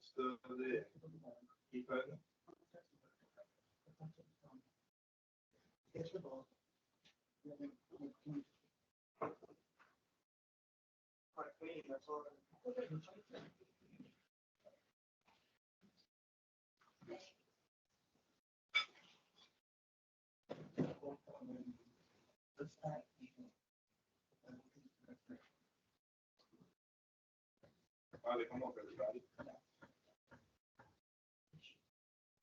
Still there. Keep it. Come up, everybody.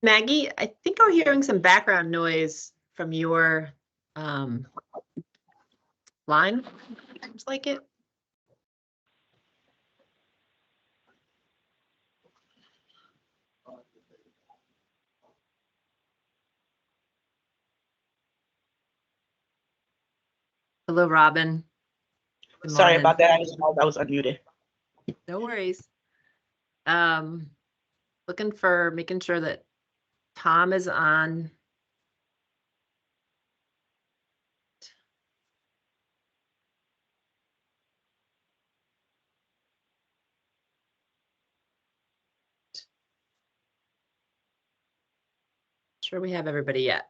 Maggie, I think I'm hearing some background noise from your line. Seems like it. Hello, Robin. Good Sorry morning. about that. I was unmuted. No worries. Making sure that Tom is on. Sure we have everybody yet.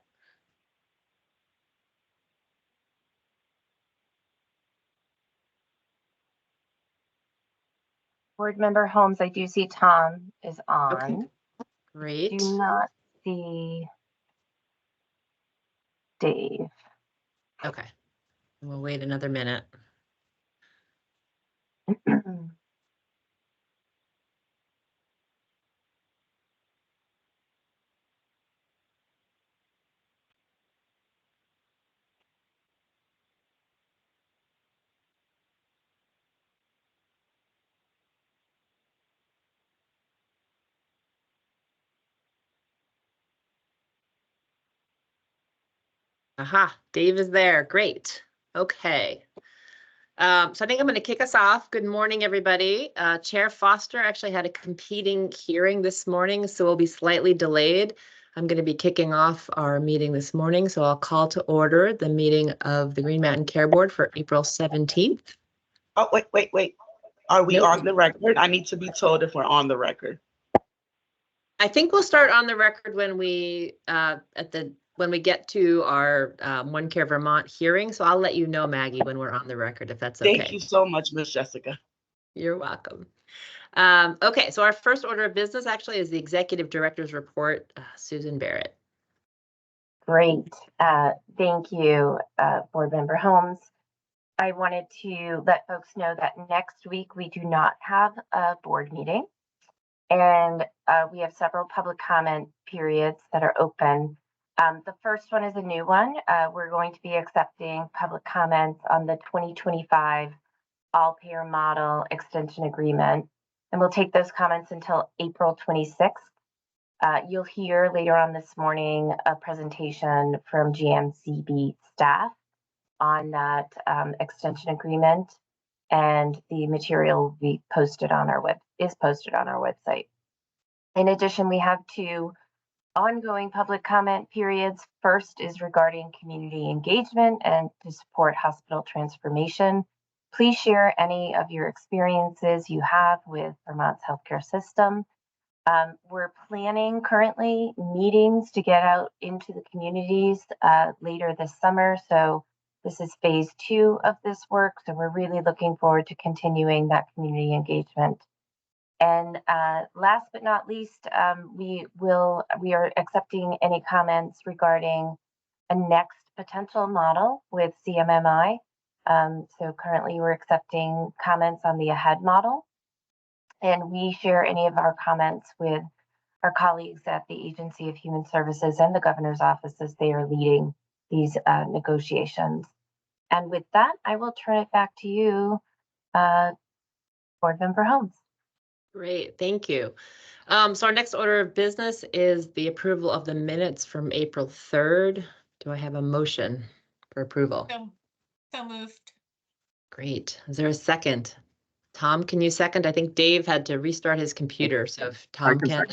Board Member Holmes, I do see Tom is on. Okay. Great. Do not see Dave. Okay. We'll wait another minute. Aha, Dave is there. Great. Okay. So I think I'm going to kick us off. Good morning, everybody. Chair Foster actually had a competing hearing this morning, so we'll be slightly delayed. I'm going to be kicking off our meeting this morning, so I'll call to order the meeting of the Green Mountain Care Board for April 17th. Oh, wait. Are we Nope. on the record? I need to be told if we're on the record. I think we'll start on the record when we when we get to our OneCare Vermont hearing. So I'll let you know, Maggie, when we're on the record, if that's okay. Thank you so much, Miss Jessica. You're welcome. Okay, so our first order of business actually is the Executive Director's Report. Susan Barrett. Great. Thank you, Board Member Holmes. I wanted to let folks know that next week we do not have a board meeting, and we have several public comment periods that are open. The first one is a new one. We're going to be accepting public comments on the 2025 all-payer model extension agreement, and we'll take those comments until April 26th. You'll hear later on this morning a presentation from GMCB staff on that extension agreement, and the material will be posted on our website. In addition, we have two ongoing public comment periods. First is regarding community engagement and to support hospital transformation. Please share any of your experiences you have with Vermont's healthcare system. We're planning currently meetings to get out into the communities later this summer. So this is phase 2 of this work. So we're really looking forward to continuing that community engagement. And last but not least, we are accepting any comments regarding a next potential model with CMMI. So currently we're accepting comments on the AHEAD model, and we share any of our comments with our colleagues at the Agency of Human Services and the Governor's Office as they are leading these negotiations. And with that, I will turn it back to you, Board Member Holmes. Great, thank you. So our next order of business is the approval of the minutes from April 3rd. Do I have a motion for approval? So moved. Great. Is there a second? Tom, can you second? I think Dave had to restart his computer, so if Tom can.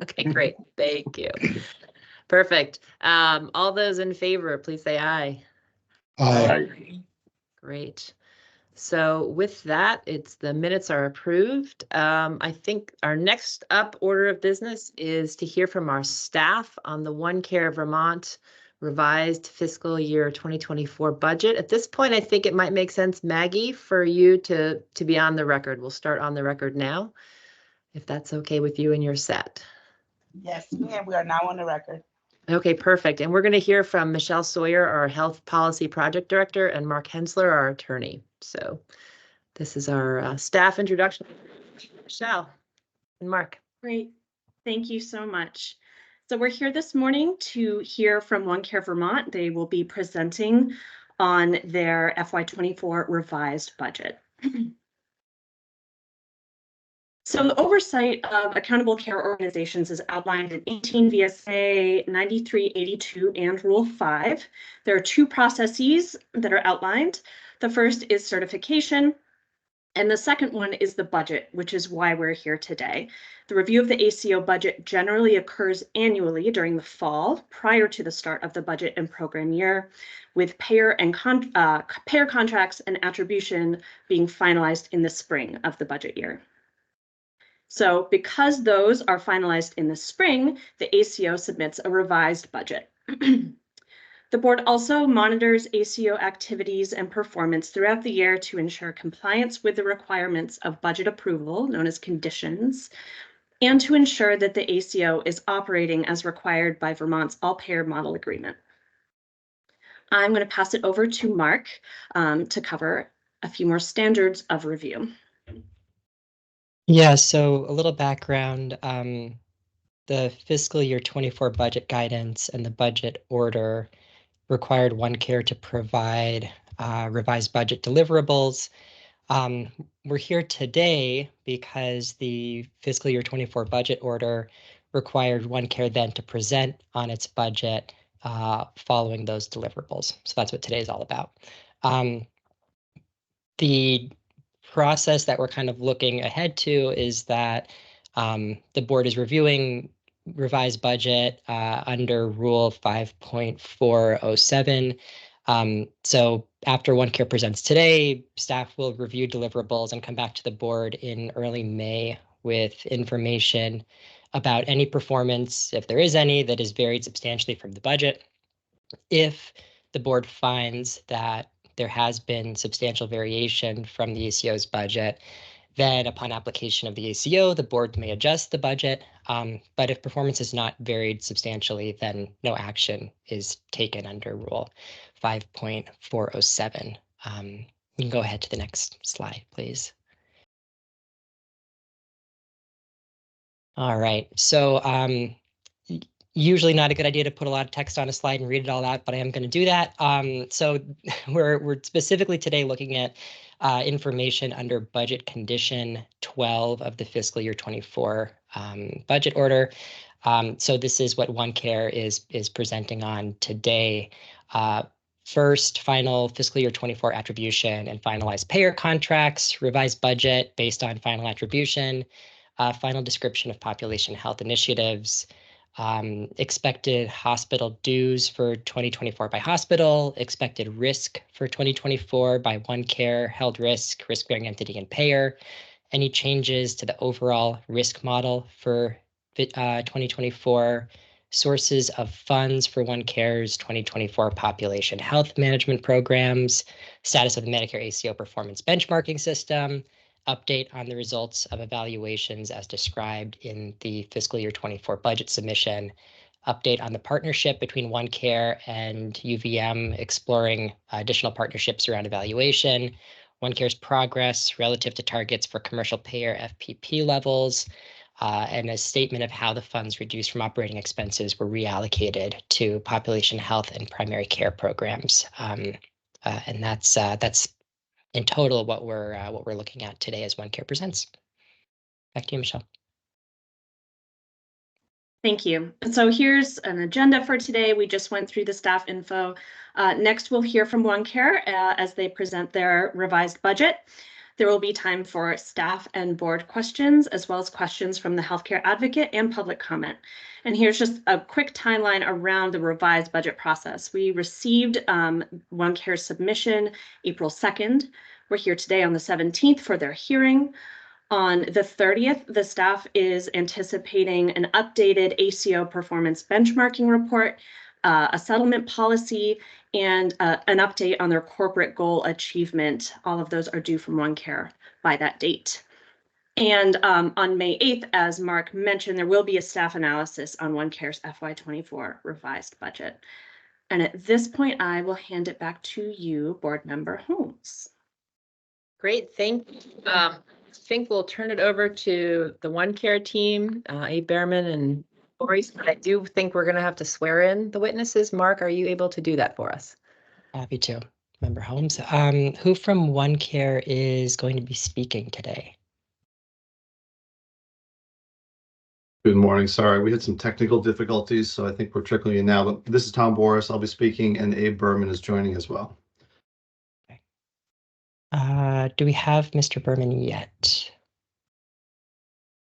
Okay, great. Thank you. Perfect. All those in favor, please say aye. Aye. Great. So with that, the minutes are approved. I think our next up order of business is to hear from our staff on the OneCare Vermont revised fiscal year 2024 budget. At this point, I think it might make sense, Maggie, for you to be on the record. We'll start on the record now, if that's okay with you and your set. Yes, ma'am, we are now on the record. Okay, perfect. And we're going to hear from Michelle Sawyer, our Health Policy Project Director, and Mark Hensler, our attorney. So this is our staff introduction. Michelle and Mark. Great. Thank you so much. So we're here this morning to hear from OneCare Vermont. They will be presenting on their FY24 revised budget. So the oversight of accountable care organizations is outlined in 18 VSA 9382 and Rule 5. There are two processes that are outlined. The first is certification, and the second one is the budget, which is why we're here today. The review of the ACO budget generally occurs annually during the fall, prior to the start of the budget and program year, with payer contracts and attribution being finalized in the spring of the budget year. So because those are finalized in the spring, the ACO submits a revised budget. The board also monitors ACO activities and performance throughout the year to ensure compliance with the requirements of budget approval, known as conditions, and to ensure that the ACO is operating as required by Vermont's all-payer model agreement. I'm going to pass it over to Mark to cover a few more standards of review. Yeah, so a little background, the fiscal year 24 budget guidance and the budget order required OneCare to provide revised budget deliverables. We're here today because the fiscal year 24 budget order required OneCare then to present on its budget following those deliverables. So that's what today is all about. The process that we're kind of looking ahead to is that the board is reviewing revised budget under Rule 5.407. So after OneCare presents today, staff will review deliverables and come back to the board in early May with information about any performance, if there is any, that is varied substantially from the budget. If the board finds that there has been substantial variation from the ACO's budget, then upon application of the ACO, the board may adjust the budget. But if performance is not varied substantially, then no action is taken under Rule 5.407. You can go ahead to the next slide, please. All right, so usually not a good idea to put a lot of text on a slide and read it all out, but I am going to do that. So we're specifically today looking at information under budget condition 12 of the fiscal year 24 budget order. So this is what OneCare is presenting on today. First, final fiscal year 24 attribution and finalized payer contracts, revised budget based on final attribution, final description of population health initiatives, expected hospital dues for 2024 by hospital, expected risk for 2024 by OneCare, held risk, risk-bearing entity, and payer, any changes to the overall risk model for 2024, sources of funds for OneCare's 2024 population health management programs, status of the Medicare ACO performance benchmarking system, update on the results of evaluations as described in the fiscal year 24 budget submission, update on the partnership between OneCare and UVM, exploring additional partnerships around evaluation, OneCare's progress relative to targets for commercial payer FPP levels, and a statement of how the funds reduced from operating expenses were reallocated to population health and primary care programs. And that's in total what we're looking at today as OneCare presents. Back to you, Michelle. Thank you. So here's an agenda for today. We just went through the staff info. Next, we'll hear from OneCare as they present their revised budget. There will be time for staff and board questions, as well as questions from the healthcare advocate and public comment. And here's just a quick timeline around the revised budget process. We received OneCare submission April 2nd. We're here today on the 17th for their hearing. On the 30th, the staff is anticipating an updated ACO performance benchmarking report, a settlement policy, and an update on their corporate goal achievement. All of those are due from OneCare by that date. And on May 8th, as Mark mentioned, there will be a staff analysis on OneCare's FY24 revised budget. And at this point, I will hand it back to you, Board Member Holmes. Great, thank you. I think we'll turn it over to the OneCare team, Abe Behrman and Maurice, but I do think we're going to have to swear in the witnesses. Mark, are you able to do that for us? Happy to, Member Holmes. Who from OneCare is going to be speaking today? Good morning. Sorry, we had some technical difficulties, so I think we're trickling in now. But this is Tom Boris. I'll be speaking, and Abe Berman is joining as well. Do we have Mr. Berman yet?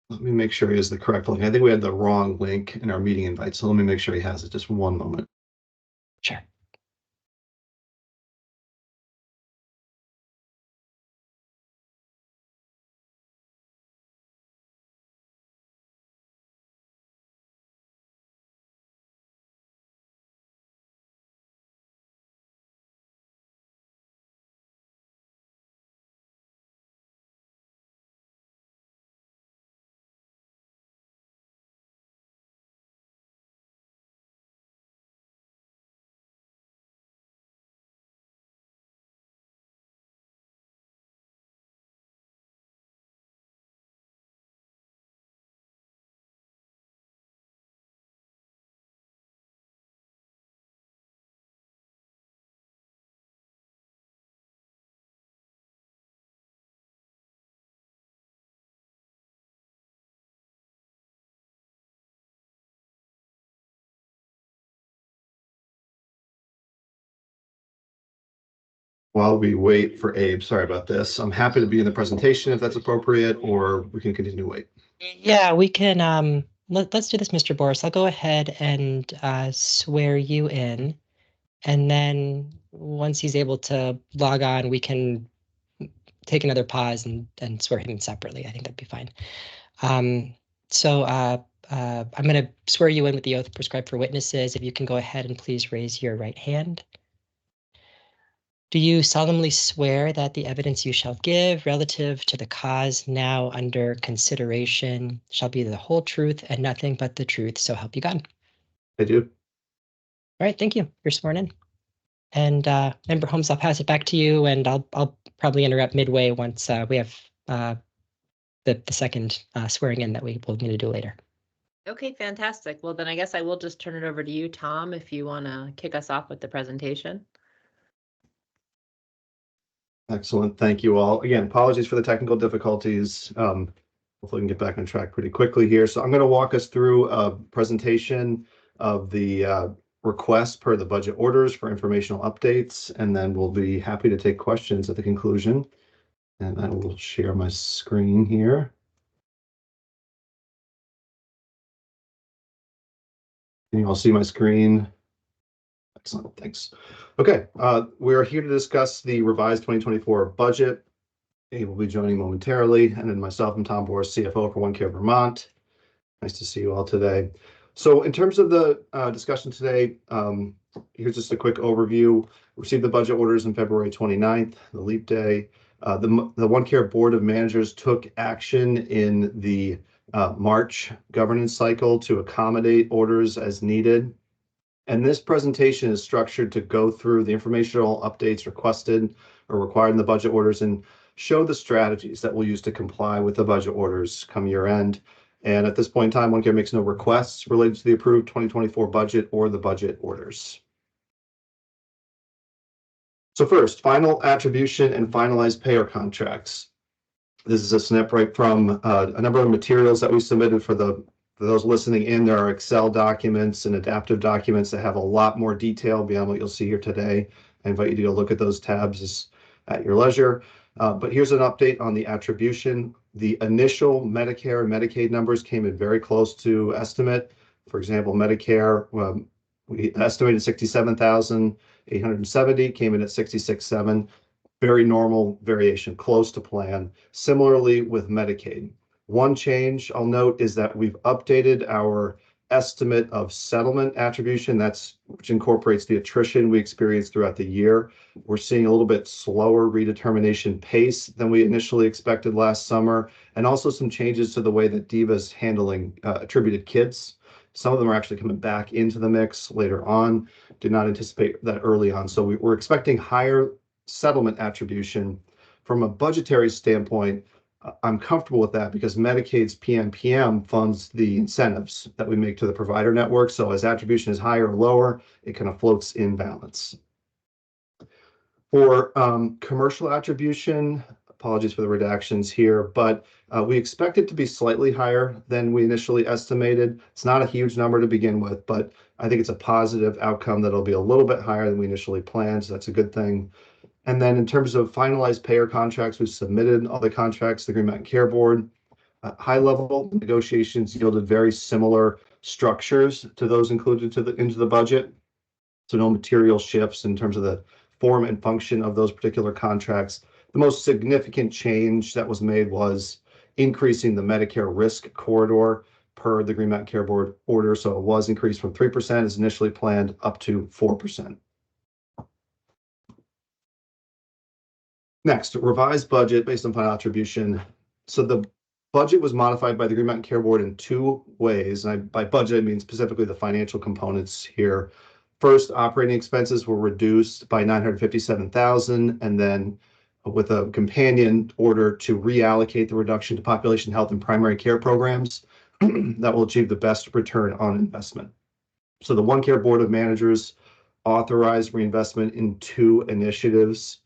Let me make sure he has the correct link. I think we had the wrong link in our meeting invite, so let me make sure he has it. Just one moment. Sure. While we wait for Abe, sorry about this. I'm happy to be in the presentation if that's appropriate, or we can continue to wait. Yeah, we can. Let's do this, Mr. Boris. I'll go ahead and swear you in, and then once he's able to log on, we can take another pause and swear him in separately. I think that'd be fine. So I'm going to swear you in with the oath prescribed for witnesses. If you can go ahead and please raise your right hand. Do you solemnly swear that the evidence you shall give relative to the cause now under consideration shall be the whole truth and nothing but the truth, so help you God? I do. All right, thank you. You're sworn in. And Member Holmes, I'll pass it back to you, and I'll probably interrupt midway once we have the second swearing in that we will need to do later. Okay, fantastic. Well, then I guess I will just turn it over to you, Tom, if you want to kick us off with the presentation. Excellent. Thank you all. Again, apologies for the technical difficulties. Hopefully we can get back on track pretty quickly here. So I'm going to walk us through a presentation of the request per the budget orders for informational updates, and then we'll be happy to take questions at the conclusion. And I will share my screen here. Can you all see my screen? Excellent, thanks. Okay, we're here to discuss the revised 2024 budget. Abe will be joining momentarily, and then myself, I'm Tom Boris, CFO for OneCare Vermont. Nice to see you all today. So in terms of the discussion today, here's just a quick overview. We received the budget orders on February 29th, the leap day. The OneCare Board of Managers took action in the March governance cycle to accommodate orders as needed. And this presentation is structured to go through the informational updates requested or required in the budget orders and show the strategies that we'll use to comply with the budget orders come year end. And at this point in time, OneCare makes no requests related to the approved 2024 budget or the budget orders. So first, final attribution and finalized payer contracts. This is a snip right from a number of materials that we submitted for those listening in. There are Excel documents and adaptive documents that have a lot more detail beyond what you'll see here today. I invite you to go look at those tabs at your leisure. But here's an update on the attribution. The initial Medicare and Medicaid numbers came in very close to estimate. For example, Medicare, we estimated 67,870, came in at 66,700. Very normal variation, close to plan. Similarly with Medicaid. One change I'll note is that we've updated our estimate of settlement attribution, which incorporates the attrition we experienced throughout the year. We're seeing a little bit slower redetermination pace than we initially expected last summer, and also some changes to the way that DIVA's handling attributed kids. Some of them are actually coming back into the mix later on. Did not anticipate that early on. So we're expecting higher settlement attribution. From a budgetary standpoint, I'm comfortable with that because Medicaid's PMPM funds the incentives that we make to the provider network. So as attribution is higher or lower, it kind of floats in balance. For commercial attribution, apologies for the redactions here, but we expect it to be slightly higher than we initially estimated. It's not a huge number to begin with, but I think it's a positive outcome that it'll be a little bit higher than we initially planned. So that's a good thing. And then in terms of finalized payer contracts, we've submitted all the contracts to the Green Mountain Care Board. High level negotiations yielded very similar structures to those included into the budget. So no material shifts in terms of the form and function of those particular contracts. The most significant change that was made was increasing the Medicare risk corridor per the Green Mountain Care Board order. So it was increased from 3% as initially planned up to 4%. Next, revised budget based on final attribution. So the budget was modified by the Green Mountain Care Board in two ways. And by budget, I mean specifically the financial components here. First, operating expenses were reduced by 957,000, and then with a companion order to reallocate the reduction to population health and primary care programs that will achieve the best return on investment. So the OneCare Board of Managers authorized reinvestment in two initiatives.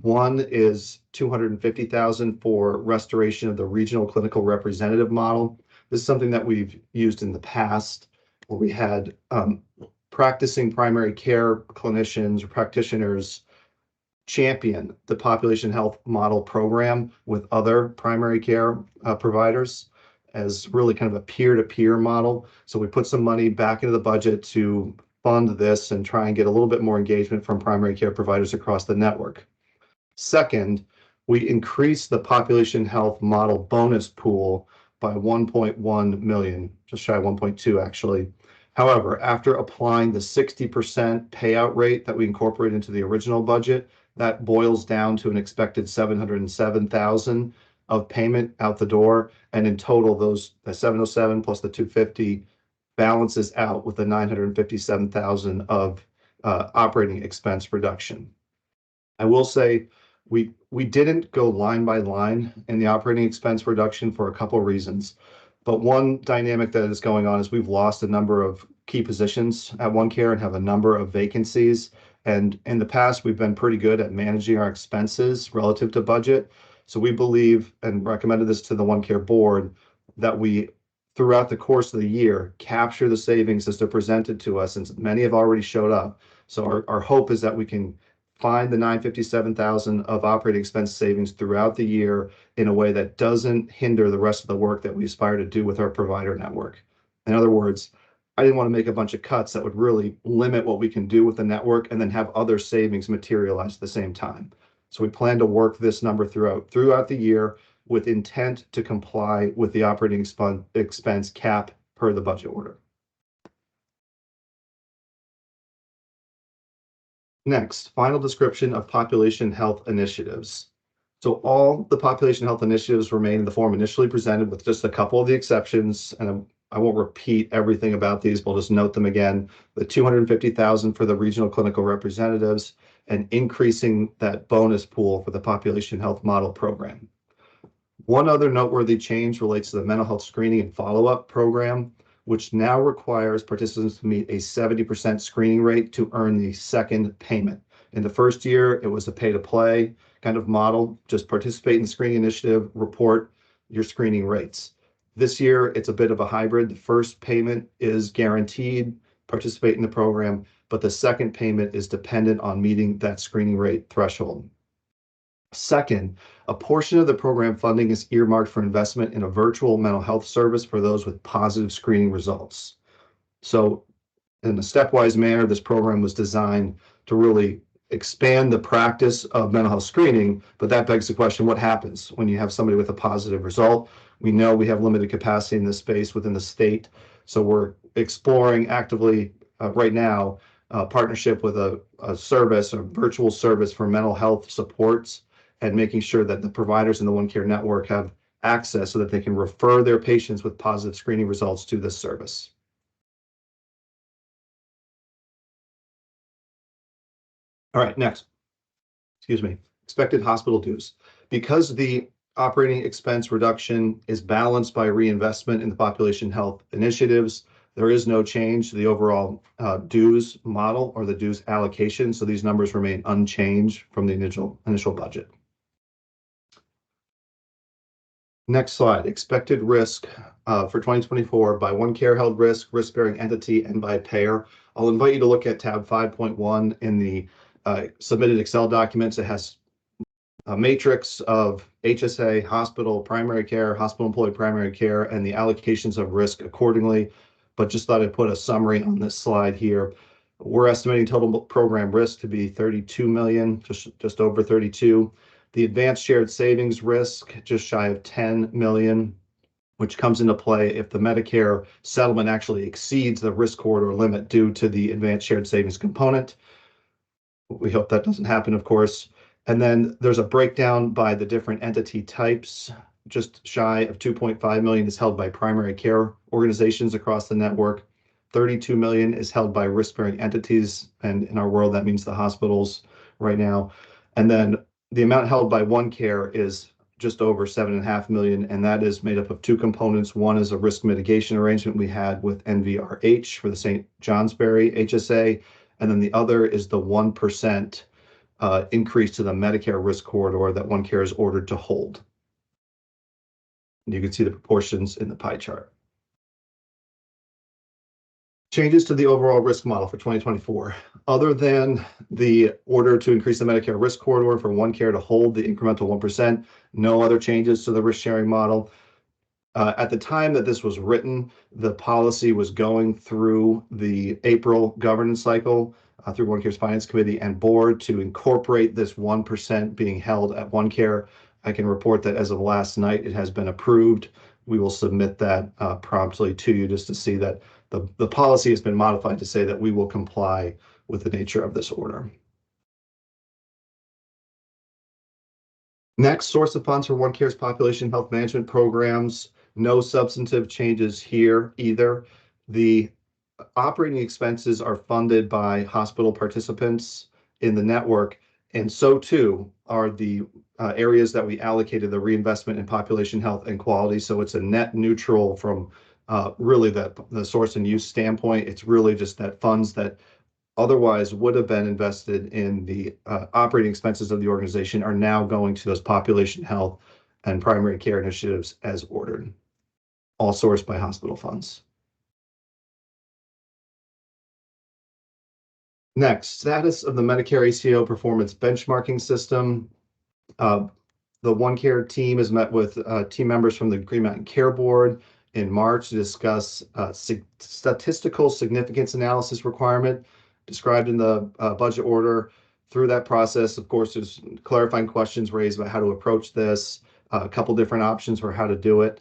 One is 250,000 for restoration of the regional clinical representative model. This is something that we've used in the past where we had practicing primary care clinicians or practitioners champion the population health model program with other primary care providers as really kind of a peer-to-peer model. So we put some money back into the budget to fund this and try and get a little bit more engagement from primary care providers across the network. Second, we increased the population health model bonus pool by 1.1 million, just shy of 1.2 actually. However, after applying the 60% payout rate that we incorporated into the original budget, that boils down to an expected 707,000 of payment out the door. And in total, the 707 plus the 250 balances out with the 957,000 of operating expense reduction. I will say we didn't go line by line in the operating expense reduction for a couple of reasons. But one dynamic that is going on is we've lost a number of key positions at OneCare and have a number of vacancies. And in the past, we've been pretty good at managing our expenses relative to budget. So we believe and recommended this to the OneCare board that we, throughout the course of the year, capture the savings as they're presented to us, and many have already showed up. So our hope is that we can find the 957,000 of operating expense savings throughout the year in a way that doesn't hinder the rest of the work that we aspire to do with our provider network. In other words, I didn't want to make a bunch of cuts that would really limit what we can do with the network and then have other savings materialize at the same time. So we plan to work this number throughout the year with intent to comply with the operating expense cap per the budget order. Next, final description of population health initiatives. So all the population health initiatives remain in the form initially presented with just a couple of the exceptions, and I won't repeat everything about these, we'll just note them again. The 250,000 for the regional clinical representatives and increasing that bonus pool for the population health model program. One other noteworthy change relates to the mental health screening and follow-up program, which now requires participants to meet a 70% screening rate to earn the second payment. In the first year, it was a pay-to-play kind of model. Just participate in the screening initiative, report your screening rates. This year, it's a bit of a hybrid. The first payment is guaranteed, participate in the program, but the second payment is dependent on meeting that screening rate threshold. Second, A portion of the program funding is earmarked for investment in a virtual mental health service for those with positive screening results. So in a stepwise manner, this program was designed to really expand the practice of mental health screening, but that begs the question, what happens when you have somebody with a positive result? We know we have limited capacity in this space within the state, so we're exploring actively right now partnership with a service, a virtual service for mental health supports, and making sure that the providers in the OneCare network have access so that they can refer their patients with positive screening results to this service. All right, next. Excuse me. Expected hospital dues. Because the operating expense reduction is balanced by reinvestment in the population health initiatives, there is no change to the overall dues model or the dues allocation. So these numbers remain unchanged from the initial budget. Next slide. Expected risk for 2024 by OneCare held risk, risk-bearing entity, and by payer. I'll invite you to look at tab 5.1 in the submitted Excel documents. It has a matrix of HSA, hospital, primary care, hospital employee primary care, and the allocations of risk accordingly. But just thought I'd put a summary on this slide here. We're estimating total program risk to be 32 million, just over 32. The advanced shared savings risk, just shy of 10 million, which comes into play if the Medicare settlement actually exceeds the risk corridor limit due to the advanced shared savings component. We hope that doesn't happen, of course. And then there's a breakdown by the different entity types. Just shy of 2.5 million is held by primary care organizations across the network. 32 million is held by risk-bearing entities, and in our world, that means the hospitals right now. And then the amount held by OneCare is just over 7.5 million, and that is made up of two components. One is a risk mitigation arrangement we had with NVRH for the St. Johnsbury HSA, and then the other is the 1% increase to the Medicare risk corridor that OneCare is ordered to hold. And you can see the proportions in the pie chart. Changes to the overall risk model for 2024. Other than the order to increase the Medicare risk corridor for OneCare to hold the incremental 1%, no other changes to the risk sharing model. At the time that this was written, the policy was going through the April governance cycle through OneCare's Finance Committee and Board to incorporate this 1% being held at OneCare. I can report that as of last night, it has been approved. We will submit that promptly to you just to see that the policy has been modified to say that we will comply with the nature of this order. Next, source of funds for OneCare's population health management programs. No substantive changes here either. The operating expenses are funded by hospital participants in the network, and so too are the areas that we allocated the reinvestment in population health and quality. So it's a net neutral from really the source and use standpoint. It's really just that funds that otherwise would have been invested in the operating expenses of the organization are now going to those population health and primary care initiatives as ordered, all sourced by hospital funds. Next, status of the Medicare ACO performance benchmarking system. The OneCare team has met with team members from the Green Mountain Care Board in March to discuss statistical significance analysis requirement described in the budget order. Through that process, of course, there's clarifying questions raised about how to approach this, a couple different options for how to do it.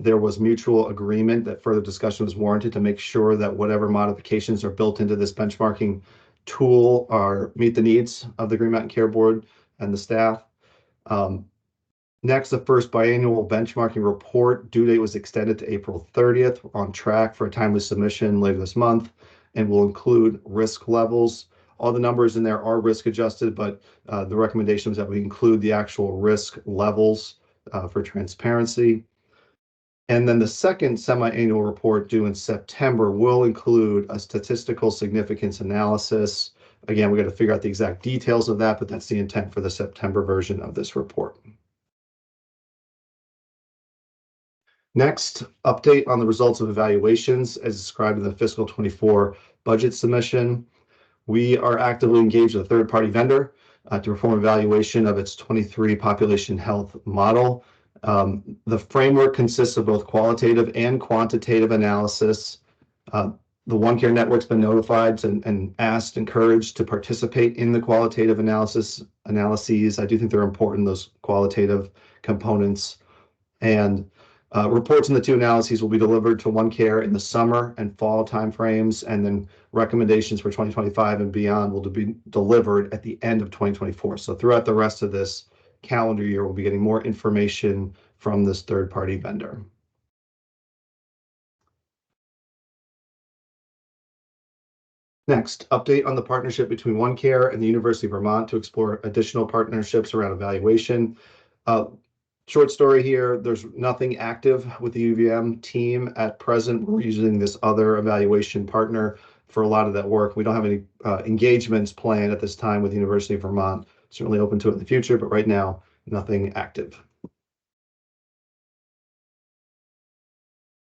There was mutual agreement that further discussion was warranted to make sure that whatever modifications are built into this benchmarking tool meet the needs of the Green Mountain Care Board and the staff. Next, the first biannual benchmarking report due date was extended to April 30th. We're on track for a timely submission later this month, and will include risk levels. All the numbers in there are risk adjusted, but the recommendation was that we include the actual risk levels for transparency. And then the second semi-annual report due in September will include a statistical significance analysis. Again, we got to figure out the exact details of that, but that's the intent for the September version of this report. Next, update on the results of evaluations as described in the fiscal 24 budget submission. We are actively engaged with a third-party vendor to perform evaluation of its 23 population health model. The framework consists of both qualitative and quantitative analysis. The OneCare network's been notified and asked, encouraged to participate in the qualitative analyses. I do think they're important, those qualitative components. And reports in the two analyses will be delivered to OneCare in the summer and fall timeframes, and then recommendations for 2025 and beyond will be delivered at the end of 2024. So throughout the rest of this calendar year, we'll be getting more information from this third-party vendor. Next, update on the partnership between OneCare and the University of Vermont to explore additional partnerships around evaluation. Short story here, there's nothing active with the UVM team at present. We're using this other evaluation partner for a lot of that work. We don't have any engagements planned at this time with the University of Vermont. Certainly open to it in the future, but right now, nothing active.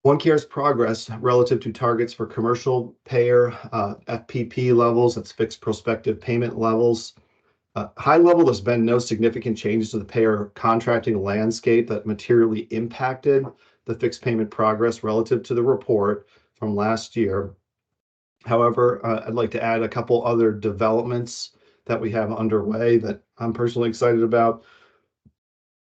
OneCare's progress relative to targets for commercial payer FPP levels, that's fixed prospective payment levels. High level, there's been no significant changes to the payer contracting landscape that materially impacted the fixed payment progress relative to the report from last year. However, I'd like to add a couple other developments that we have underway that I'm personally excited about.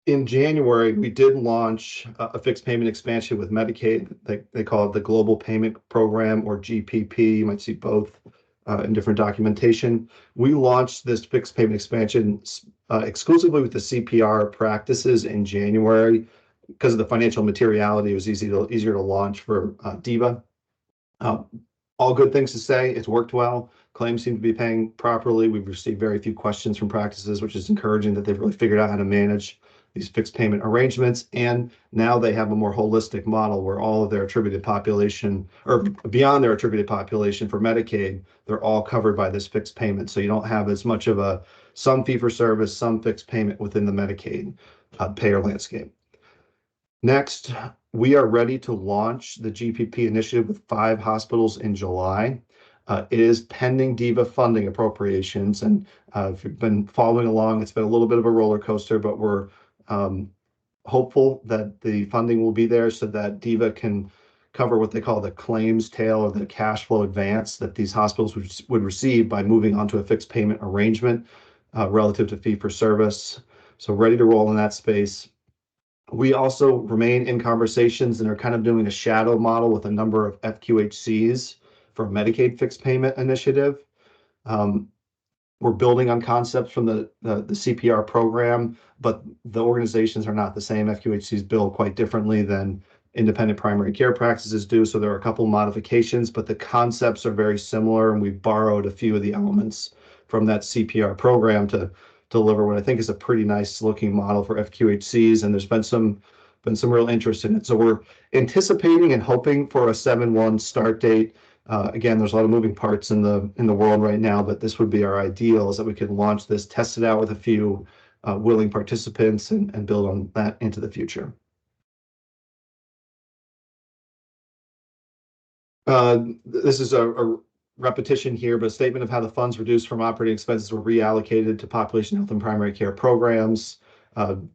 In January, we did launch a fixed payment expansion with Medicaid. They call it the Global Payment Program, or GPP. You might see both in different documentation. We launched this fixed payment expansion exclusively with the CPR practices in January. Because of the financial materiality, it was easier to launch for DVA. All good things to say. It's worked well. Claims seem to be paying properly. We've received very few questions from practices, which is encouraging that they've really figured out how to manage these fixed payment arrangements. And now they have a more holistic model where all of their attributed population, or beyond their attributed population for Medicaid, they're all covered by this fixed payment. So you don't have as much of some fee for service, some fixed payment within the Medicaid payer landscape. Next, we are ready to launch the GPP initiative with 5 hospitals in July. It is pending DVA funding appropriations, and if you've been following along, it's been a little bit of a roller coaster, but we're hopeful that the funding will be there so that DVA can cover what they call the claims tail, or the cash flow advance that these hospitals would receive by moving onto a fixed payment arrangement relative to fee for service. So ready to roll in that space. We also remain in conversations and are kind of doing a shadow model with a number of FQHCs for Medicaid fixed payment initiative. We're building on concepts from the CPR program, but the organizations are not the same. FQHCs bill quite differently than independent primary care practices do. So there are a couple modifications, but the concepts are very similar. And we've borrowed a few of the elements from that CPR program to deliver what I think is a pretty nice looking model for FQHCs. And there's been some real interest in it. So we're anticipating and hoping for a 7/1 start date. Again, there's a lot of moving parts in the world right now, but this would be our ideal, is that we could launch this, test it out with a few willing participants, and build on that into the future. This is a repetition here, but a statement of how the funds reduced from operating expenses were reallocated to population health and primary care programs.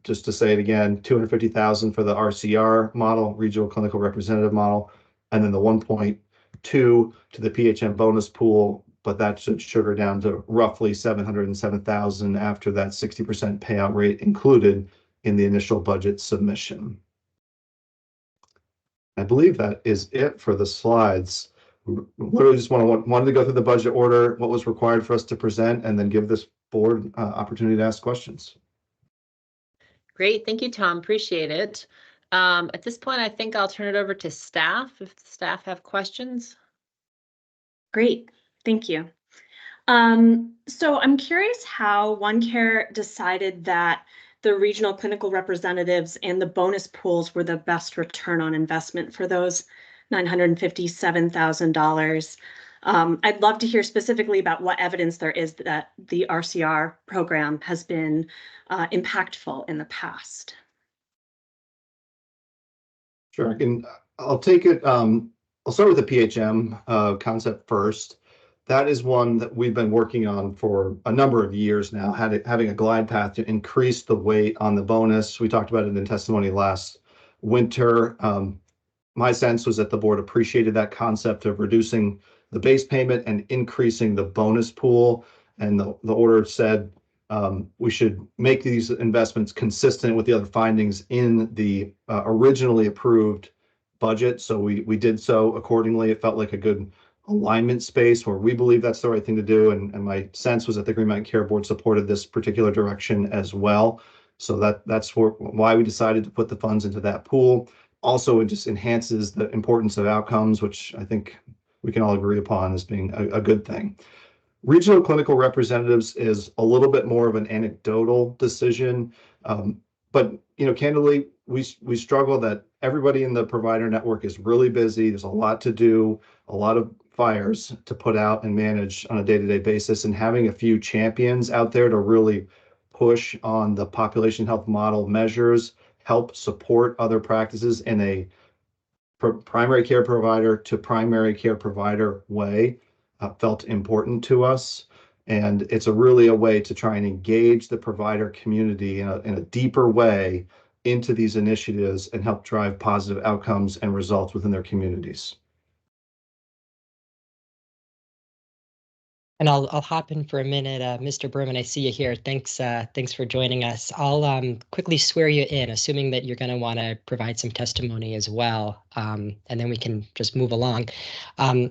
Just to say it again, $250,000 for the RCR model, regional clinical representative model, and then the 1.2 to the PHM bonus pool, but that should sugar down to roughly $707,000 after that 60% payout rate included in the initial budget submission. I believe that is it for the slides. Literally just wanted to go through the budget order, what was required for us to present, and then give this board opportunity to ask questions. Great, thank you, Tom. Appreciate it. At this point, I think I'll turn it over to staff if the staff have questions. Great, thank you. So I'm curious how OneCare decided that the regional clinical representatives and the bonus pools were the best return on investment for those $957,000. I'd love to hear specifically about what evidence there is that the RCR program has been impactful in the past. Sure, I'll take it. I'll start with the PHM concept first. that is one that we've been working on for a number of years now, having a glide path to increase the weight on the bonus. We talked about it in testimony last winter. My sense was that the board appreciated that concept of reducing the base payment and increasing the bonus pool. And the order said we should make these investments consistent with the other findings in the originally approved budget. So we did so accordingly. It felt like a good alignment space where we believe that's the right thing to do. And my sense was that the Green Mountain Care Board supported this particular direction as well. So that's why we decided to put the funds into that pool. Also, it just enhances the importance of outcomes, which I think we can all agree upon as being a good thing. Regional clinical representatives is a little bit more of an anecdotal decision, but candidly, we struggle that everybody in the provider network is really busy. There's a lot to do, a lot of fires to put out and manage on a day-to-day basis, and having a few champions out there to really push on the population health model measures, help support other practices in a primary care provider to primary care provider way felt important to us. And it's really a way to try and engage the provider community in a deeper way into these initiatives and help drive positive outcomes and results within their communities. And I'll hop in for a minute. Mr. Berman, I see you here. Thanks for joining us. I'll quickly swear you in, assuming that you're going to want to provide some testimony as well, and then we can just move along.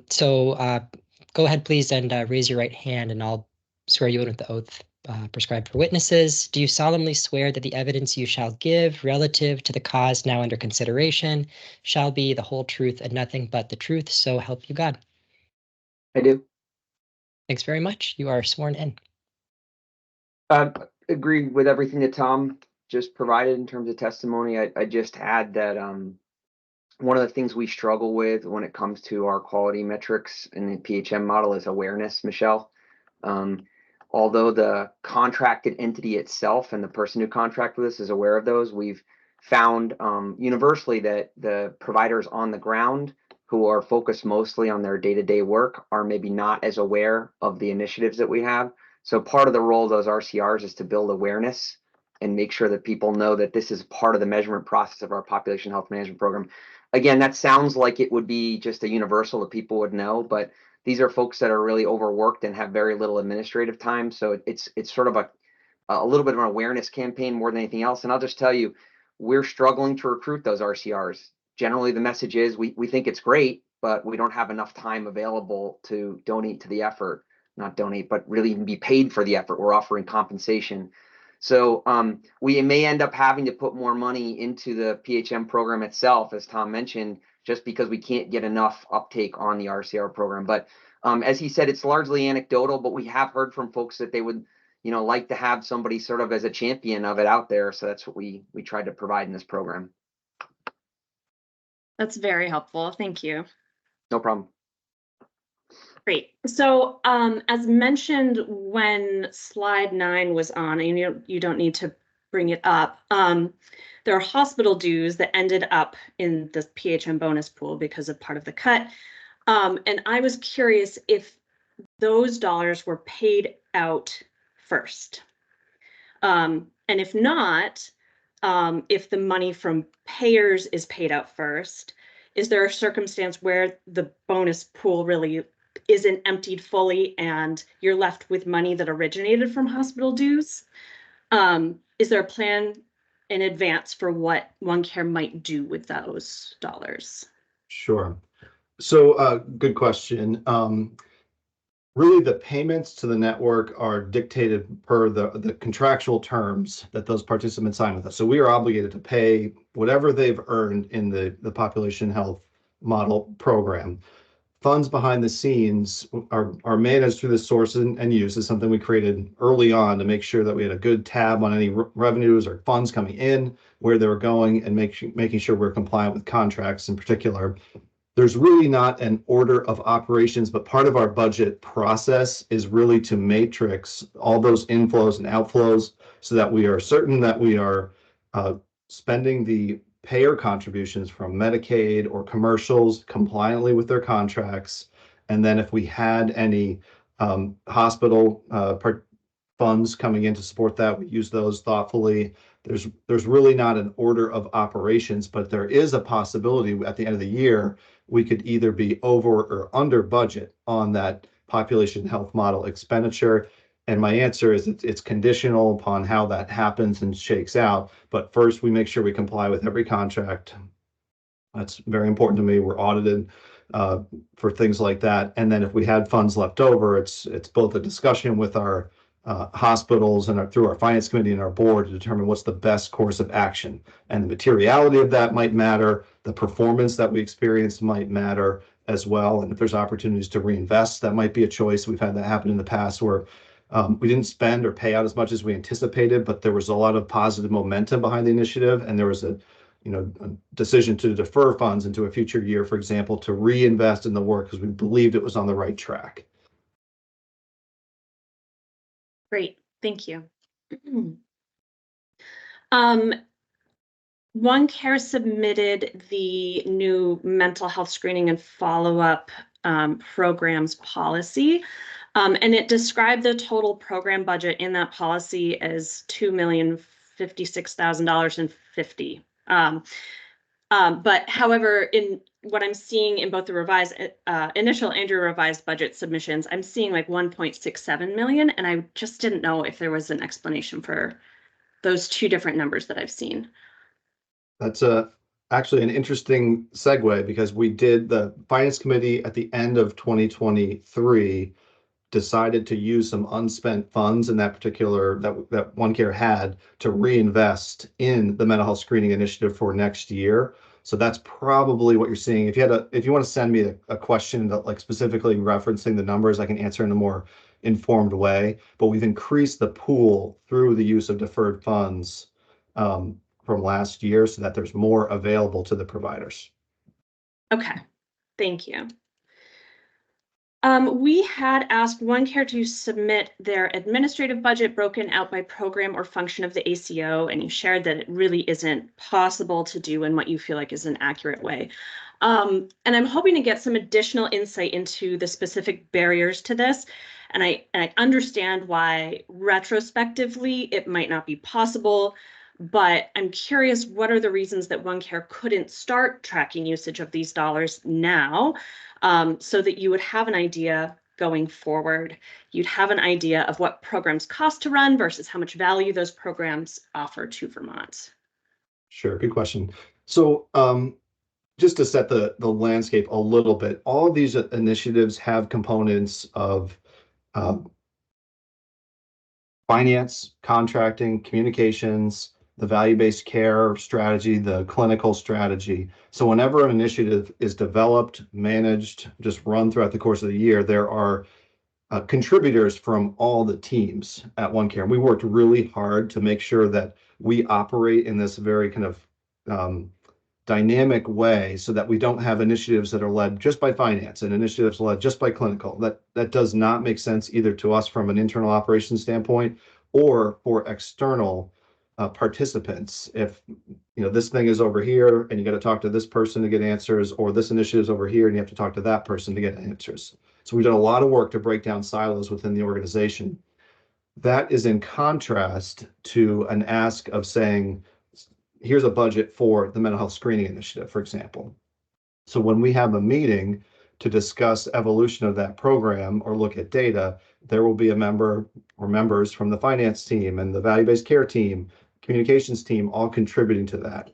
So go ahead, please, and raise your right hand, and I'll swear you in with the oath prescribed for witnesses. Do you solemnly swear that the evidence you shall give relative to the cause now under consideration shall be the whole truth and nothing but the truth, so help you God? I do. Thanks very much. You are sworn in. Agree with everything that Tom just provided in terms of testimony. I just add that one of the things we struggle with when it comes to our quality metrics in the PHM model is awareness, Michelle. Although the contracted entity itself and the person who contracted with us is aware of those, we've found universally that the providers on the ground who are focused mostly on their day-to-day work are maybe not as aware of the initiatives that we have. So part of the role of those RCRs is to build awareness and make sure that people know that this is part of the measurement process of our population health management program. Again, that sounds like it would be just a universal that people would know, but these are folks that are really overworked and have very little administrative time. So it's sort of a little bit of an awareness campaign more than anything else. And I'll just tell you, we're struggling to recruit those RCRs. Generally, the message is we think it's great, but we don't have enough time available to donate to the effort. Not donate, but really even be paid for the effort. We're offering compensation. So we may end up having to put more money into the PHM program itself, as Tom mentioned, just because we can't get enough uptake on the RCR program. But as he said, it's largely anecdotal, but we have heard from folks that they would like to have somebody sort of as a champion of it out there. So that's what we tried to provide in this program. That's very helpful. Thank you. No problem. Great. So as mentioned when slide 9 was on, and you don't need to bring it up, there are hospital dues that ended up in the PHM bonus pool because of part of the cut. And I was curious if those dollars were paid out first. And if not, if the money from payers is paid out first, is there a circumstance where the bonus pool really isn't emptied fully and you're left with money that originated from hospital dues? Is there a plan in advance for what OneCare might do with those dollars? Sure. So good question. Really, the payments to the network are dictated per the contractual terms that those participants sign with us. So we are obligated to pay whatever they've earned in the population health model program. Funds behind the scenes are managed through the source and use is something we created early on to make sure that we had a good tab on any revenues or funds coming in, where they were going, and making sure we're compliant with contracts in particular. There's really not an order of operations, but part of our budget process is really to matrix all those inflows and outflows so that we are certain that we are spending the payer contributions from Medicaid or commercials compliantly with their contracts, And then if we had any hospital funds coming in to support that, we use those thoughtfully. There's really not an order of operations, but there is a possibility at the end of the year we could either be over or under budget on that population health model expenditure. And my answer is it's conditional upon how that happens and shakes out. But first, we make sure we comply with every contract. That's very important to me. We're audited for things like that. And then if we had funds left over, it's both a discussion with our hospitals and through our finance committee and our board to determine what's the best course of action. And the materiality of that might matter. The performance that we experienced might matter as well. And if there's opportunities to reinvest, that might be a choice. We've had that happen in the past where we didn't spend or pay out as much as we anticipated, but there was a lot of positive momentum behind the initiative. And there was a decision to defer funds into a future year, for example, to reinvest in the work because we believed it was on the right track. Great, thank you. OneCare submitted the new mental health screening and follow-up programs policy, and it described the total program budget in that policy as $2,056,050. But however, in what I'm seeing in both the revised initial and your revised budget submissions, I'm seeing like 1.67 million, and I just didn't know if there was an explanation for those two different numbers that I've seen. That's actually an interesting segue because we did the finance committee at the end of 2023 decided to use some unspent funds in that particular that OneCare had to reinvest in the mental health screening initiative for next year. So that's probably what you're seeing. If you want to send me a question that like specifically referencing the numbers, I can answer in a more informed way. But we've increased the pool through the use of deferred funds from last year so that there's more available to the providers. Okay, thank you. We had asked OneCare to submit their administrative budget broken out by program or function of the ACO, and you shared that it really isn't possible to do in what you feel like is an accurate way. And I'm hoping to get some additional insight into the specific barriers to this. And I understand why retrospectively it might not be possible, but I'm curious, what are the reasons that OneCare couldn't start tracking usage of these dollars now? So that you would have an idea going forward. You'd have an idea of what programs cost to run versus how much value those programs offer to Vermont. Sure, good question. So just to set the landscape a little bit, all of these initiatives have components of finance, contracting, communications, the value-based care strategy, the clinical strategy. So whenever an initiative is developed, managed, just run throughout the course of the year, there are contributors from all the teams at OneCare. We worked really hard to make sure that we operate in this very kind of dynamic way so that we don't have initiatives that are led just by finance and initiatives led just by clinical. That does not make sense either to us from an internal operations standpoint or for external participants. If this thing is over here and you got to talk to this person to get answers, or this initiative is over here and you have to talk to that person to get answers. So we've done a lot of work to break down silos within the organization. That is in contrast to an ask of saying, here's a budget for the mental health screening initiative, for example. So when we have a meeting to discuss evolution of that program or look at data, there will be a member or members from the finance team and the value-based care team, communications team, all contributing to that.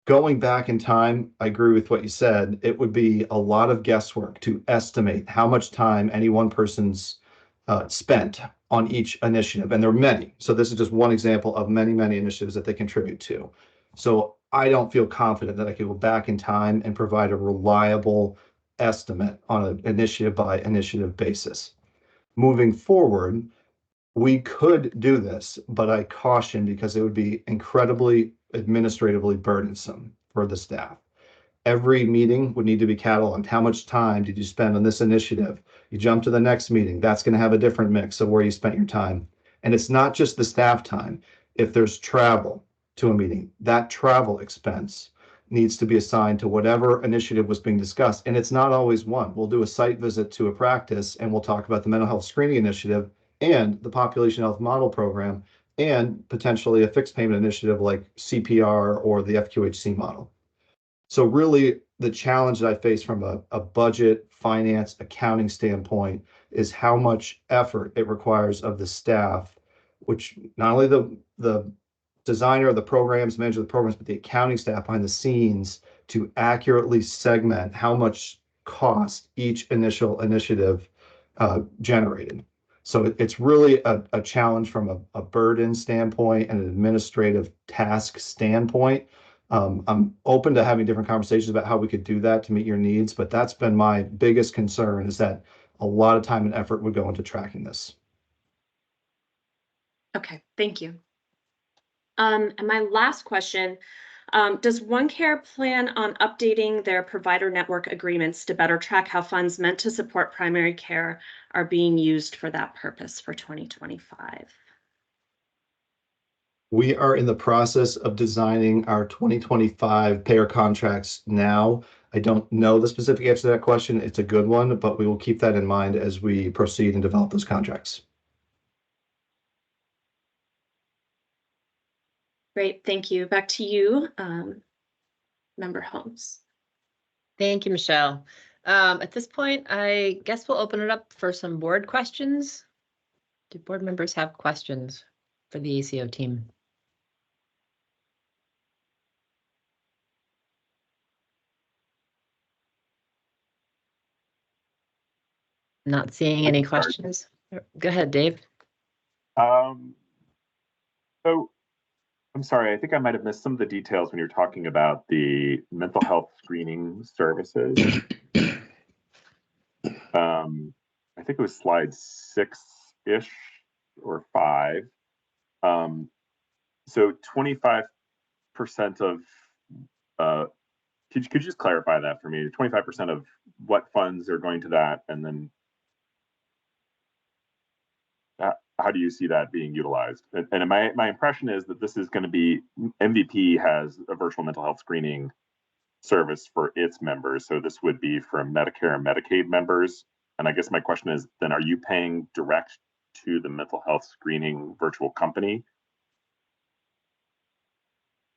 Going back in time, I agree with what you said. It would be a lot of guesswork to estimate how much time any one person's spent on each initiative, and there are many. So this is just one example of many, many initiatives that they contribute to. So I don't feel confident that I could go back in time and provide a reliable estimate on an initiative by initiative basis. Moving forward, we could do this, but I caution because it would be incredibly administratively burdensome for the staff. Every meeting would need to be cataloged. How much time did you spend on this initiative? You jump to the next meeting, that's going to have a different mix of where you spent your time. And it's not just the staff time. If there's travel to a meeting, that travel expense needs to be assigned to whatever initiative was being discussed. And it's not always one. We'll do a site visit to a practice and we'll talk about the mental health screening initiative and the population health model program and potentially a fixed payment initiative like CPR or the FQHC model. So really the challenge that I face from a budget, finance, accounting standpoint is how much effort it requires of the staff, which not only the designer of the programs, manager of the programs, but the accounting staff behind the scenes to accurately segment how much cost each initial initiative generated. So it's really a challenge from a burden standpoint and an administrative task standpoint. I'm open to having different conversations about how we could do that to meet your needs, but that's been my biggest concern is that a lot of time and effort would go into tracking this. Okay, thank you. And my last question, does OneCare plan on updating their provider network agreements to better track how funds meant to support primary care are being used for that purpose for 2025? We are in the process of designing our 2025 payer contracts now. I don't know the specific answer to that question. It's a good one, but we will keep that in mind as we proceed and develop those contracts. Great, thank you. Back to you, Member Holmes. Thank you, Michelle. At this point, I guess we'll open it up for some board questions. Do board members have questions for the ACO team? Not seeing any questions. Go ahead, Dave. So I'm sorry, I think I might have missed some of the details when you're talking about the mental health screening services. I think it was slide 6-ish or 5. So 25% of, could you just clarify that for me? 25% of what funds are going to that, and then how do you see that being utilized? And my impression is that this is going to be, MVP has a virtual mental health screening service for its members. So this would be for Medicare and Medicaid members. And I guess my question is, then are you paying direct to the mental health screening virtual company?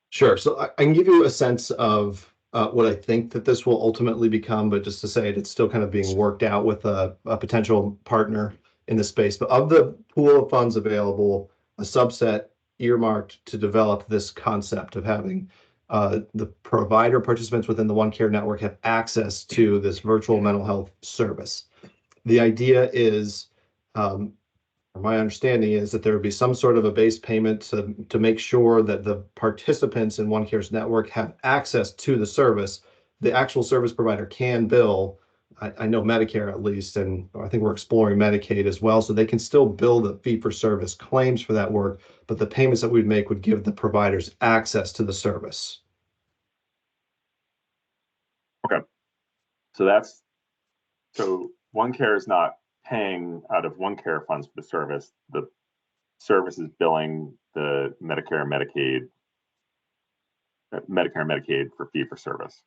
Sure. So I can give you a sense of what I think that this will ultimately become, but just to say it's still kind of being worked out with a potential partner in the space. But of the pool of funds available, a subset earmarked to develop this concept of having the provider participants within the OneCare network have access to this virtual mental health service. The idea is, my understanding is that there would be some sort of a base payment to make sure that the participants in OneCare's network have access to the service. The actual service provider can bill, I know Medicare at least, and I think we're exploring Medicaid as well, so they can still bill the fee-for-service claims for that work, but the payments that we'd make would give the providers access to the service. Okay. So OneCare is not paying out of OneCare funds for the service. The service is billing the Medicare and Medicaid for fee-for-service.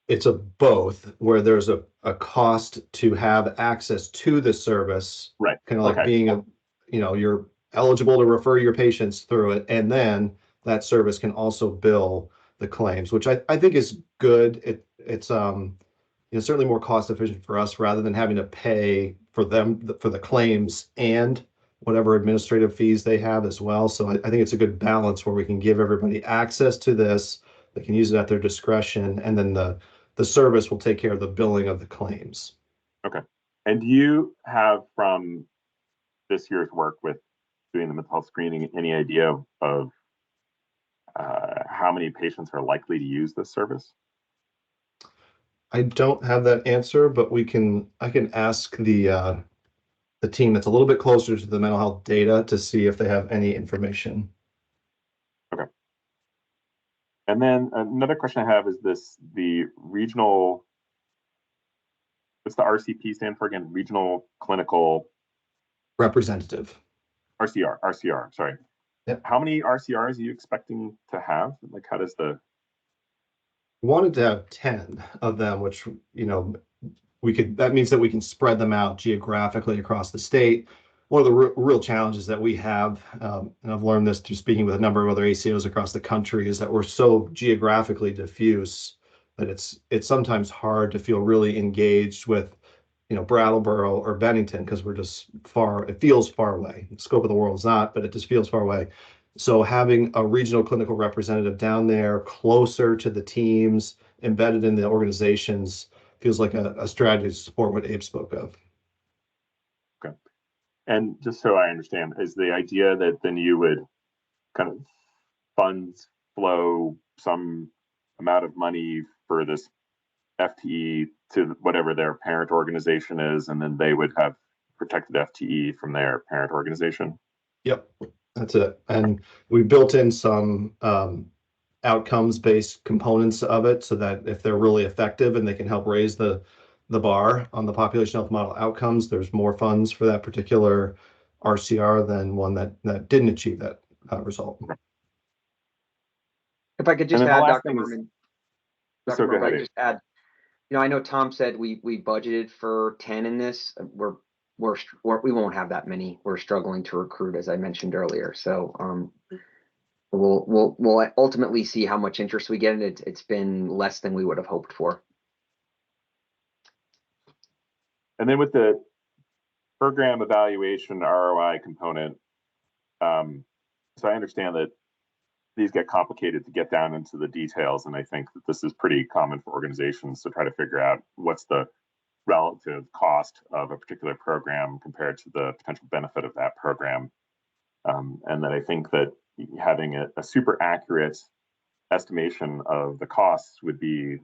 It's a both, where there's a cost to have access to the service, right? Kind of like being you're eligible to refer your patients through it, and then that service can also bill the claims, which I think is good. It's certainly more cost efficient for us rather than having to pay for them for the claims and whatever administrative fees they have as well. So I think it's a good balance where we can give everybody access to this. They can use it at their discretion, and then the service will take care of the billing of the claims. Okay. And do you have, from this year's work with doing the mental health screening, any idea of how many patients are likely to use this service? I don't have that answer, but I can ask the team that's a little bit closer to the mental health data to see if they have any information. Okay. And then another question I have is the regional, what's the RCP stand for again? Regional Clinical Representative. RCR, sorry. Yep. How many RCRs are you expecting to have? Like, how does the wanted to have 10 of them, which, that means that we can spread them out geographically across the state. One of the real challenges that we have, and I've learned this through speaking with a number of other ACOs across the country, is that we're so geographically diffuse that it's sometimes hard to feel really engaged with, Brattleboro or Bennington, because we're just it feels far away. The scope of the world is not, but it just feels far away. So having a regional clinical representative down there closer to the teams, embedded in the organizations, feels like a strategy to support what Abe spoke of. Okay. And just so I understand, is the idea that then you would kind of funds flow some amount of money for this FTE to whatever their parent organization is, and then they would have protected FTE from their parent organization? Yep, that's it. And we built in some outcomes-based components of it so that if they're really effective and they can help raise the bar on the population health model outcomes, there's more funds for that particular RCR than one that didn't achieve that result. If I could just And then the add, last Dr. thing is- Merman, So Dr. go Merman, I ahead, just add, I know Tom said we budgeted for 10 in this. We won't have that many. We're struggling to recruit, as I mentioned earlier. So we'll ultimately see how much interest we get, and it's been less than we would have hoped for. And then with the program evaluation ROI component, so I understand that these get complicated to get down into the details, and I think that this is pretty common for organizations to try to figure out what's the relative cost of a particular program compared to the potential benefit of that program. And that I think that having a super accurate estimation of the costs would be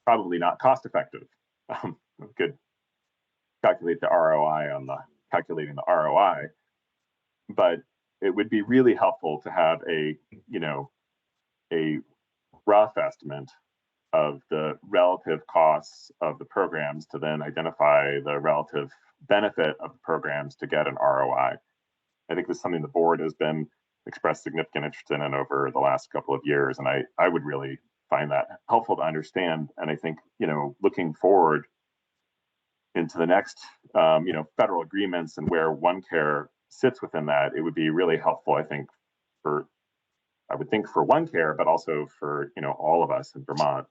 probably not cost effective. We could calculate the ROI on calculating the ROI, but it would be really helpful to have a rough estimate of the relative costs of the programs to then identify the relative benefit of the programs to get an ROI. I think this is something the board has been expressed significant interest in over the last couple of years, and I would really find that helpful to understand. And I think, looking forward into the next, federal agreements and where OneCare sits within that, it would be really helpful, I think, for OneCare, but also for, all of us in Vermont,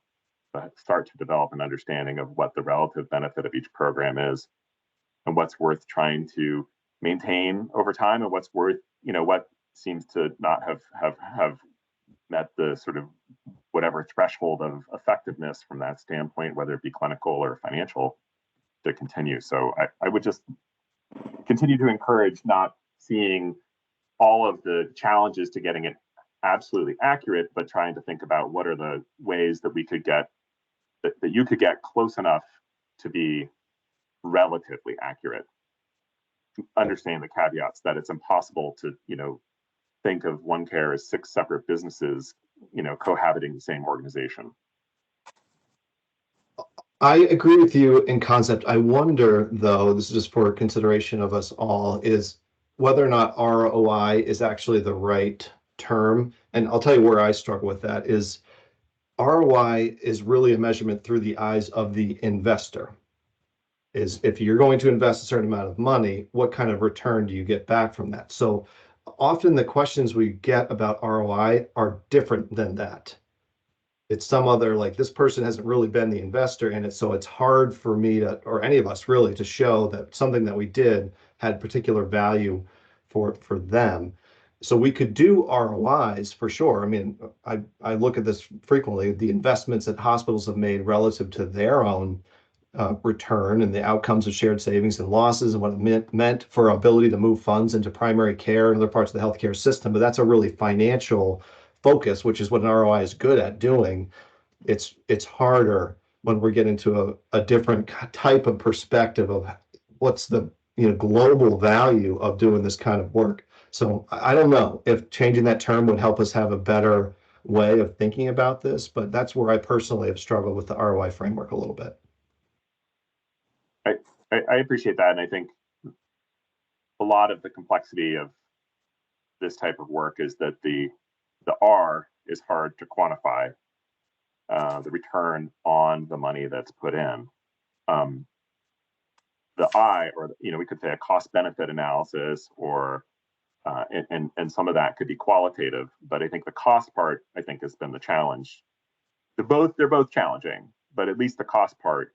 to start to develop an understanding of what the relative benefit of each program is and what's worth trying to maintain over time, and what's worth, what seems to not have met the sort of whatever threshold of effectiveness from that standpoint, whether it be clinical or financial, to continue. So I would just continue to encourage not seeing all of the challenges to getting it absolutely accurate, but trying to think about what are the ways that we could get that you could get close enough to be relatively accurate. Understand the caveats that it's impossible to, think of OneCare as 6 separate businesses, cohabiting the same organization. I agree with you in concept. I wonder, though, this is just for consideration of us all, is whether or not ROI is actually the right term. And I'll tell you where I struggle with that is ROI is really a measurement through the eyes of the investor. Is if you're going to invest a certain amount of money, what kind of return do you get back from that? So often the questions we get about ROI are different than that. It's some other, like, this person hasn't really been the investor in it, so it's hard for me to, or any of us really, to show that something that we did had particular value for them. So we could do ROIs for sure. I mean, I look at this frequently, the investments that hospitals have made relative to their own return and the outcomes of shared savings and losses and what it meant for our ability to move funds into primary care and other parts of the healthcare system. But that's a really financial focus, which is what an ROI is good at doing. It's harder when we're getting to a different type of perspective of what's the global value of doing this kind of work. So I don't know if changing that term would help us have a better way of thinking about this, but that's where I personally have struggled with the ROI framework a little bit. I appreciate that, and I think a lot of the complexity of this type of work is that the R is hard to quantify, the return on the money that's put in. The I, or we could say a cost benefit analysis, or and some of that could be qualitative, but I think the cost part, I think, has been the challenge. They're both challenging, but at least the cost part,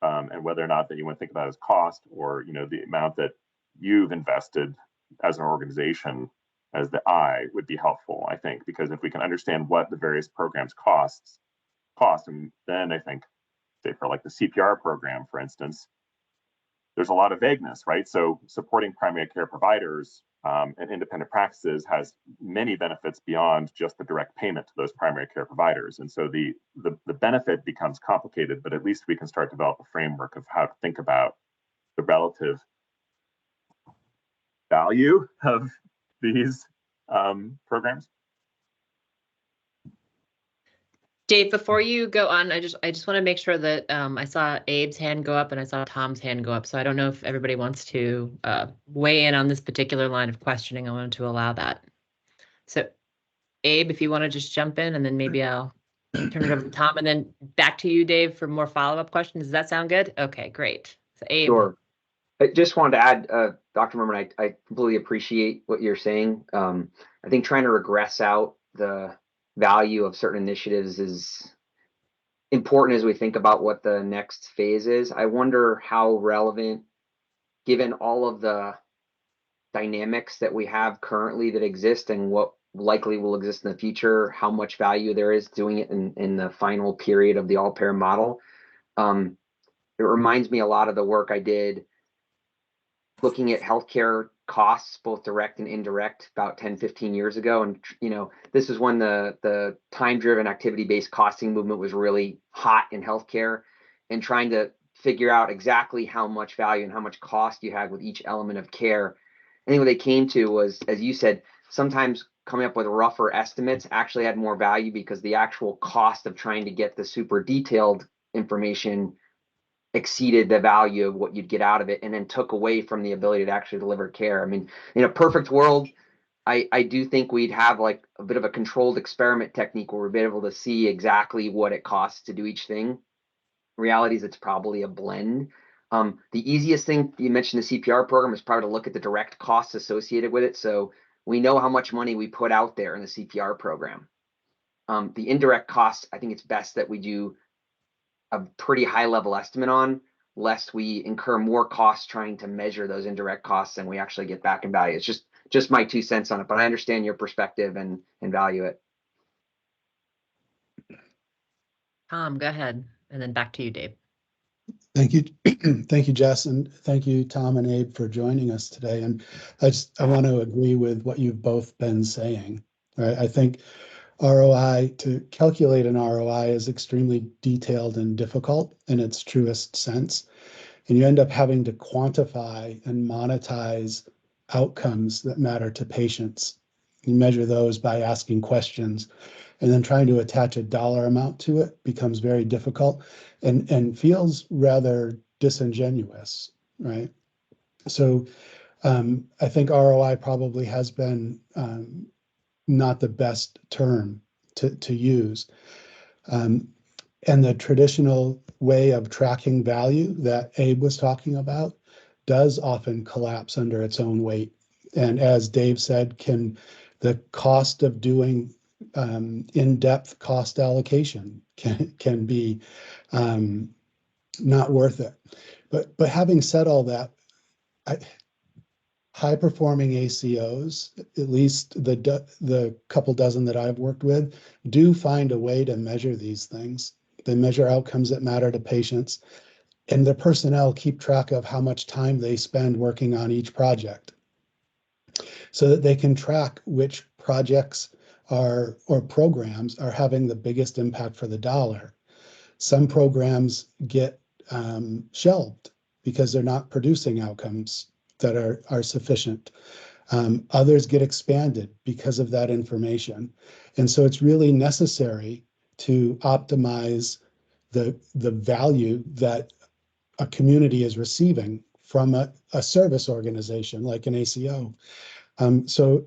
and whether or not that you want to think about as cost, or the amount that you've invested as an organization as the I, would be helpful, I think, because if we can understand what the various programs cost, and then I think, say for like the CPR program, for instance, there's a lot of vagueness, right? So supporting primary care providers and independent practices has many benefits beyond just the direct payment to those primary care providers. And so the benefit becomes complicated, but at least we can start to develop a framework of how to think about the relative value of these programs. Dave, before you go on, I just want to make sure that I saw Abe's hand go up and I saw Tom's hand go up. So I don't know if everybody wants to weigh in on this particular line of questioning. I wanted to allow that. So Abe, if you want to just jump in, and then maybe I'll turn it over to Tom, and then back to you, Dave, for more follow-up questions. Does that sound good? Okay, great. So Abe. Sure. I just wanted to add, Dr. Merman, I completely appreciate what you're saying. I think trying to regress out the value of certain initiatives is important as we think about what the next phase is. I wonder how relevant, given all of the dynamics that we have currently that exist and what likely will exist in the future, how much value there is doing it in the final period of the all-payer model. It reminds me a lot of the work I did looking at healthcare costs, both direct and indirect, about 10, 15 years ago. And, this is when the time-driven activity-based costing movement was really hot in healthcare, and trying to figure out exactly how much value and how much cost you had with each element of care. I think what they came to was, as you said, sometimes coming up with rougher estimates actually had more value, because the actual cost of trying to get the super detailed information exceeded the value of what you'd get out of it, and then took away from the ability to actually deliver care. I mean, in a perfect world, I do think we'd have like a bit of a controlled experiment technique where we'd be able to see exactly what it costs to do each thing. Reality is it's probably a blend. The easiest thing, you mentioned the CPR program, is probably to look at the direct costs associated with it. So we know how much money we put out there in the CPR program. The indirect costs, I think it's best that we do a pretty high level estimate on, lest we incur more costs trying to measure those indirect costs than we actually get back in value. It's just my 2 cents on it, but I understand your perspective and value it. Tom, go ahead, and then back to you, Dave. Thank you. Thank you, Jess, and thank you, Tom and Abe, for joining us today. And I want to agree with what you've both been saying. Right? I think ROI, to calculate an ROI, is extremely detailed and difficult in its truest sense. And you end up having to quantify and monetize outcomes that matter to patients. You measure those by asking questions, and then trying to attach a dollar amount to it becomes very difficult and feels rather disingenuous, right? So I think ROI probably has been not the best term to use. And the traditional way of tracking value that Abe was talking about does often collapse under its own weight. And as Dave said, the cost of doing in-depth cost allocation can be not worth it. But having said all that, high-performing ACOs, at least the couple dozen that I've worked with, do find a way to measure these things. They measure outcomes that matter to patients, and the personnel keep track of how much time they spend working on each project, so that they can track which projects or programs are having the biggest impact for the dollar. Some programs get shelved because they're not producing outcomes that are sufficient. Others get expanded because of that information. And so it's really necessary to optimize the value that a community is receiving from a service organization like an ACO. So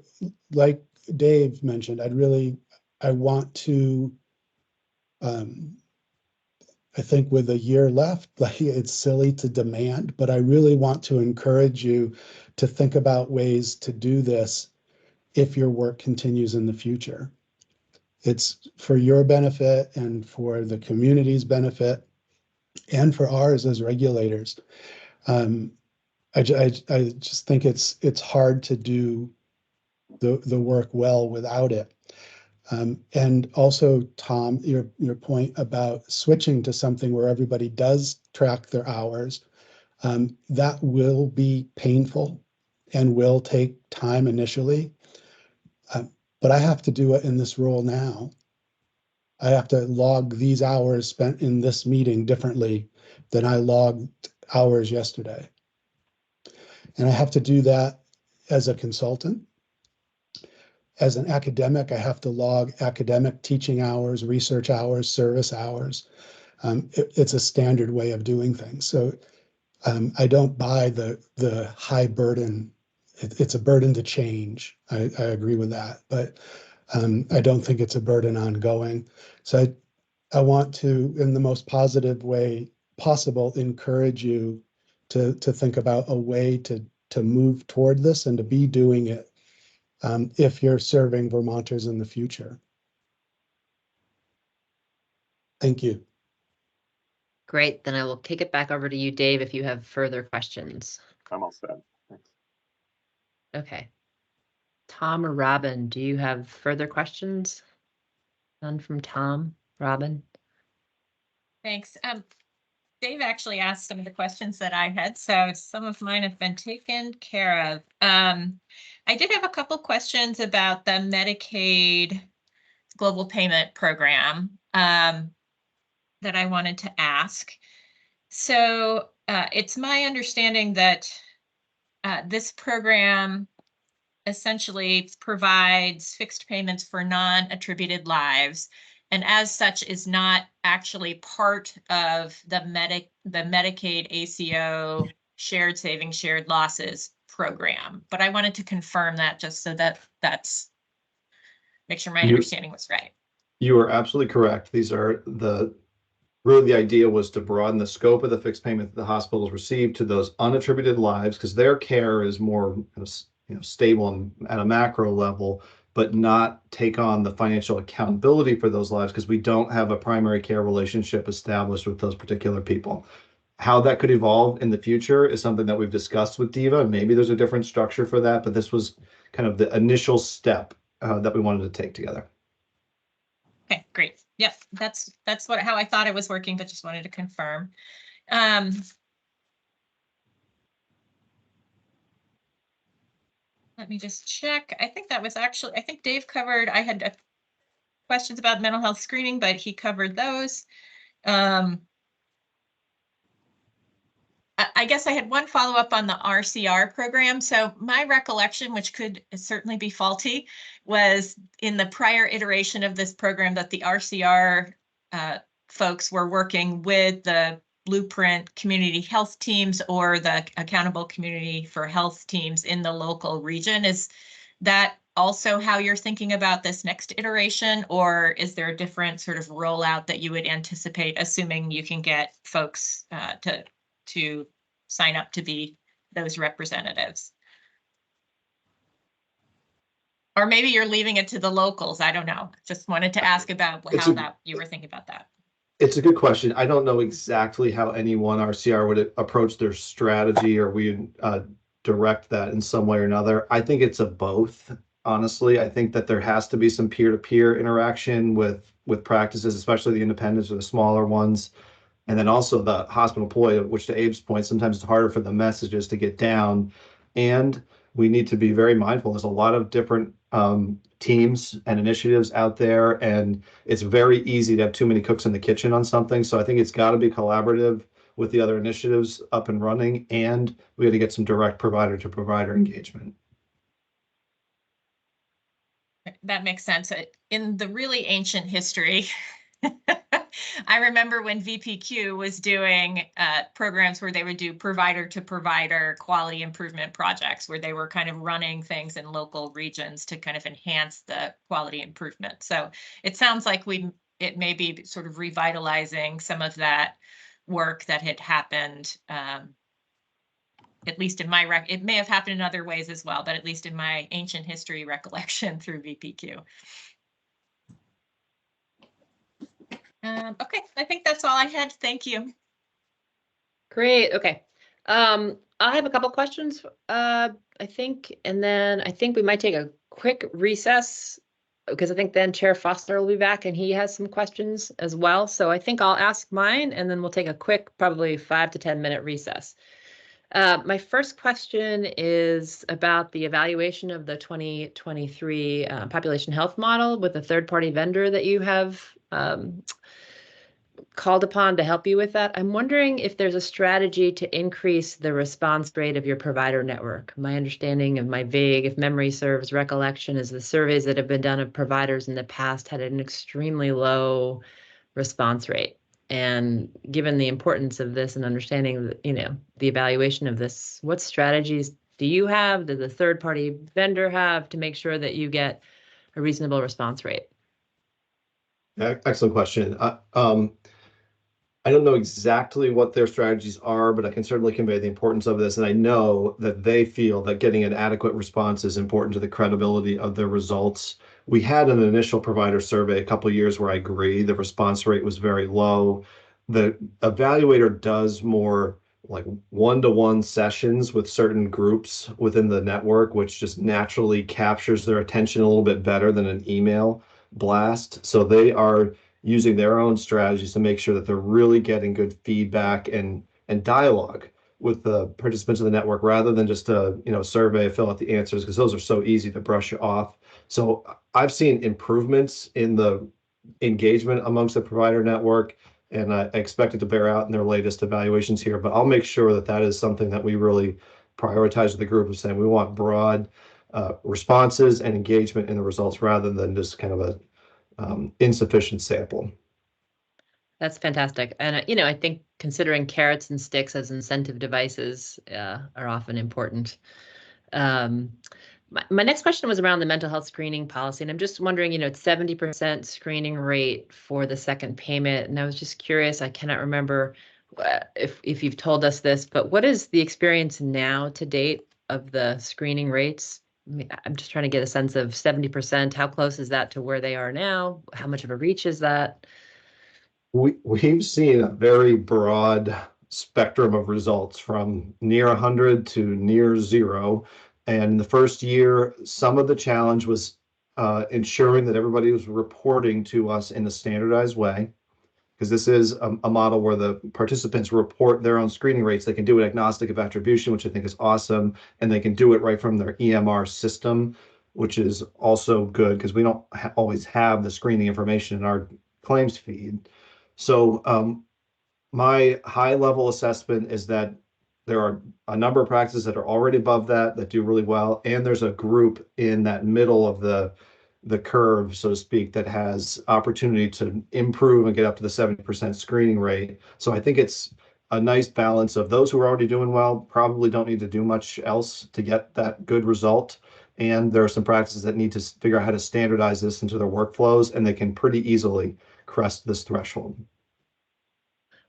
like Dave mentioned, I want to I think with a year left, like it's silly to demand, but I really want to encourage you to think about ways to do this if your work continues in the future. It's for your benefit and for the community's benefit and for ours as regulators. I just think it's hard to do the work well without it. And also, Tom, your point about switching to something where everybody does track their hours, that will be painful and will take time initially. But I have to do it in this role now. I have to log these hours spent in this meeting differently than I logged hours yesterday. And I have to do that as a consultant. As an academic, I have to log academic teaching hours, research hours, service hours. It's a standard way of doing things. So I don't buy the high burden. It's a burden to change. I agree with that, but I don't think it's a burden ongoing. So I want to, in the most positive way possible, encourage you to think about a way to move toward this and to be doing it if you're serving Vermonters in the future. Thank you. Great. Then I will kick it back over to you, Dave, if you have further questions. I'm all set. Thanks. Okay. Tom or Robin, do you have further questions? None from Tom, Robin? Thanks. Dave actually asked some of the questions that I had, so some of mine have been taken care of. I did have a couple questions about the Medicaid Global Payment Program that I wanted to ask. So it's my understanding that this program essentially provides fixed payments for non-attributed lives, and as such is not actually part of the Medicaid ACO shared savings, shared losses program. But I wanted to confirm that just so that make sure my understanding was right. You are absolutely correct. These are really the idea was to broaden the scope of the fixed payment that the hospitals receive to those unattributed lives, because their care is more stable and at a macro level, but not take on the financial accountability for those lives because we don't have a primary care relationship established with those particular people. How that could evolve in the future is something that we've discussed with DEVA. Maybe there's a different structure for that, but this was kind of the initial step that we wanted to take together. Okay, great. Yep, that's how I thought it was working, but just wanted to confirm. Let me just check. I think that was actually, I think Dave covered, I had questions about mental health screening, but he covered those. I guess I had one follow-up on the RCR program. So my recollection, which could certainly be faulty, was in the prior iteration of this program that the RCR folks were working with the Blueprint community health teams or the accountable community for health teams in the local region. Is that also how you're thinking about this next iteration, or is there a different sort of rollout that you would anticipate, assuming you can get folks to sign up to be those representatives? Or maybe you're leaving it to the locals. I don't know. Just wanted to ask about how you were thinking about that. It's a good question. I don't know exactly how any one RCR would approach their strategy, or we direct that in some way or another. I think it's a both. Honestly, I think that there has to be some peer-to-peer interaction with practices, especially the independents or the smaller ones. And then also the hospital employee, which to Abe's point, sometimes it's harder for the messages to get down. And we need to be very mindful. There's a lot of different teams and initiatives out there, and it's very easy to have too many cooks in the kitchen on something. So I think it's got to be collaborative with the other initiatives up and running, and we got to get some direct provider to provider engagement. That makes sense. In the really ancient history, I remember when VPQ was doing programs where they would do provider to provider quality improvement projects, where they were kind of running things in local regions to kind of enhance the quality improvement. So it sounds like we it may be sort of revitalizing some of that work that had happened. At least in my it may have happened in other ways as well, but at least in my ancient history recollection through VPQ. Okay, I think that's all I had. Thank you. Great. Okay. I have a couple questions, I think, and then I think we might take a quick recess because I think then Chair Foster will be back and he has some questions as well. So I think I'll ask mine and then we'll take a quick, probably 5 to 10 minute recess. My first question is about the evaluation of the 2023 population health model with a third-party vendor that you have called upon to help you with that. I'm wondering if there's a strategy to increase the response rate of your provider network. My understanding of my vague, if memory serves, recollection is the surveys that have been done of providers in the past had an extremely low response rate. And given the importance of this and understanding, the evaluation of this, what strategies do you have, does the third-party vendor have to make sure that you get a reasonable response rate? Excellent question. I don't know exactly what their strategies are, but I can certainly convey the importance of this. And I know that they feel that getting an adequate response is important to the credibility of their results. We had an initial provider survey a couple of years where I agree the response rate was very low. The evaluator does more like one-to-one sessions with certain groups within the network, which just naturally captures their attention a little bit better than an email blast. So they are using their own strategies to make sure that they're really getting good feedback and dialogue with the participants of the network rather than just a survey, fill out the answers, because those are so easy to brush off. So I've seen improvements in the engagement amongst the provider network, and I expect it to bear out in their latest evaluations here. But I'll make sure that that is something that we really prioritize with the group of saying we want broad responses and engagement in the results rather than just kind of a insufficient sample. That's fantastic. And, I think considering carrots and sticks as incentive devices are often important. My next question was around the mental health screening policy. And I'm just wondering, it's 70% screening rate for the second payment. And I was just curious, I cannot remember if you've told us this, but what is the experience now to date of the screening rates? I'm just trying to get a sense of 70%. How close is that to where they are now? How much of a reach is that? We've seen a very broad spectrum of results from near 100 to near 0. And in the first year, some of the challenge was ensuring that everybody was reporting to us in a standardized way, because this is a model where the participants report their own screening rates. They can do it agnostic of attribution, which I think is awesome. And they can do it right from their EMR system, which is also good because we don't always have the screening information in our claims feed. So my high level assessment is that there are a number of practices that are already above that do really well. And there's a group in that middle of the curve, so to speak, that has opportunity to improve and get up to the 70% screening rate. So I think it's a nice balance of those who are already doing well, probably don't need to do much else to get that good result. And there are some practices that need to figure out how to standardize this into their workflows, and they can pretty easily crest this threshold.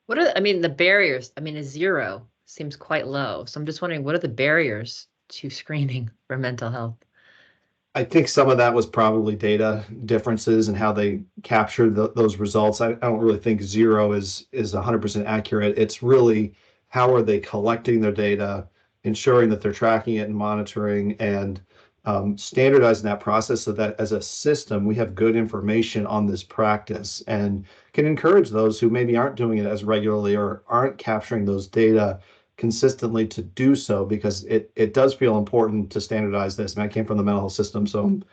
What are, the barriers? A 0 seems quite low. So I'm just wondering, what are the barriers to screening for mental health? I think some of that was probably data differences and how they captured those results. I don't really think 0 is 100% accurate. It's really how are they collecting their data, ensuring that they're tracking it and monitoring and standardizing that process so that as a system, we have good information on this practice and can encourage those who maybe aren't doing it as regularly or aren't capturing those data consistently to do so, because it does feel important to standardize this. And I came from the mental health system, so I'm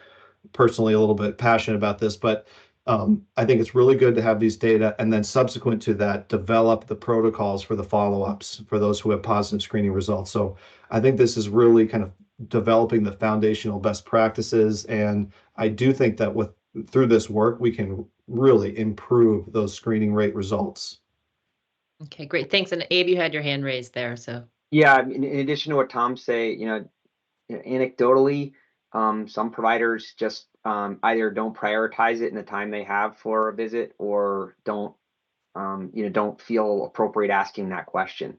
personally a little bit passionate about this, but I think it's really good to have these data and then subsequent to that, develop the protocols for the follow-ups for those who have positive screening results. So I think this is really kind of developing the foundational best practices. And I do think that through this work, we can really improve those screening rate results. Okay, great. Thanks. And Abe, you had your hand raised there. So Yeah, in addition to what Tom say, anecdotally, Some providers just either don't prioritize it in the time they have for a visit, or don't don't feel appropriate asking that question.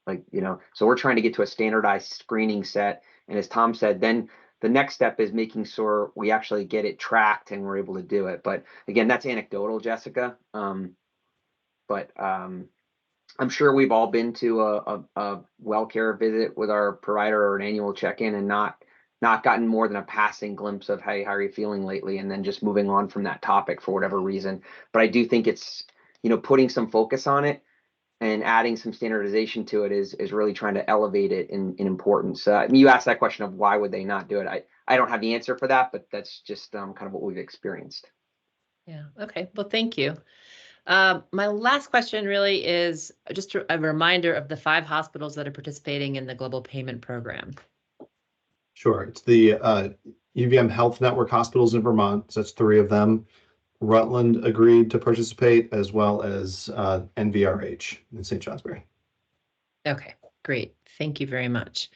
So we're trying to get to a standardized screening set. And as Tom said, then the next step is making sure we actually get it tracked and we're able to do it. But again, that's anecdotal, Jessica. But I'm sure we've all been to a WellCare visit with our provider or an annual check-in and not gotten more than a passing glimpse of, hey, how are you feeling lately? And then just moving on from that topic for whatever reason. But I do think it's, putting some focus on it and adding some standardization to it is really trying to elevate it in importance. You asked that question of why would they not do it? I don't have the answer for that, but that's just kind of what we've experienced. Yeah. Okay. Well, thank you. My last question really is just a reminder of the 5 hospitals that are participating in the global payment program. Sure. It's the UVM Health Network hospitals in Vermont. So that's 3 of them. Rutland agreed to participate, as well as NVRH in St. Johnsbury. Okay, great. Thank you very much.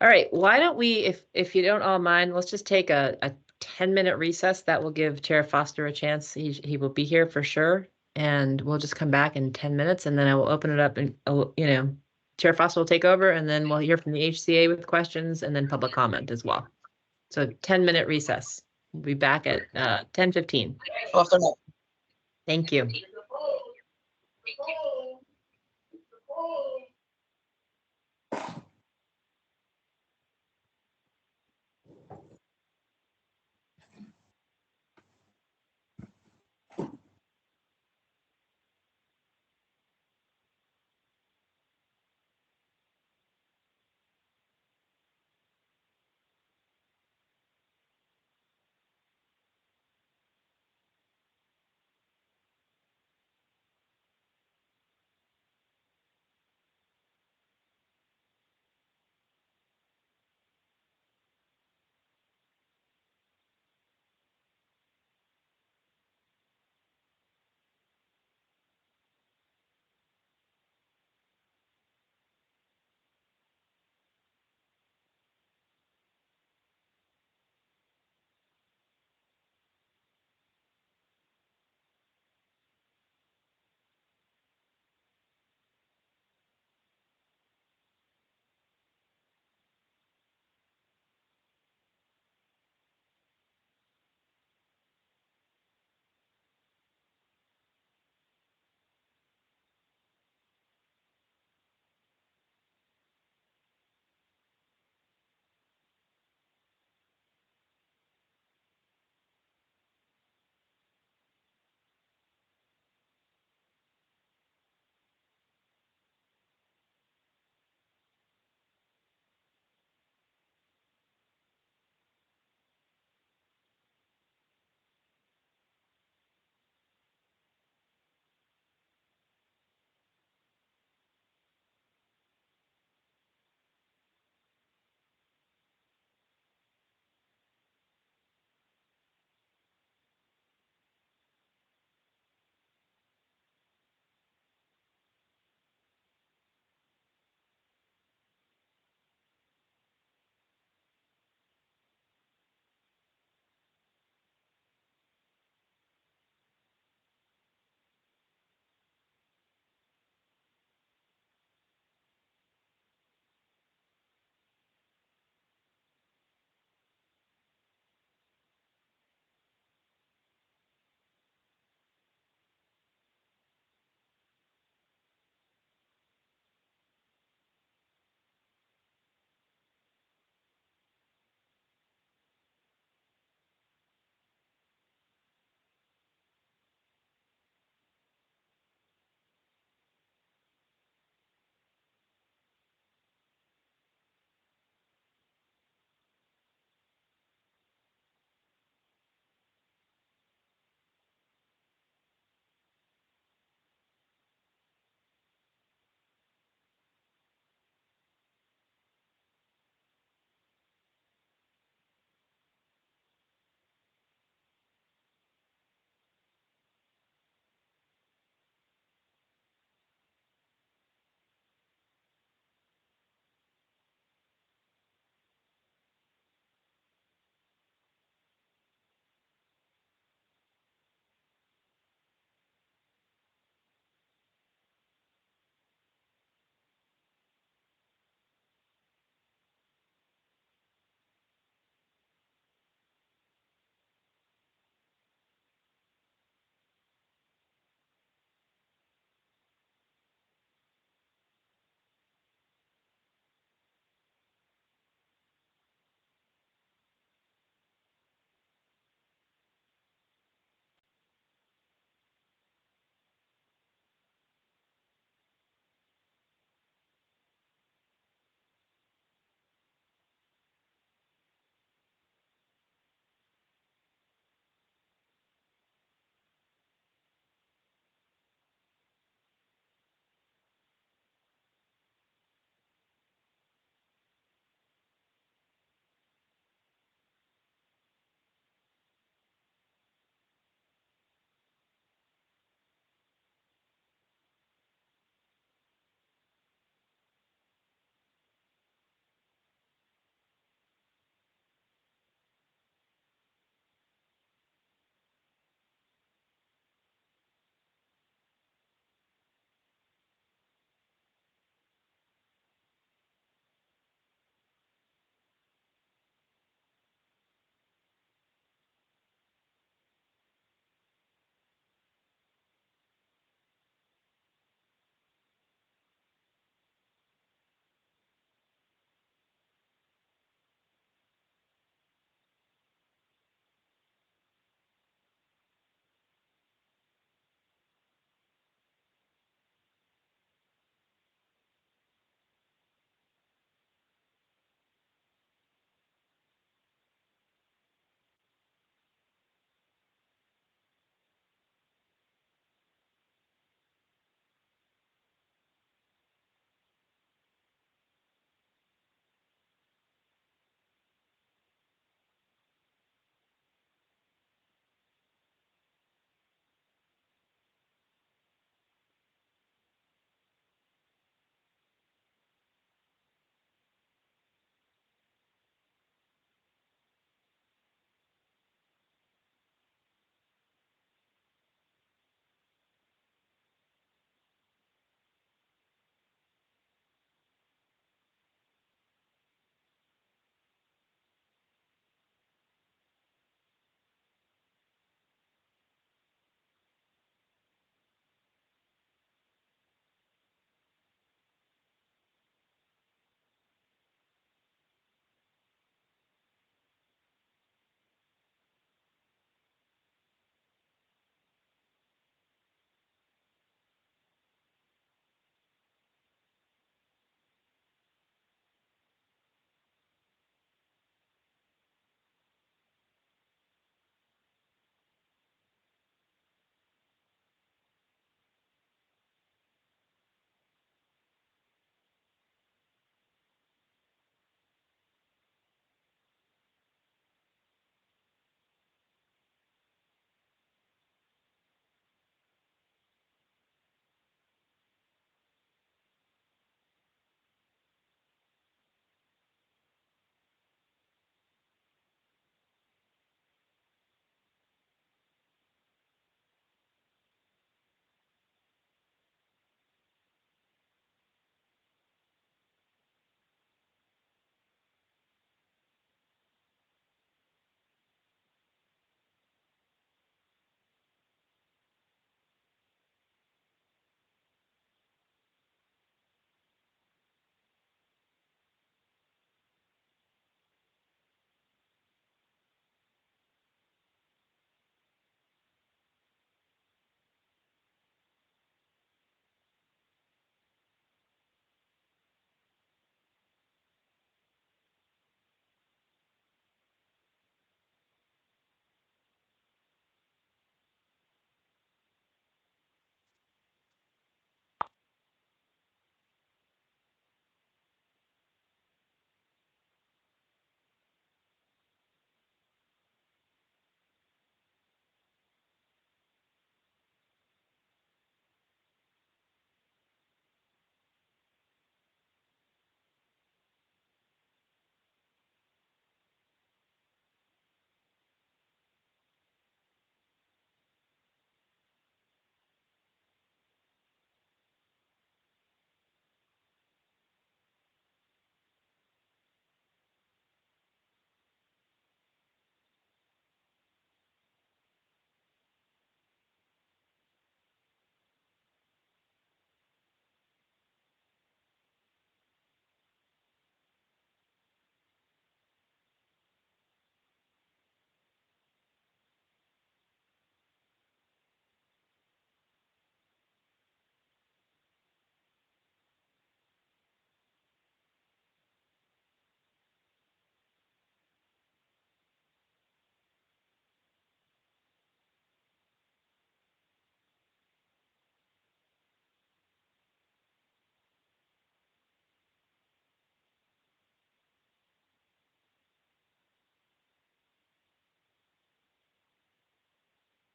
All right, why don't we, if you don't all mind, let's just take a 10-minute recess. That will give Chair Foster a chance. He will be here for sure. And we'll just come back in 10 minutes, and then I will open it up, and Chair Foster will take over, and then we'll hear from the HCA with questions, and then public comment as well. So 10-minute recess. We'll be back at 10:15. Thank you.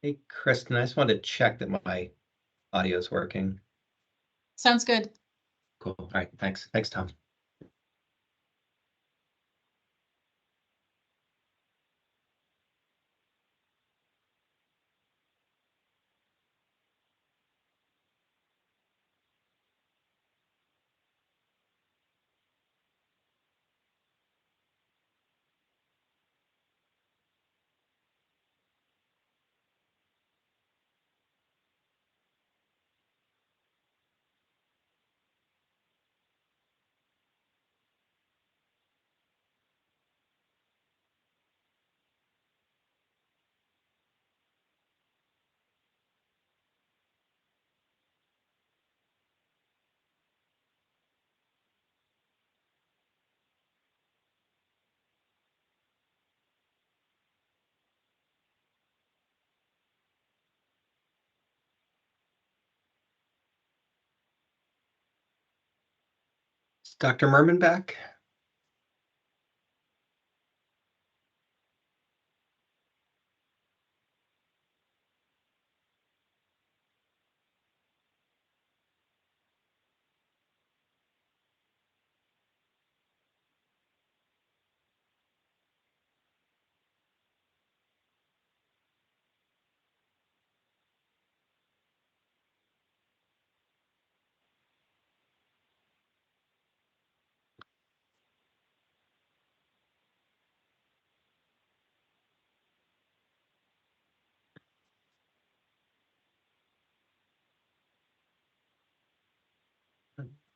Hey, Kristen, I just wanted to check that my audio is working. Sounds good. Cool. All right. Thanks. Thanks, Tom. Is Dr. Merman back?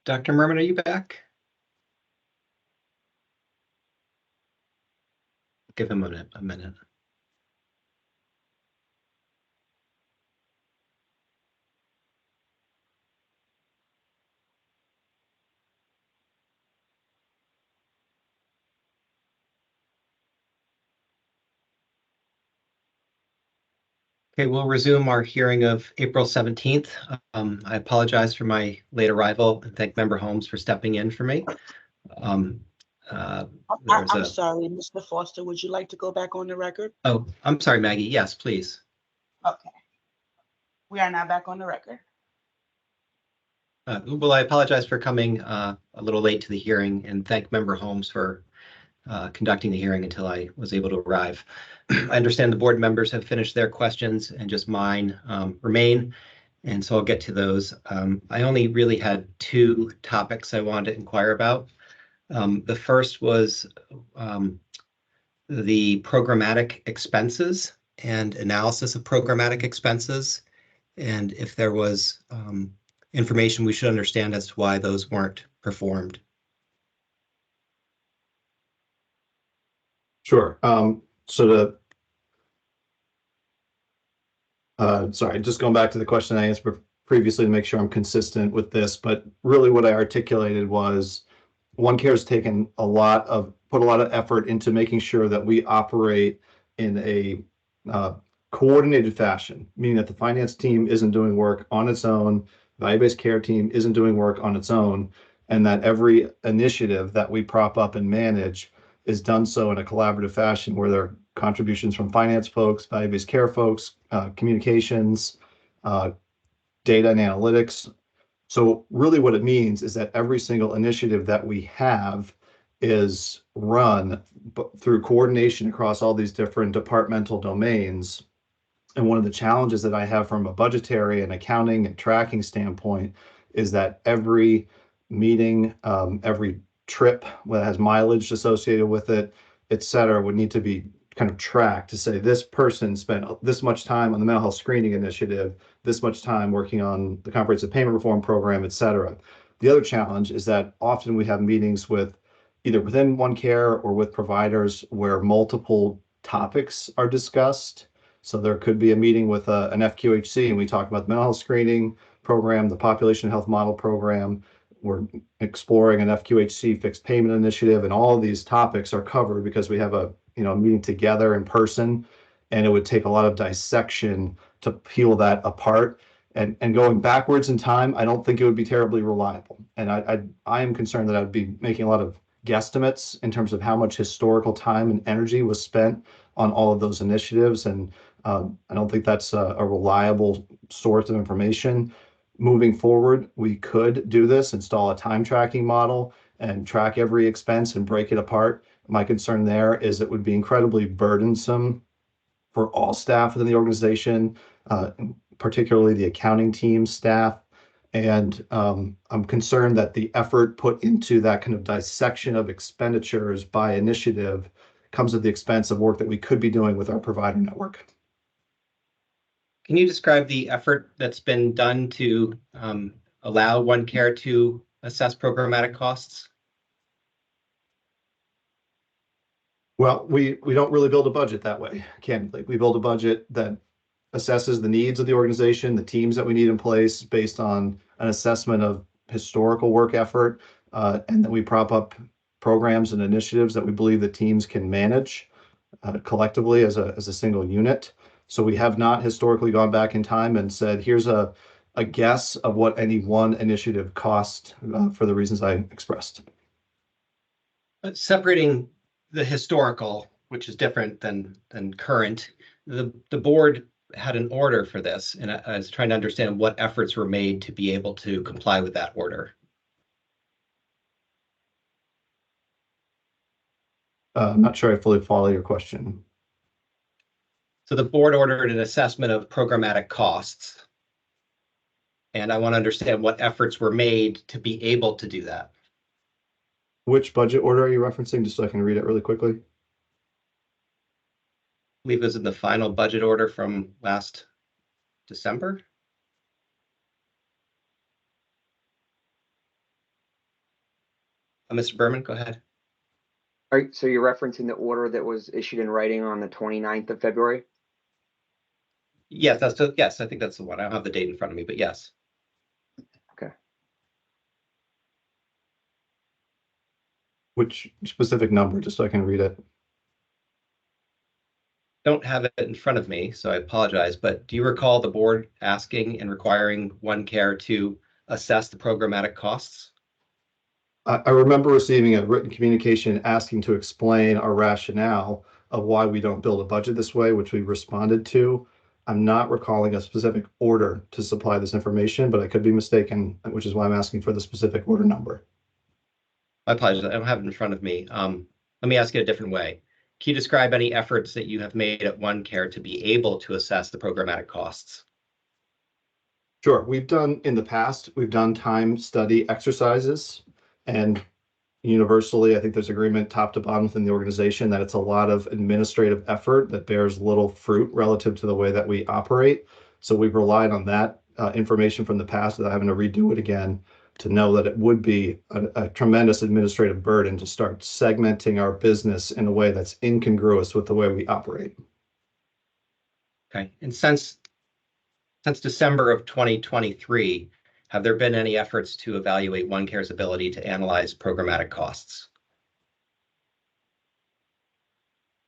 Dr. Merman, are you back? Give him a minute. Okay, we'll resume our hearing of April 17th. I apologize for my late arrival and thank Member Holmes for stepping in for me. I'm sorry, Mr. Foster, would you like to go back on the record? Oh, I'm sorry, Maggie. Yes, please. Okay. We are now back on the record. Well, I apologize for coming a little late to the hearing and thank Member Holmes for conducting the hearing until I was able to arrive. I understand the board members have finished their questions and just mine remain, and so I'll get to those. I only really had two topics I wanted to inquire about. The first was the programmatic expenses and analysis of programmatic expenses, and if there was information we should understand as to why those weren't performed. Sure. Sorry, just going back to the question I answered previously to make sure I'm consistent with this, but really what I articulated was OneCare has taken put a lot of effort into making sure that we operate in a coordinated fashion, meaning that the finance team isn't doing work on its own, value-based care team isn't doing work on its own, and that every initiative that we prop up and manage is done so in a collaborative fashion where there are contributions from finance folks, value-based care folks, communications, data and analytics. So really what it means is that every single initiative that we have is run through coordination across all these different departmental domains. And one of the challenges that I have from a budgetary and accounting and tracking standpoint is that every meeting, every trip that has mileage associated with it, et cetera, would need to be kind of tracked to say this person spent this much time on the mental health screening initiative, this much time working on the comprehensive payment reform program, et cetera. The other challenge is that often we have meetings with either within OneCare or with providers where multiple topics are discussed. So there could be a meeting with an FQHC and we talk about the mental health screening program, the population health model program. We're exploring an FQHC fixed payment initiative, and all of these topics are covered because we have a meeting together in person, and it would take a lot of dissection to peel that apart. And going backwards in time, I don't think it would be terribly reliable. And I am concerned that I'd be making a lot of guesstimates in terms of how much historical time and energy was spent on all of those initiatives. And I don't think that's a reliable source of information. Moving forward, we could do this, install a time tracking model and track every expense and break it apart. My concern there is it would be incredibly burdensome for all staff within the organization, particularly the accounting team staff. And I'm concerned that the effort put into that kind of dissection of expenditures by initiative comes at the expense of work that we could be doing with our provider network. Can you describe the effort that's been done to allow OneCare to assess programmatic costs? Well, we don't really build a budget that way, candidly. We build a budget that assesses the needs of the organization, the teams that we need in place based on an assessment of historical work effort, and then we prop up programs and initiatives that we believe the teams can manage collectively as a single unit. So we have not historically gone back in time and said, here's a guess of what any one initiative cost for the reasons I expressed. Separating the historical, which is different than current, the board had an order for this, and I was trying to understand what efforts were made to be able to comply with that order. I'm not sure I fully follow your question. So the board ordered an assessment of programmatic costs, and I want to understand what efforts were made to be able to do that. Which budget order are you referencing, just so I can read it really quickly? I believe it was in the final budget order from last December. Mr. Berman, go ahead. All right, so you're referencing the order that was issued in writing on the 29th of February? Yes, yes, I think that's the one. I don't have the date in front of me, but yes. Okay. Which specific number, just so I can read it? Don't have it in front of me, so I apologize, but do you recall the board asking and requiring OneCare to assess the programmatic costs? I remember receiving a written communication asking to explain our rationale of why we don't build a budget this way, which we responded to. I'm not recalling a specific order to supply this information, but I could be mistaken, which is why I'm asking for the specific order number. I apologize, I don't have it in front of me. Let me ask it a different way. Can you describe any efforts that you have made at OneCare to be able to assess the programmatic costs? Sure. We've done in the past, we've done time study exercises, and universally, I think there's agreement top to bottom within the organization that it's a lot of administrative effort that bears little fruit relative to the way that we operate. So we've relied on that information from the past without having to redo it again to know that it would be a tremendous administrative burden to start segmenting our business in a way that's incongruous with the way we operate. Okay, and since December of 2023, have there been any efforts to evaluate OneCare's ability to analyze programmatic costs?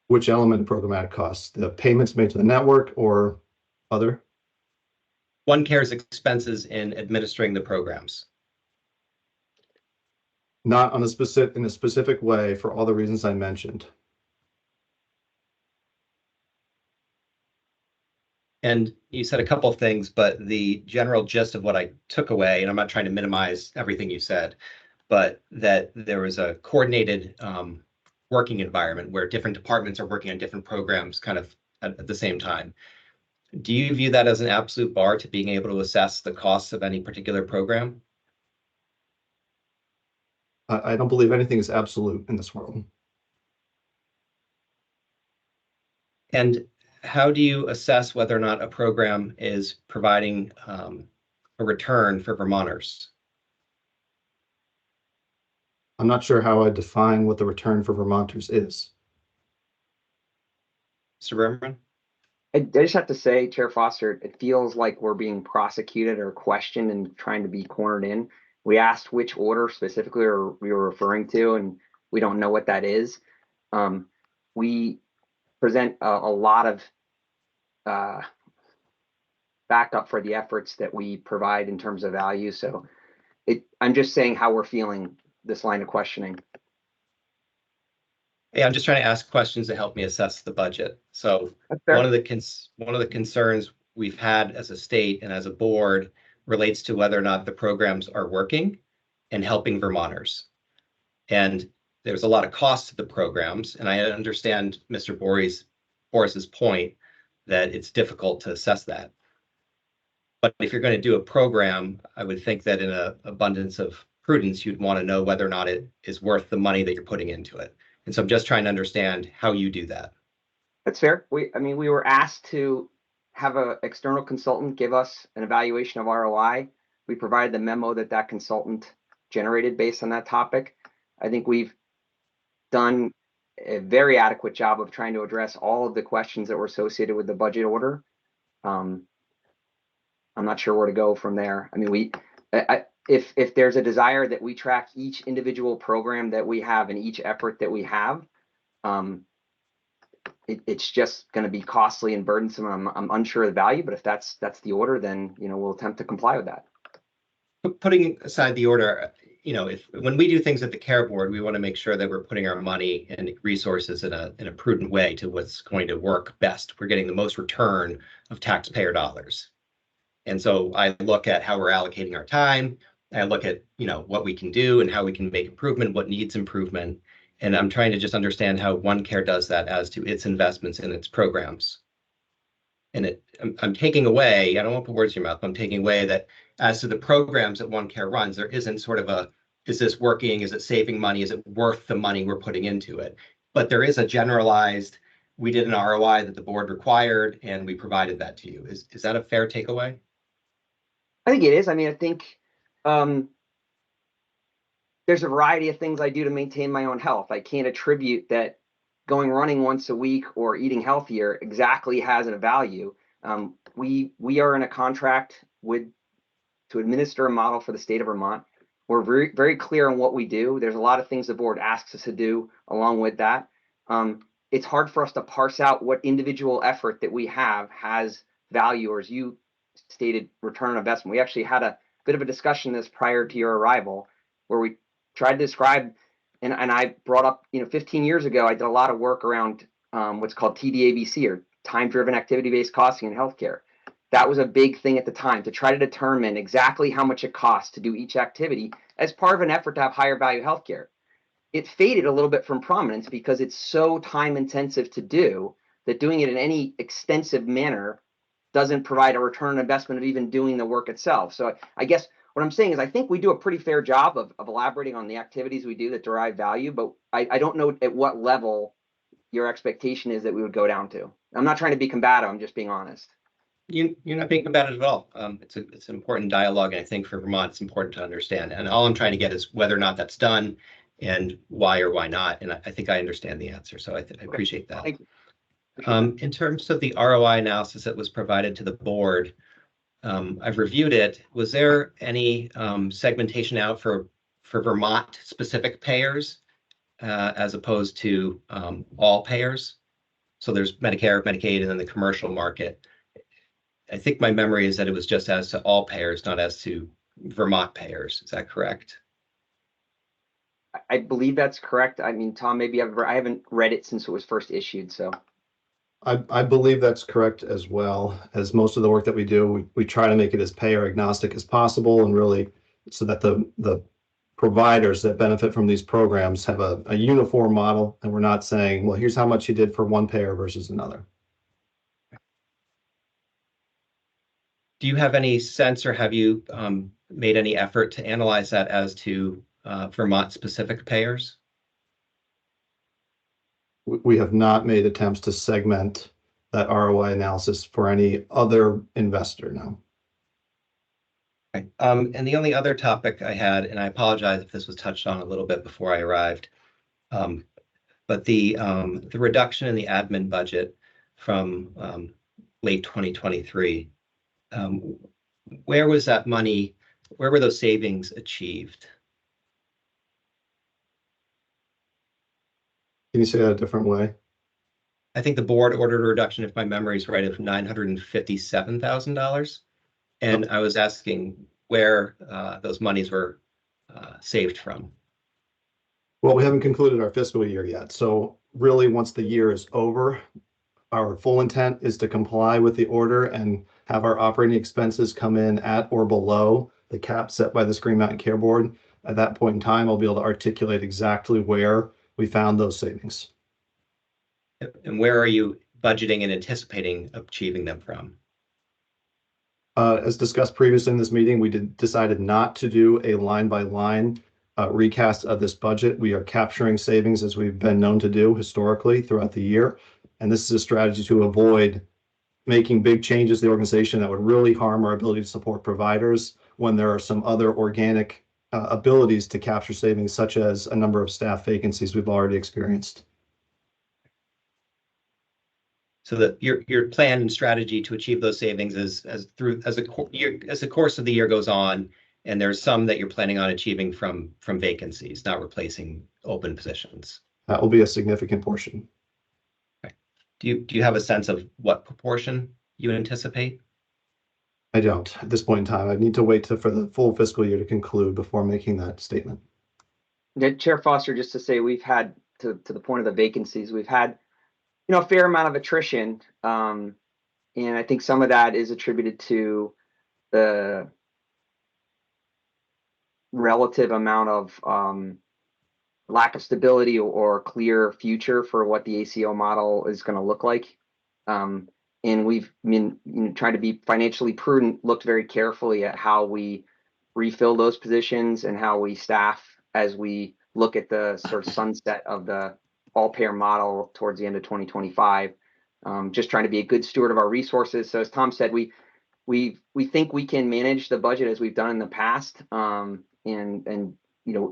Which element of programmatic costs? The payments made to the network or other? OneCare's expenses in administering the programs. Not on in a specific way for all the reasons I mentioned. And you said a couple of things, but the general gist of what I took away, and I'm not trying to minimize everything you said, but that there was a coordinated working environment where different departments are working on different programs kind of at the same time. Do you view that as an absolute bar to being able to assess the costs of any particular program? I don't believe anything is absolute in this world. And how do you assess whether or not a program is providing a return for Vermonters? I'm not sure how I define what the return for Vermonters is. Mr. Berman? I just have to say, Chair Foster, it feels like we're being prosecuted or questioned and trying to be cornered in. We asked which order specifically we were referring to, and we don't know what that is. We present a lot of backup for the efforts that we provide in terms of value. So I'm just saying how we're feeling this line of questioning. Hey, I'm just trying to ask questions to help me assess the budget. So one of the concerns we've had as a state and as a board relates to whether or not the programs are working and helping Vermonters. And there's a lot of cost to the programs, and I understand Mr. Boris's point that it's difficult to assess that. But if you're going to do a program, I would think that in an abundance of prudence, you'd want to know whether or not it is worth the money that you're putting into it. And so I'm just trying to understand how you do that. That's fair. We were asked to have an external consultant give us an evaluation of ROI. We provided the memo that consultant generated based on that topic. I think we've done a very adequate job of trying to address all of the questions that were associated with the budget order. I'm not sure where to go from there. I mean, if there's a desire that we track each individual program that we have and each effort that we have, it's just going to be costly and burdensome. I'm unsure of the value, but if that's the order, then we'll attempt to comply with that. Putting aside the order, when we do things at the care board, we want to make sure that we're putting our money and resources in a prudent way to what's going to work best. We're getting the most return of taxpayer dollars. And so I look at how we're allocating our time. I look at, what we can do and how we can make improvement, what needs improvement. And I'm trying to just understand how OneCare does that as to its investments in its programs. And I'm taking away, I don't want to put words in your mouth, but I'm taking away that as to the programs that OneCare runs, there isn't sort of is this working? Is it saving money? Is it worth the money we're putting into it? But there is a generalized, we did an ROI that the board required and we provided that to you. Is that a fair takeaway? I think it is. I mean, I think there's a variety of things I do to maintain my own health. I can't attribute that going running once a week or eating healthier exactly has a value. We are in a contract to administer a model for the state of Vermont. We're very, very clear on what we do. There's a lot of things the board asks us to do along with that. It's hard for us to parse out what individual effort that we have has value, or as you stated, return on investment. We actually had a bit of a discussion this prior to your arrival, where we tried to describe, and I brought up, 15 years ago, I did a lot of work around what's called TDABC, or time-driven activity-based costing in healthcare. That was a big thing at the time, to try to determine exactly how much it costs to do each activity as part of an effort to have higher value healthcare. It faded a little bit from prominence because it's so time intensive to do that doing it in any extensive manner doesn't provide a return on investment of even doing the work itself. So I guess what I'm saying is I think we do a pretty fair job of elaborating on the activities we do that derive value, but I don't know at what level your expectation is that we would go down to. I'm not trying to be combative, I'm just being honest. You're not being combative at all. It's an important dialogue, and I think for Vermont, it's important to understand. And all I'm trying to get is whether or not that's done and why or why not. And I think I understand the answer, so I appreciate that. Thank you. In terms of the ROI analysis that was provided to the board, I've reviewed it. Was there any segmentation out for Vermont specific payers as opposed to all payers? So there's Medicare, Medicaid, and then the commercial market. I think my memory is that it was just as to all payers, not as to Vermont payers. Is that correct? I believe that's correct. I mean, Tom, maybe I haven't read it since it was first issued, so. I believe that's correct as well. As most of the work that we do, we try to make it as payer agnostic as possible, and really so that the providers that benefit from these programs have a uniform model, and we're not saying, well, here's how much you did for one payer versus another. Do you have any sense, or have you made any effort to analyze that as to Vermont specific payers? We have not made attempts to segment that ROI analysis for any other investor now. Okay. And the only other topic I had, and I apologize if this was touched on a little bit before I arrived, but the reduction in the admin budget from late 2023, where was that money? Where were those savings achieved? Can you say that a different way? I think the board ordered a reduction, if my memory is right, of $957,000. And I was asking where those monies were saved from. Well, we haven't concluded our fiscal year yet. So really, once the year is over, our full intent is to comply with the order and have our operating expenses come in at or below the cap set by the Green Mountain Care Board. At that point in time, I'll be able to articulate exactly where we found those savings. And where are you budgeting and anticipating achieving them from? As discussed previously in this meeting, we decided not to do a line-by-line recast of this budget. We are capturing savings as we've been known to do historically throughout the year. And this is a strategy to avoid making big changes to the organization that would really harm our ability to support providers when there are some other organic abilities to capture savings, such as a number of staff vacancies we've already experienced. So that your plan and strategy to achieve those savings as the course of the year goes on, and there's some that you're planning on achieving from vacancies, not replacing open positions. That will be a significant portion. Okay. Do you have a sense of what proportion you anticipate? I don't at this point in time. I need to wait for the full fiscal year to conclude before making that statement. Chair Foster, just to say, we've had to the point of the vacancies, we've had a fair amount of attrition, and I think some of that is attributed to the relative amount of lack of stability or clear future for what the ACO model is going to look like. And we've been trying to be financially prudent, looked very carefully at how we refill those positions and how we staff as we look at the sort of sunset of the all-payer model towards the end of 2025. Just trying to be a good steward of our resources. So as Tom said, we think we can manage the budget as we've done in the past, and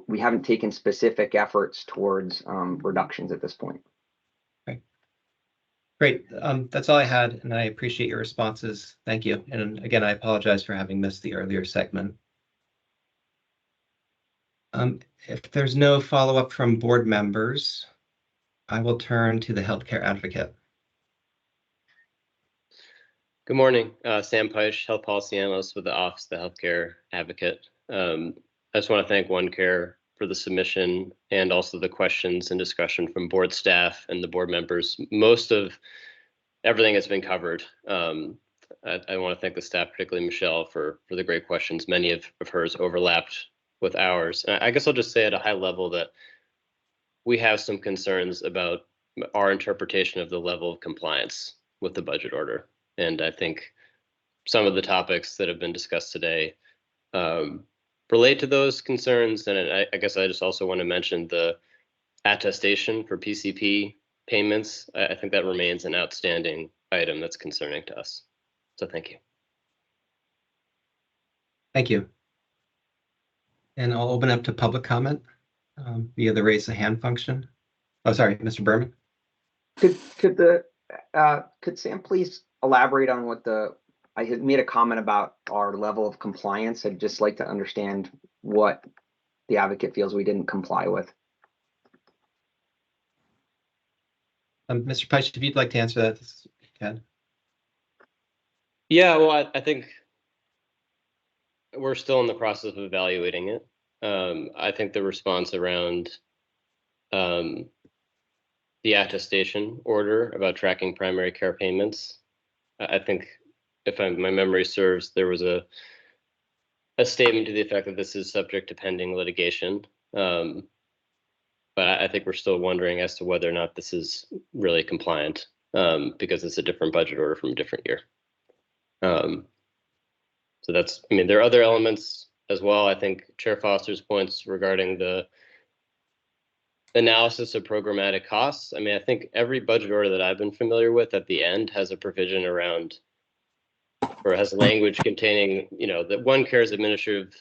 we haven't taken specific efforts towards reductions at this point. Okay. Great. That's all I had, and I appreciate your responses. Thank you. And again, I apologize for having missed the earlier segment. If there's no follow-up from board members, I will turn to the healthcare advocate. Good morning, Sam Peisch, Health Policy Analyst with the Office of the Healthcare Advocate. I just want to thank OneCare for the submission and also the questions and discussion from board staff and the board members. Most of everything has been covered. I want to thank the staff, particularly Michelle, for the great questions. Many of hers overlapped with ours. And I guess I'll just say at a high level that we have some concerns about our interpretation of the level of compliance with the budget order. And I think some of the topics that have been discussed today relate to those concerns. And I guess I just also want to mention the attestation for PCP payments. I think that remains an outstanding item that's concerning to us. So thank you. Thank you. And I'll open up to public comment via the raise the hand function. Oh, sorry, Mr. Berman. Could Sam please elaborate on what I had made a comment about our level of compliance. I'd just like to understand what the advocate feels we didn't comply with. Mr. Peisch, if you'd like to answer that, you can. Yeah, well, I think we're still in the process of evaluating it. I think the response around the attestation order about tracking primary care payments, I think if my memory serves, there was a statement to the effect that this is subject to pending litigation. But I think we're still wondering as to whether or not this is really compliant, because it's a different budget order from a different year. So that's, I mean, there are other elements as well. I think Chair Foster's points regarding the analysis of programmatic costs. I mean, I think every budget order that I've been familiar with at the end has a provision around, or has language containing, that OneCare's administrative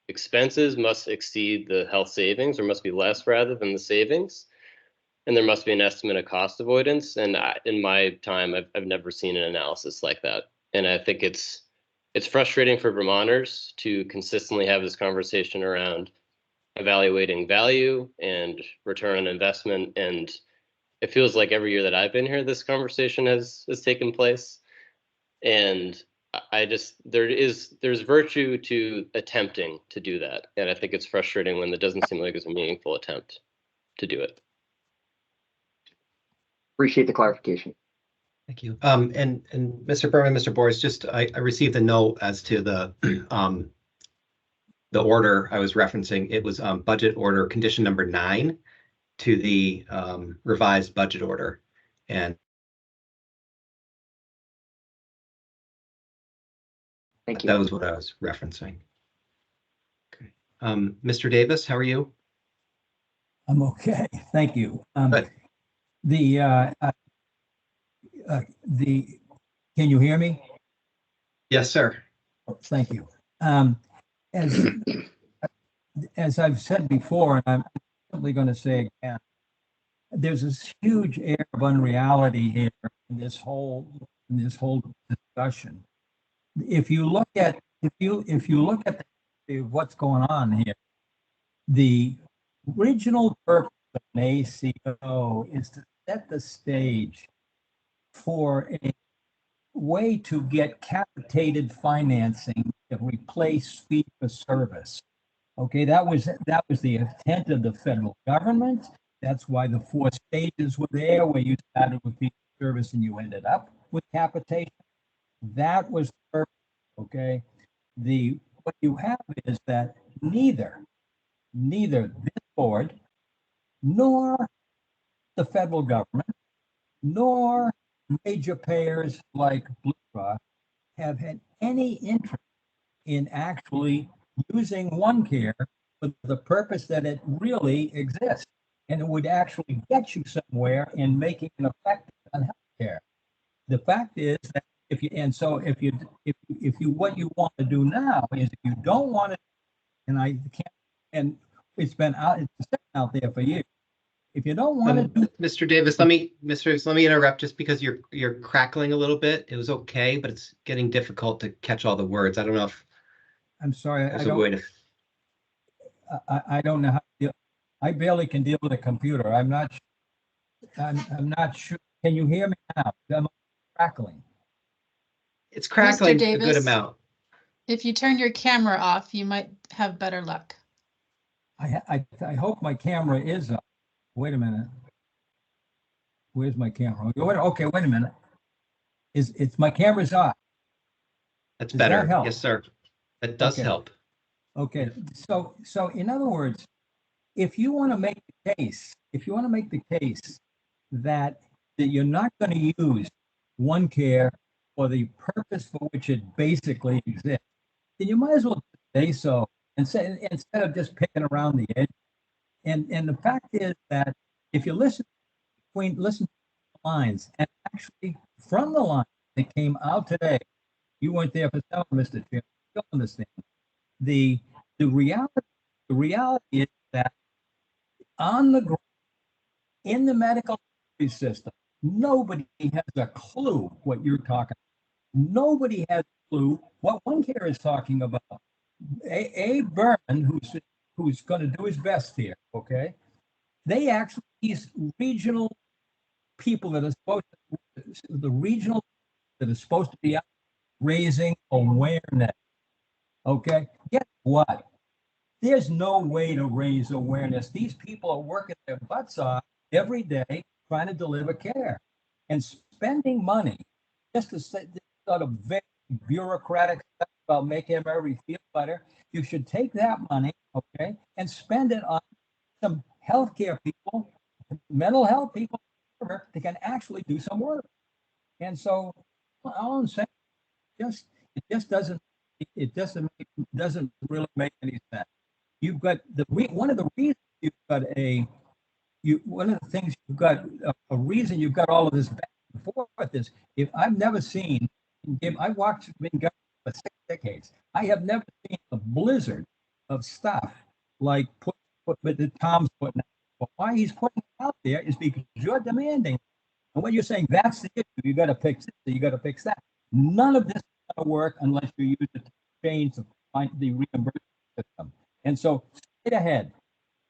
expenses must exceed the health savings, or must be less rather than the savings. And there must be an estimate of cost avoidance. And in my time, I've never seen an analysis like that. And I think it's frustrating for Vermonters to consistently have this conversation around evaluating value and return on investment. And it feels like every year that I've been here, this conversation has taken place. And there's virtue to attempting to do that. And I think it's frustrating when it doesn't seem like it's a meaningful attempt to do it. Appreciate the clarification. Thank you. And Mr. Berman, Mr. Boris, just I received a note as to the order I was referencing. It was budget order condition number 9 to the revised budget order, and Thank you. that was what I was referencing. Okay. Mr. Davis, how are you? I'm okay, thank you. Good. Can you hear me? Yes, sir. Oh, thank you. As I've said before, and I'm simply going to say again, there's this huge air of unreality here in this whole discussion. If you look at what's going on here, the original purpose of an ACO is to set the stage for a way to get capitated financing to replace fee for service. Okay, that was the intent of the federal government. That's why the 4 stages were there, where you started with fee for service and you ended up with capitation. That was the purpose. Okay, what you have is that neither this board nor the federal government nor major payers like Blue Cross have had any interest in actually using OneCare for the purpose that it really exists, and it would actually get you somewhere in making an effect on healthcare. The fact is that if you what you want to do now is, if you don't want to, and I can't, and it's been out there for years. If you don't want to do, Mr. Davis, let me interrupt just because you're crackling a little bit. It was okay, but it's getting difficult to catch all the words. I don't know if I'm sorry, there's a way to. I don't know how to deal. I barely can deal with a computer. I'm not sure. Can you hear me now? I'm crackling. It's crackling a good Davis, amount. if you turn your camera off, you might have better luck. I hope my camera is up. Wait a minute. Where's my camera? Okay, wait a minute. It's my camera's off. That's Does better. that help? Yes, sir. That does help. Okay, so in other words, if you want to make the case, that you're not going to use OneCare for the purpose for which it basically exists, then you might as well say so, and say, instead of just picking around the edge. And the fact is that if you listen to the lines, and actually from the lines that came out today, you weren't there for some, Mr. Chairman, you'll understand. The reality is that on the ground, in the medical system, nobody has a clue what you're talking about. Nobody has a clue what OneCare is talking about. Abe Berman, who's going to do his best here, okay? They actually, these regional people that are supposed to be out raising awareness, okay? Guess what? There's no way to raise awareness. These people are working their butts off every day trying to deliver care and spending money just to say this sort of very bureaucratic stuff about making everybody feel better. You should take that money, okay, and spend it on some healthcare people, mental health people that can actually do some work. And so all I'm saying, it doesn't really make any sense. You've got one of the reasons you've got one of the things you've got a reason you've got all of this back and forth is, if I've never seen, I've watched in government for 6 decades. I have never seen a blizzard of stuff like put that Tom's putting out. Well, why he's putting it out there is because you're demanding. And when you're saying that's the issue, you got to fix this, you got to fix that. None of this is going to work unless you use it to change the reimbursement system. And so, straight ahead,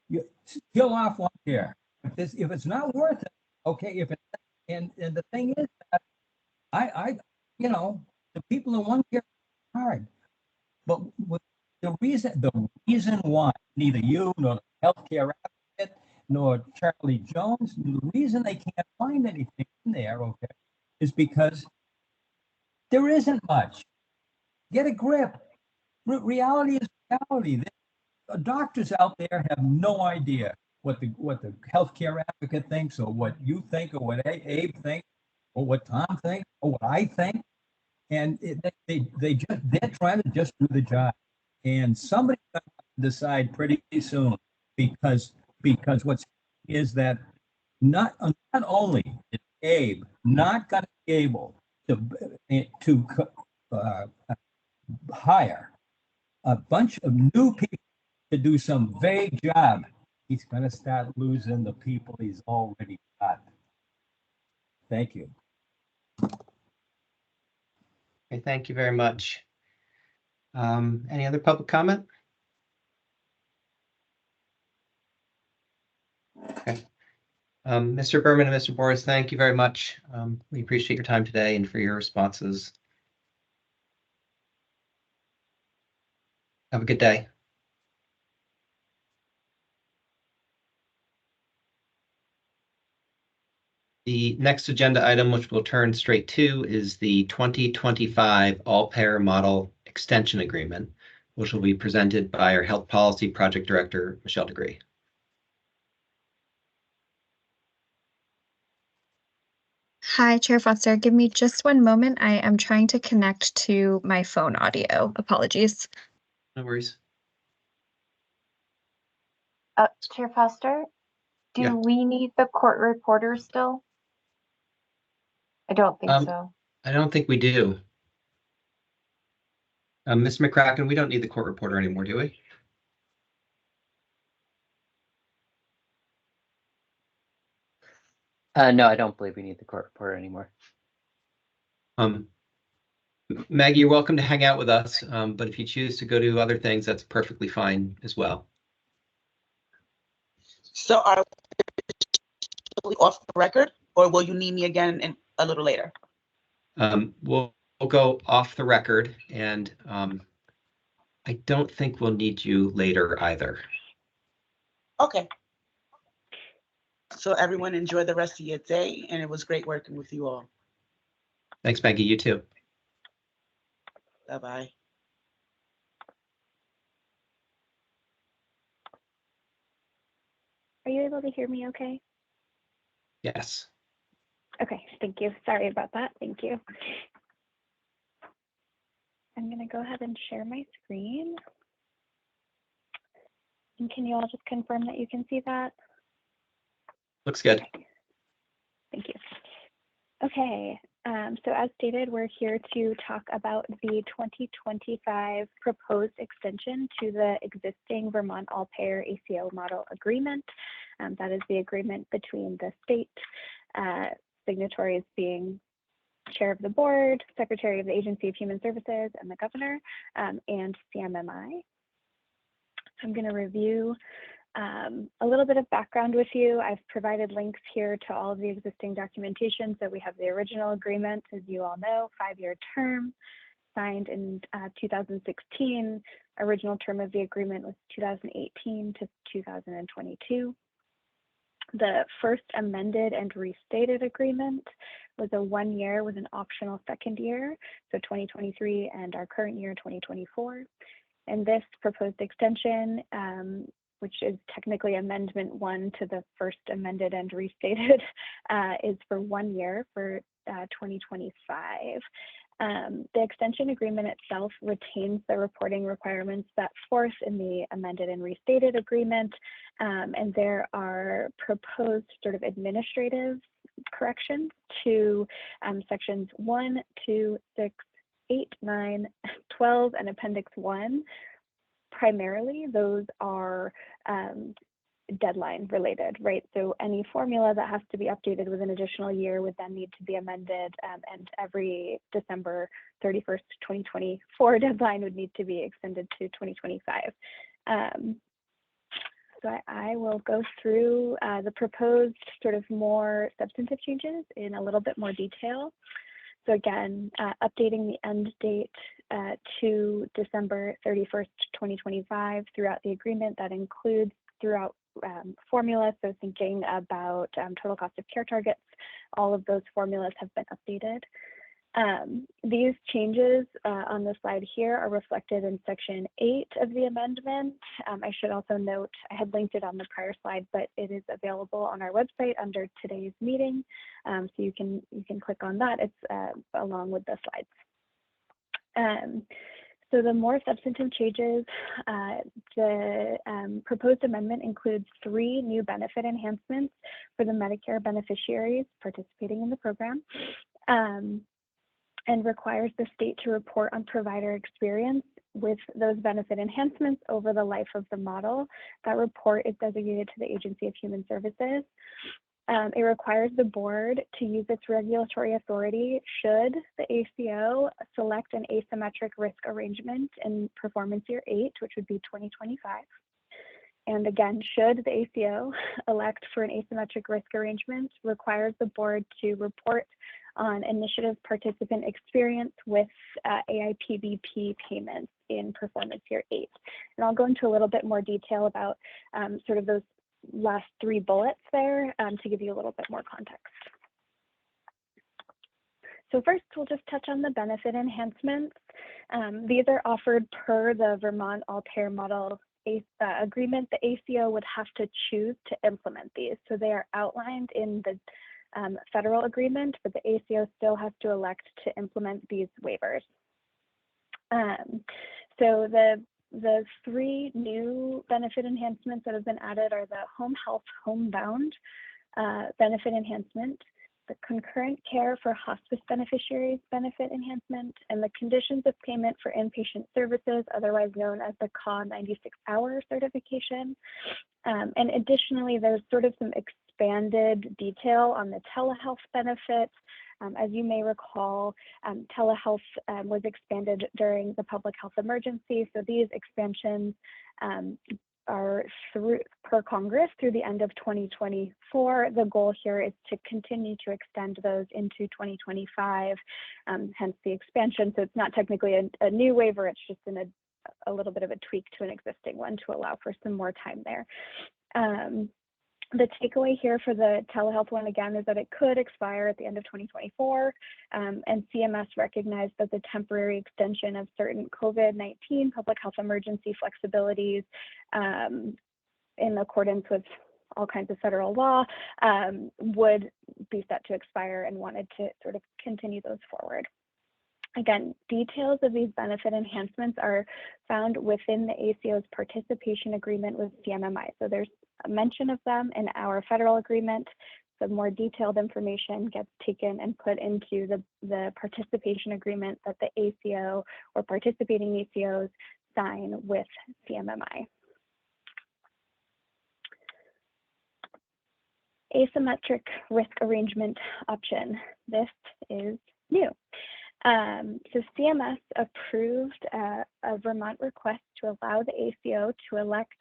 you kill off OneCare. If it's not worth it, okay. If it, and the thing is that the people in OneCare are hard, but the reason why neither you nor the healthcare advocate nor Charlie Jones. The reason they can't find anything in there, okay, is because there isn't much. Get a grip. Reality is reality. The doctors out there have no idea what the healthcare advocate thinks, or what you think, or what Abe thinks, or what Tom thinks, or what I think. And they're trying to just do the job. And somebody's going to decide pretty soon, because what's is that not only is Abe not going to be able to hire a bunch of new people to do some vague job, he's going to start losing the people he's already got. Thank you. Okay, thank you very much. Any other public comment? Okay. Mr. Berman and Mr. Boris, thank you very much. We appreciate your time today and for your responses. Have a good day. The next agenda item, which we'll turn straight to, is the 2025 All-Payer Model Extension Agreement, which will be presented by our Health Policy Project Director, Michelle Degree. Hi, Chair Foster. Give me just one moment. I am trying to connect to my phone audio. Apologies. No worries. Chair Foster, do Yeah. we need the court reporter still? I don't think so. I don't think we do. Ms. McCracken, we don't need the court reporter anymore, do we? No, I don't believe we need the court reporter anymore. Maggie, you're welcome to hang out with us, but if you choose to go do other things, that's perfectly fine as well. So are we off the record, or will you need me again a little later? We'll go off the record, and I don't think we'll need you later either. Okay. So everyone enjoy the rest of your day, and it was great working with you all. Thanks, Maggie. You too. Bye-bye. Are you able to hear me okay? Yes. Okay, thank you. Sorry about that. Thank you. I'm going to go ahead and share my screen. And can you all just confirm that you can see that? Looks good. Thank you. Okay, so as stated, we're here to talk about the 2025 proposed extension to the existing Vermont All-Payer ACO Model Agreement. That is the agreement between the state, signatories being Chair of the Board, Secretary of the Agency of Human Services, and the Governor, and CMMI. I'm going to review a little bit of background with you. I've provided links here to all of the existing documentation. So we have the original agreement, as you all know, 5-year term, signed in 2016. Original term of the agreement was 2018 to 2022. The first amended and restated agreement was a 1-year with an optional second year, so 2023 and our current year, 2024. And this proposed extension, which is technically Amendment 1 to the first amended and restated, is for 1 year for 2025. The extension agreement itself retains the reporting requirements set forth in the amended and restated agreement, and there are proposed sort of administrative corrections to sections 1, 2, 6, 8, 9, 12, and Appendix 1. Primarily, those are deadline related, right? So any formula that has to be updated with an additional year would then need to be amended, and every December 31st, 2024 deadline would need to be extended to 2025. So I will go through the proposed sort of more substantive changes in a little bit more detail. So again, updating the end date to December 31st, 2025 throughout the agreement. That includes throughout formulas. So thinking about total cost of care targets, all of those formulas have been updated. These changes on the slide here are reflected in section 8 of the amendment. I should also note, I had linked it on the prior slide, but it is available on our website under today's meeting. So you can click on that. It's along with the slides. So the more substantive changes, the proposed amendment includes 3 new benefit enhancements for the Medicare beneficiaries participating in the program. And requires the state to report on provider experience with those benefit enhancements over the life of the model. That report is designated to the Agency of Human Services. It requires the board to use its regulatory authority should the ACO select an asymmetric risk arrangement in performance year 8, which would be 2025. And again, should the ACO elect for an asymmetric risk arrangement, requires the board to report on initiative participant experience with AIPBP payments in performance year 8. And I'll go into a little bit more detail about sort of those last 3 bullets there to give you a little bit more context. So first, we'll just touch on the benefit enhancements. These are offered per the Vermont All-Payer Model agreement. The ACO would have to choose to implement these. So they are outlined in the federal agreement, but the ACO still has to elect to implement these waivers. So the 3 new benefit enhancements that have been added are the home health homebound benefit enhancement, the concurrent care for hospice beneficiaries benefit enhancement, and the conditions of payment for inpatient services, otherwise known as the CAW 96-hour certification. And additionally, there's sort of some expanded detail on the telehealth benefit. As you may recall, telehealth was expanded during the public health emergency. So these expansions are per Congress through the end of 2024. The goal here is to continue to extend those into 2025, hence the expansion. So it's not technically a new waiver, it's just a little bit of a tweak to an existing one to allow for some more time there. The takeaway here for the telehealth one, again, is that it could expire at the end of 2024, and CMS recognized that the temporary extension of certain COVID-19 public health emergency flexibilities in accordance with all kinds of federal law would be set to expire and wanted to sort of continue those forward. Again, details of these benefit enhancements are found within the ACO's participation agreement with CMMI. So there's a mention of them in our federal agreement. Some more detailed information gets taken and put into the participation agreement that the ACO or participating ACOs sign with CMMI. Asymmetric risk arrangement option. This is new. So CMS approved a Vermont request to allow the ACO to elect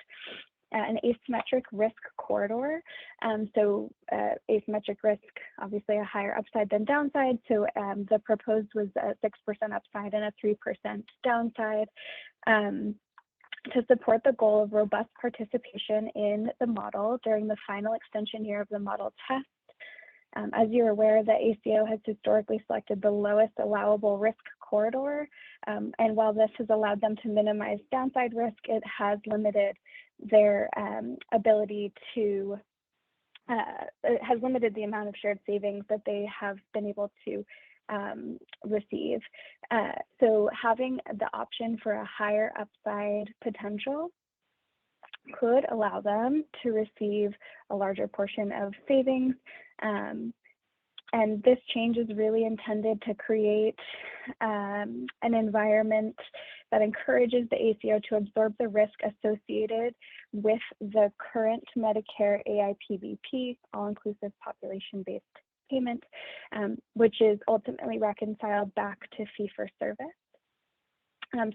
an asymmetric risk corridor. So asymmetric risk, obviously a higher upside than downside. So the proposed was a 6% upside and a 3% downside. To support the goal of robust participation in the model during the final extension year of the model test. As you're aware, the ACO has historically selected the lowest allowable risk corridor. And while this has allowed them to minimize downside risk, it has limited their ability to, it has limited the amount of shared savings that they have been able to receive. So having the option for a higher upside potential could allow them to receive a larger portion of savings. And this change is really intended to create an environment that encourages the ACO to absorb the risk associated with the current Medicare AIPBP, all-inclusive population-based payment, which is ultimately reconciled back to fee-for-service.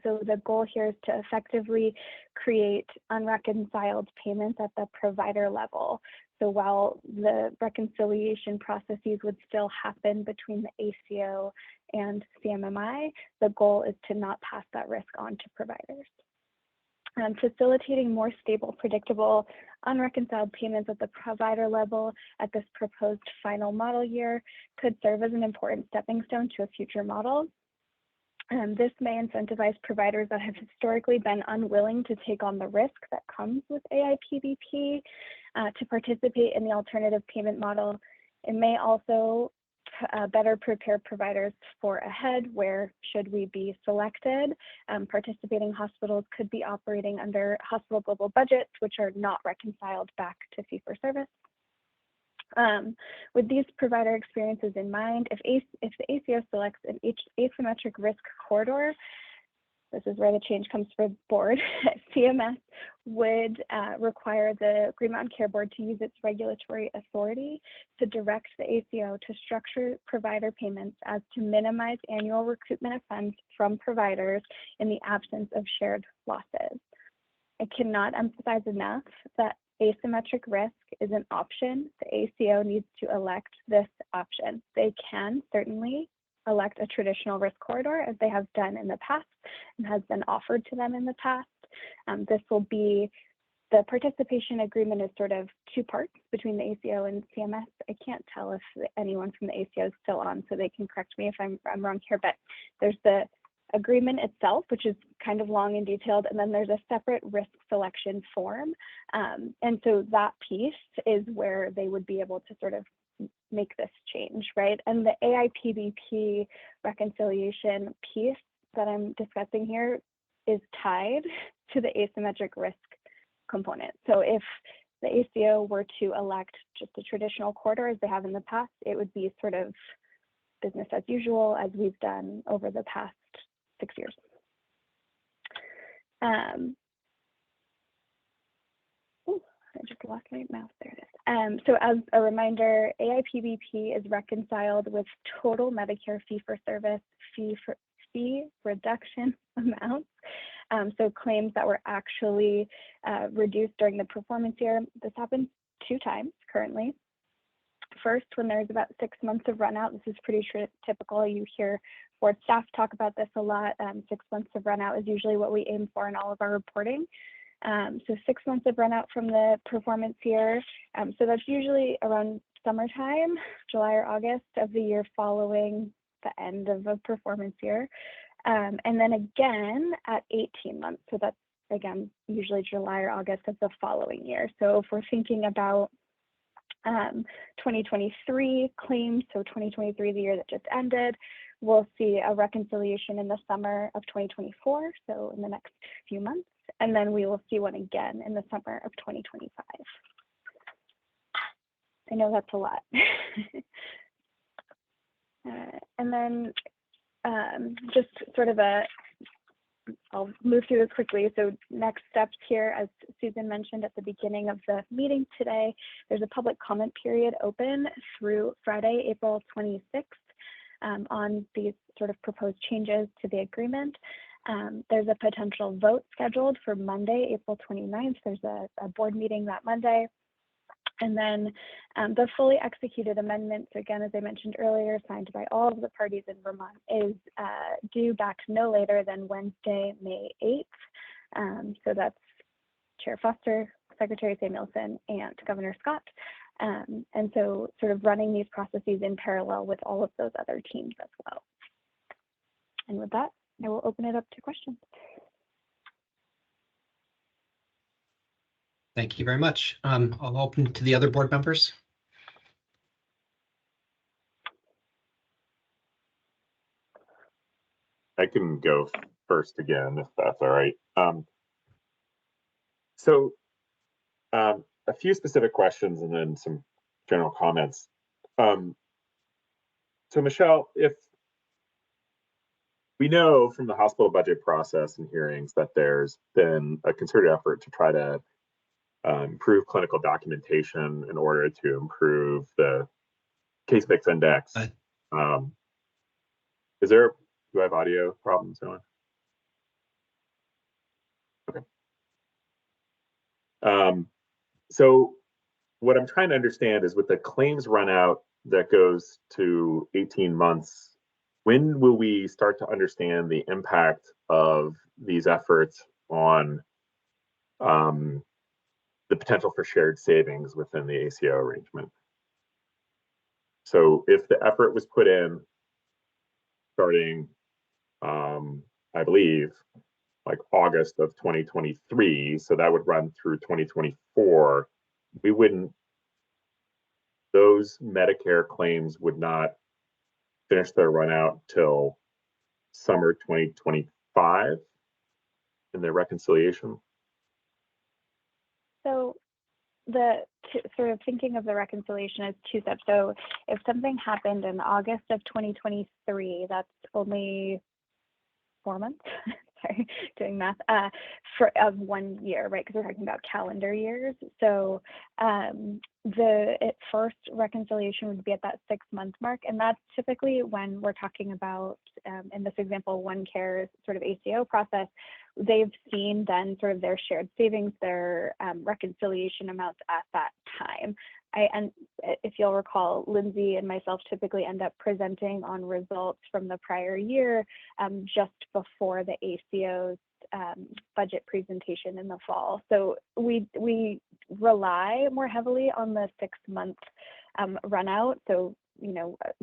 So the goal here is to effectively create unreconciled payments at the provider level. So while the reconciliation processes would still happen between the ACO and CMMI, the goal is to not pass that risk on to providers. Facilitating more stable, predictable, unreconciled payments at the provider level at this proposed final model year could serve as an important stepping stone to a future model. This may incentivize providers that have historically been unwilling to take on the risk that comes with AIPBP to participate in the alternative payment model. It may also better prepare providers for ahead where, should we be selected, participating hospitals could be operating under hospital global budgets, which are not reconciled back to fee-for-service. With these provider experiences in mind, if the ACO selects an asymmetric risk corridor, this is where the change comes for the board, CMS would require the Vermont OneCare board to use its regulatory authority to direct the ACO to structure provider payments as to minimize annual recoupment of funds from providers in the absence of shared losses. I cannot emphasize enough that asymmetric risk is an option. The ACO needs to elect this option. They can certainly elect a traditional risk corridor as they have done in the past and has been offered to them in the past. This will be, the participation agreement is sort of two parts between the ACO and CMS. I can't tell if anyone from the ACO is still on, so they can correct me if I'm wrong here, but there's the agreement itself, which is kind of long and detailed, and then there's a separate risk selection form. And so that piece is where they would be able to sort of make this change, right? And the AIPBP reconciliation piece that I'm discussing here is tied to the asymmetric risk component. So if the ACO were to elect just a traditional corridor as they have in the past, it would be sort of business as usual as we've done over the past 6 years. I just lost my mouse, there it is. So as a reminder, AIPBP is reconciled with total Medicare fee-for-service fee reduction amounts. So claims that were actually reduced during the performance year. This happens 2 times currently. First, when there's about 6 months of run out, this is pretty typical. You hear board staff talk about this a lot. 6 months of run out is usually what we aim for in all of our reporting. So 6 months of run out from the performance year. So that's usually around summertime, July or August of the year following the end of a performance year. And then again at 18 months. So that's again, usually July or August of the following year. So if we're thinking about 2023 claims, so 2023, the year that just ended, we'll see a reconciliation in the summer of 2024, so in the next few months, and then we will see one again in the summer of 2025. I know that's a lot. And then just sort of I'll move through this quickly. So next steps here, as Susan mentioned at the beginning of the meeting today, there's a public comment period open through Friday, April 26th on these sort of proposed changes to the agreement. There's a potential vote scheduled for Monday, April 29th. There's a board meeting that Monday. And then the fully executed amendment, so again, as I mentioned earlier, signed by all of the parties in Vermont, is due back no later than Wednesday, May 8th. So that's Chair Foster, Secretary Samuelson, and Governor Scott. And so sort of running these processes in parallel with all of those other teams as well. And with that, I will open it up to questions. Thank you very much. I'll open to the other board members. I can go first again, if that's all right. So a few specific questions and then some general comments. So Michelle, if we know from the hospital budget process and hearings that there's been a concerted effort to try to improve clinical documentation in order to improve the case mix index. Do I have audio problems going? Okay. So what I'm trying to understand is with the claims run out that goes to 18 months, when will we start to understand the impact of these efforts on the potential for shared savings within the ACO arrangement. So if the effort was put in starting, I believe, like August of 2023, so that would run through 2024, those Medicare claims would not finish their run out till summer 2025 in their reconciliation. So sort of thinking of the reconciliation as two steps. So if something happened in August of 2023, that's only 4 months. Sorry, doing math. Of 1 year, right? Because we're talking about calendar years. So first reconciliation would be at that 6-month mark, and that's typically when we're talking about, in this example, OneCare's sort of ACO process. They've seen then sort of their shared savings, their reconciliation amounts at that time. And if you'll recall, Lindsay and myself typically end up presenting on results from the prior year just before the ACO's budget presentation in the fall. So we rely more heavily on the 6-month run out. So,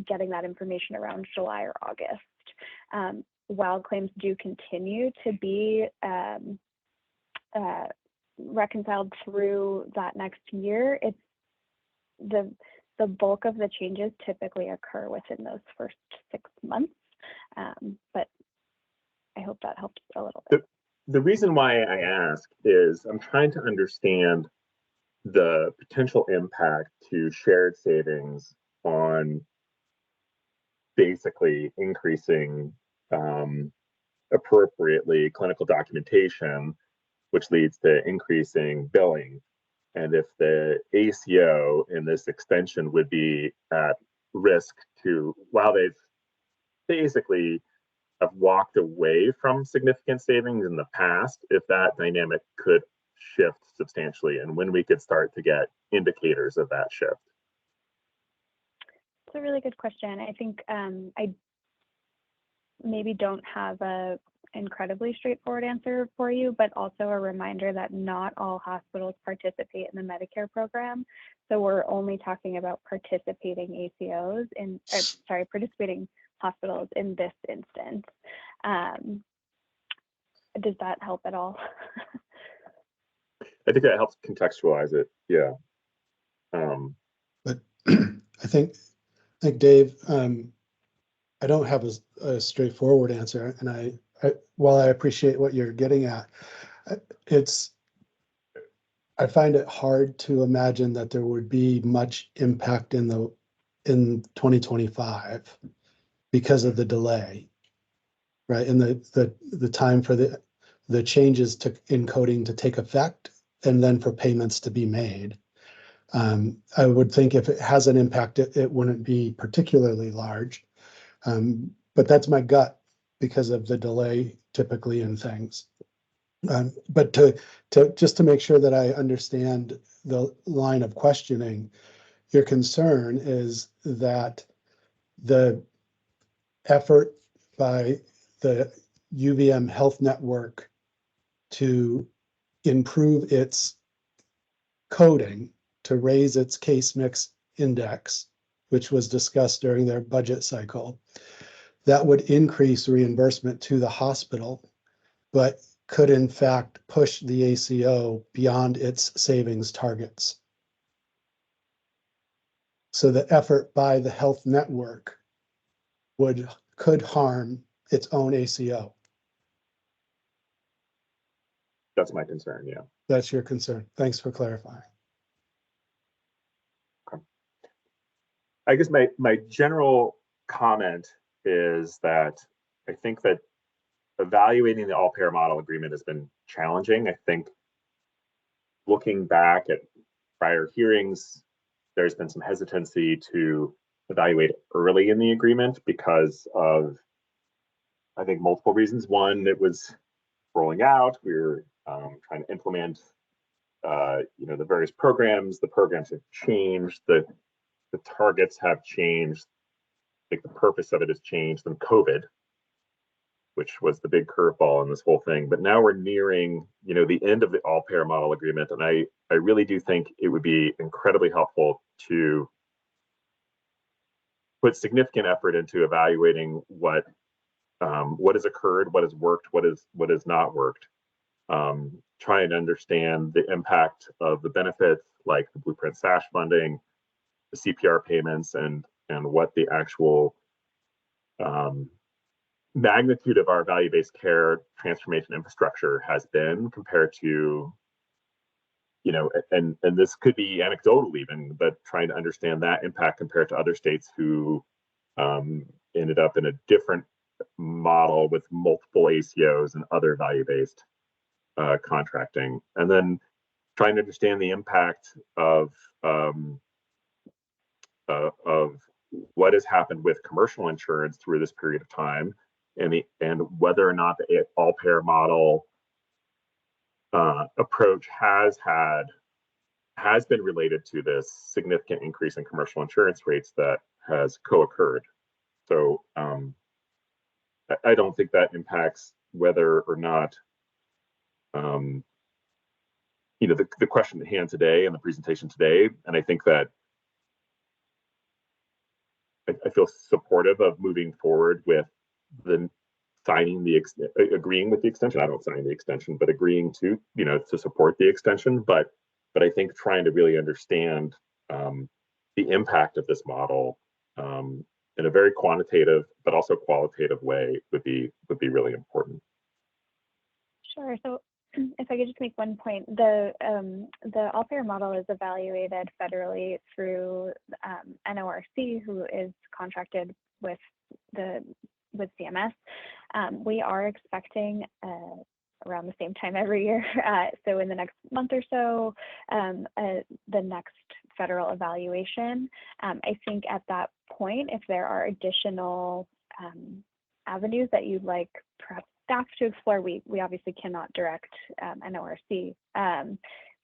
getting that information around July or August. While claims do continue to be reconciled through that next year, it's the bulk of the changes typically occur within those first 6 months. But I hope that helps a little bit. The reason why I ask is I'm trying to understand the potential impact to shared savings on basically increasing appropriately clinical documentation, which leads to increasing billing. And if the ACO in this extension would be at risk to, while they've basically have walked away from significant savings in the past, if that dynamic could shift substantially and when we could start to get indicators of that shift. It's a really good question. I think I maybe don't have a incredibly straightforward answer for you, but also a reminder that not all hospitals participate in the Medicare program. So we're only talking about participating ACOs participating hospitals in this instance. Does that help at all? I think that helps contextualize it. Yeah. But I think Dave, I don't have a straightforward answer, and while I appreciate what you're getting at, I find it hard to imagine that there would be much impact in 2025 because of the delay, right? And the time for the changes in coding to take effect and then for payments to be made. I would think if it has an impact, it wouldn't be particularly large. But that's my gut because of the delay typically in things. But just to make sure that I understand the line of questioning, your concern is that the effort by the UVM Health Network to improve its coding, to raise its case mix index, which was discussed during their budget cycle, that would increase reimbursement to the hospital, but could in fact push the ACO beyond its savings targets. So the effort by the health network could harm its own ACO. That's my concern, yeah. That's your concern. Thanks for clarifying. Okay. I guess my general comment is that I think that evaluating the all-payer model agreement has been challenging. I think looking back at prior hearings, there's been some hesitancy to evaluate early in the agreement because of, I think, multiple reasons. One, it was rolling out. We were trying to implement, the various programs. The programs have changed. The targets have changed. I think the purpose of it has changed. And COVID which was the big curveball in this whole thing. But now we're nearing, the end of the all-payer model agreement, and I really do think it would be incredibly helpful to put significant effort into evaluating what has occurred, what has worked, what has not worked. Trying to understand the impact of the benefits, like the Blueprint SASH funding, the CPR payments, and what the actual magnitude of our value-based care transformation infrastructure has been compared to, and this could be anecdotal even, but trying to understand that impact compared to other states who ended up in a different model with multiple ACOs and other value-based contracting, and then trying to understand the impact of what has happened with commercial insurance through this period of time, and whether or not the all-payer model approach has been related to this significant increase in commercial insurance rates that has co-occurred. So I don't think that impacts whether or not the question at hand today and the presentation today. And I think that I feel supportive of moving forward with agreeing with the extension. I don't sign the extension, but agreeing to support the extension. But I think trying to really understand the impact of this model in a very quantitative but also qualitative way would be really important. Sure. So if I could just make one point, the all-payer model is evaluated federally through NORC, who is contracted with CMS. We are expecting around the same time every year, so in the next month or so, the next federal evaluation. I think at that point, if there are additional avenues that you'd like perhaps staff to explore, we obviously cannot direct NORC,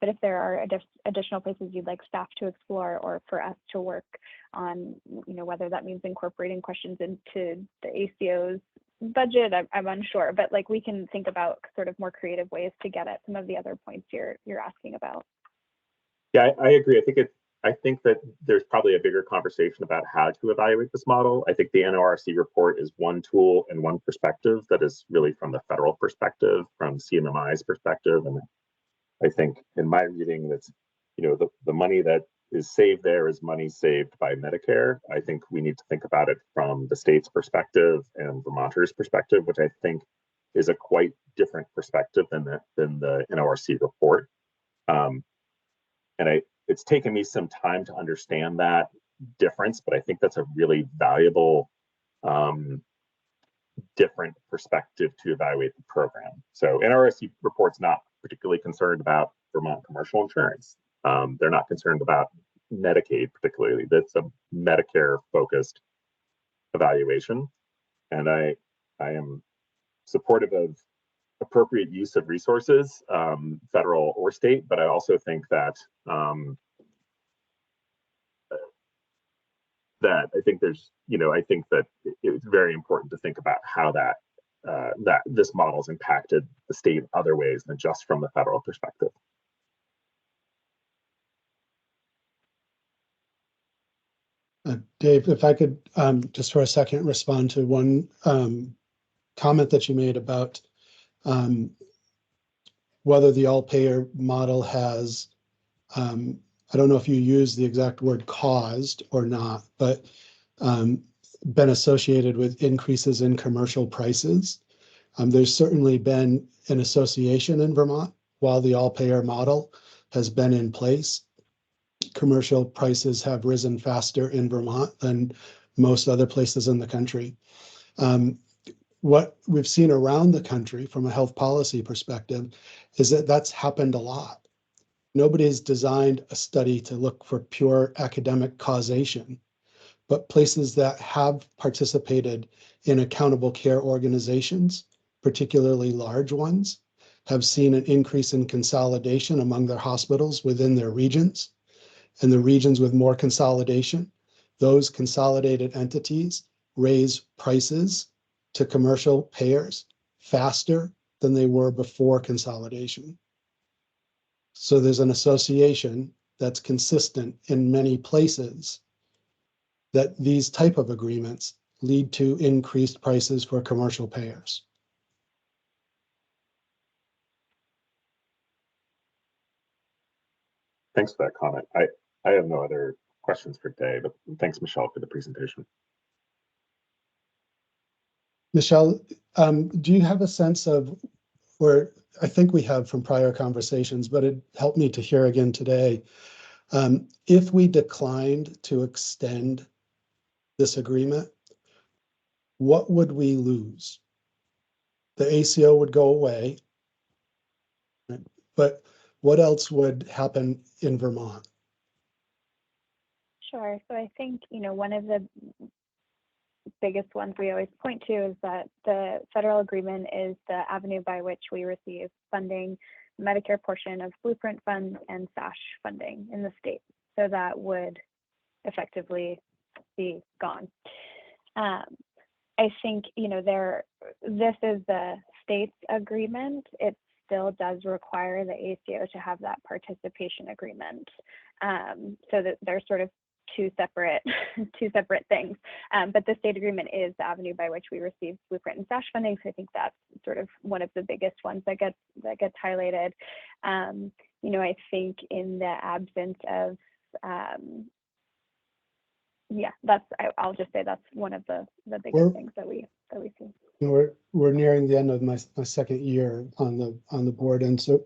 but if there are additional places you'd like staff to explore or for us to work on, whether that means incorporating questions into the ACO's budget, I'm unsure, but like we can think about sort of more creative ways to get at some of the other points you're asking about. Yeah, I agree. I think that there's probably a bigger conversation about how to evaluate this model. I think the NORC report is one tool and one perspective that is really from the federal perspective, from CMMI's perspective. And I think in my reading, that's, the money that is saved there is money saved by Medicare. I think we need to think about it from the state's perspective and Vermonters' perspective, which I think is a quite different perspective than the NORC report. And it's taken me some time to understand that difference, but I think that's a really valuable different perspective to evaluate the program. So NRSC report's not particularly concerned about Vermont commercial insurance. They're not concerned about Medicaid particularly. That's a Medicare focused evaluation. And I am supportive of appropriate use of resources, federal or state, but I also think that I think there's, I think that it's very important to think about how that this model has impacted the state in other ways than just from the federal perspective. Dave, if I could just for a second respond to one comment that you made about whether the all-payer model has, I don't know if you use the exact word caused or not, but been associated with increases in commercial prices. There's certainly been an association in Vermont while the all-payer model has been in place. Commercial prices have risen faster in Vermont than most other places in the country. What we've seen around the country from a health policy perspective is that that's happened a lot. Nobody's designed a study to look for pure academic causation, but places that have participated in accountable care organizations, particularly large ones, have seen an increase in consolidation among their hospitals within their regions. And the regions with more consolidation, those consolidated entities raise prices to commercial payers faster than they were before consolidation. So there's an association that's consistent in many places that these type of agreements lead to increased prices for commercial payers. Thanks for that comment. I have no other questions for today, but thanks, Michelle, for the presentation. Michelle, do you have a sense of where, I think we have from prior conversations, but it helped me to hear again today, if we declined to extend this agreement, what would we lose? The ACO would go away, but what else would happen in Vermont? Sure. So I think, one of the biggest ones we always point to is that the federal agreement is the avenue by which we receive funding, Medicare portion of Blueprint funds and SASH funding in the state. So that would effectively be gone. I think, this is the state's agreement. It still does require the ACO to have that participation agreement. So that they're sort of two separate things. But the state agreement is the avenue by which we receive Blueprint and SASH funding. So I think that's sort of one of the biggest ones that gets highlighted. I think in the absence of I'll just say that's one of the biggest things that we see. We're nearing the end of my second year on the board, and so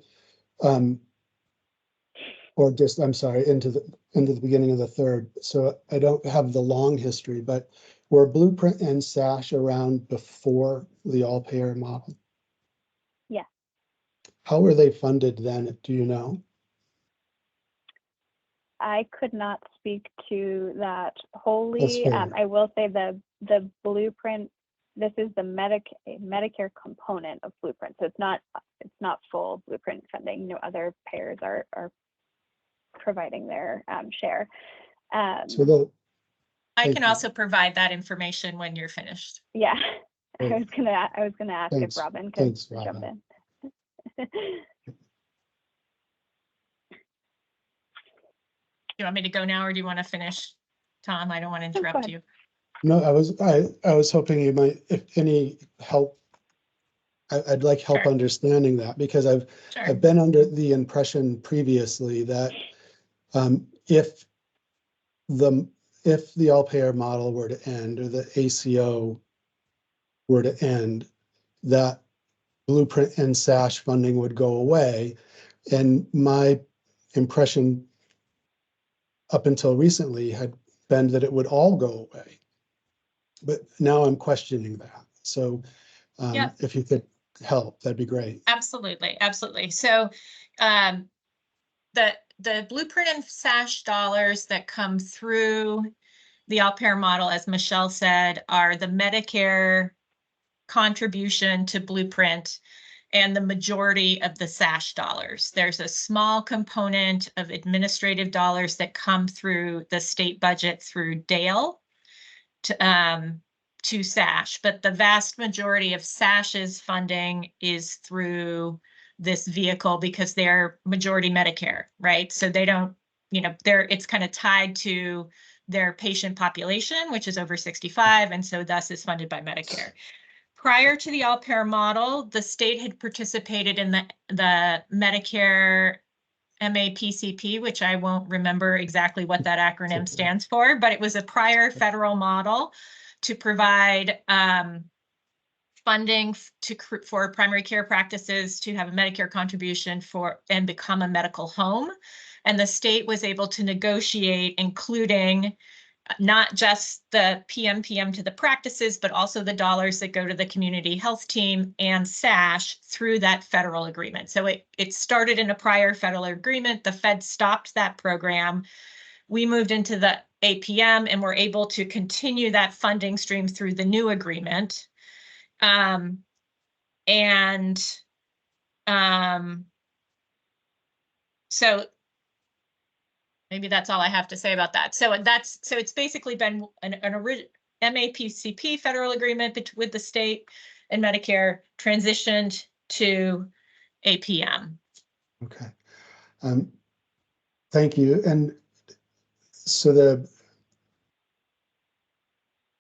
into the beginning of the third. So I don't have the long history, but were Blueprint and SASH around before the all-payer model? Yeah. How were they funded then? Do you know? I could not speak to that wholly. I will say the Blueprint, this is the Medicare component of Blueprint. So it's not full Blueprint funding. Other payers are providing their share. I can also provide that information when you're finished. Yeah, I was gonna ask if Robin could jump in. Do you want me to go now, or do you want to finish, Tom? I don't want to interrupt you. No, I was hoping you might, if any help. I'd like help understanding that, because I've been under the impression previously that if the all-payer model were to end, or the ACO were to end, that Blueprint and SASH funding would go away. And my impression up until recently had been that it would all go away. But now I'm questioning that. So if you could help, that'd be great. Absolutely, absolutely. So the Blueprint and SASH dollars that come through the all-payer model, as Michelle said, are the Medicare contribution to Blueprint and the majority of the SASH dollars. There's a small component of administrative dollars that come through the state budget through Dale to SASH, but the vast majority of SASH's funding is through this vehicle because they're majority Medicare, right? So they don't, it's kind of tied to their patient population, which is over 65, and so thus is funded by Medicare. Prior to the all-payer model, the state had participated in the Medicare MAPCP, which I won't remember exactly what that acronym stands for, but it was a prior federal model to provide funding for primary care practices to have a Medicare contribution and become a medical home. And the state was able to negotiate, including not just the PMPM to the practices, but also the dollars that go to the community health team and SASH through that federal agreement. So it started in a prior federal agreement. The Fed stopped that program. We moved into the APM and were able to continue that funding stream through the new agreement. So maybe that's all I have to say about that. So it's basically been MAPCP federal agreement with the state and Medicare transitioned to APM. Okay. Thank you. And so the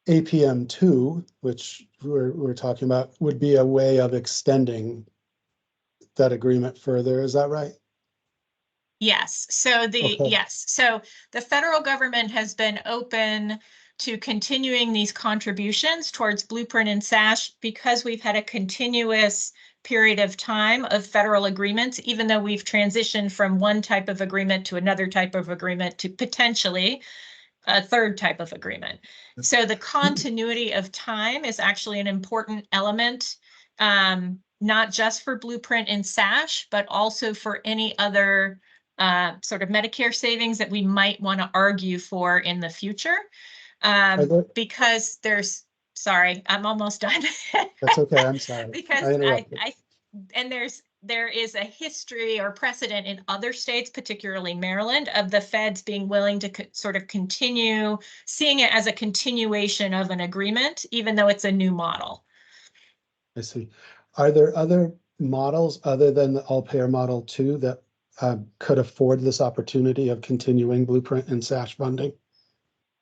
APM2, which we're talking about, would be a way of extending that agreement further. Is that right? Yes. So Okay. yes. So the federal government has been open to continuing these contributions towards Blueprint and SASH because we've had a continuous period of time of federal agreements, even though we've transitioned from one type of agreement to another type of agreement to potentially a third type of agreement. So the continuity of time is actually an important element, not just for Blueprint and SASH, but also for any other sort of Medicare savings that we might want to argue for in the future. Because there's, sorry, I'm almost done. That's okay. I'm sorry. Because I interrupted. and there is a history or precedent in other states, particularly Maryland, of the feds being willing to sort of continue seeing it as a continuation of an agreement, even though it's a new model. I see. Are there other models other than the all-payer model 2 that could afford this opportunity of continuing Blueprint and SASH funding?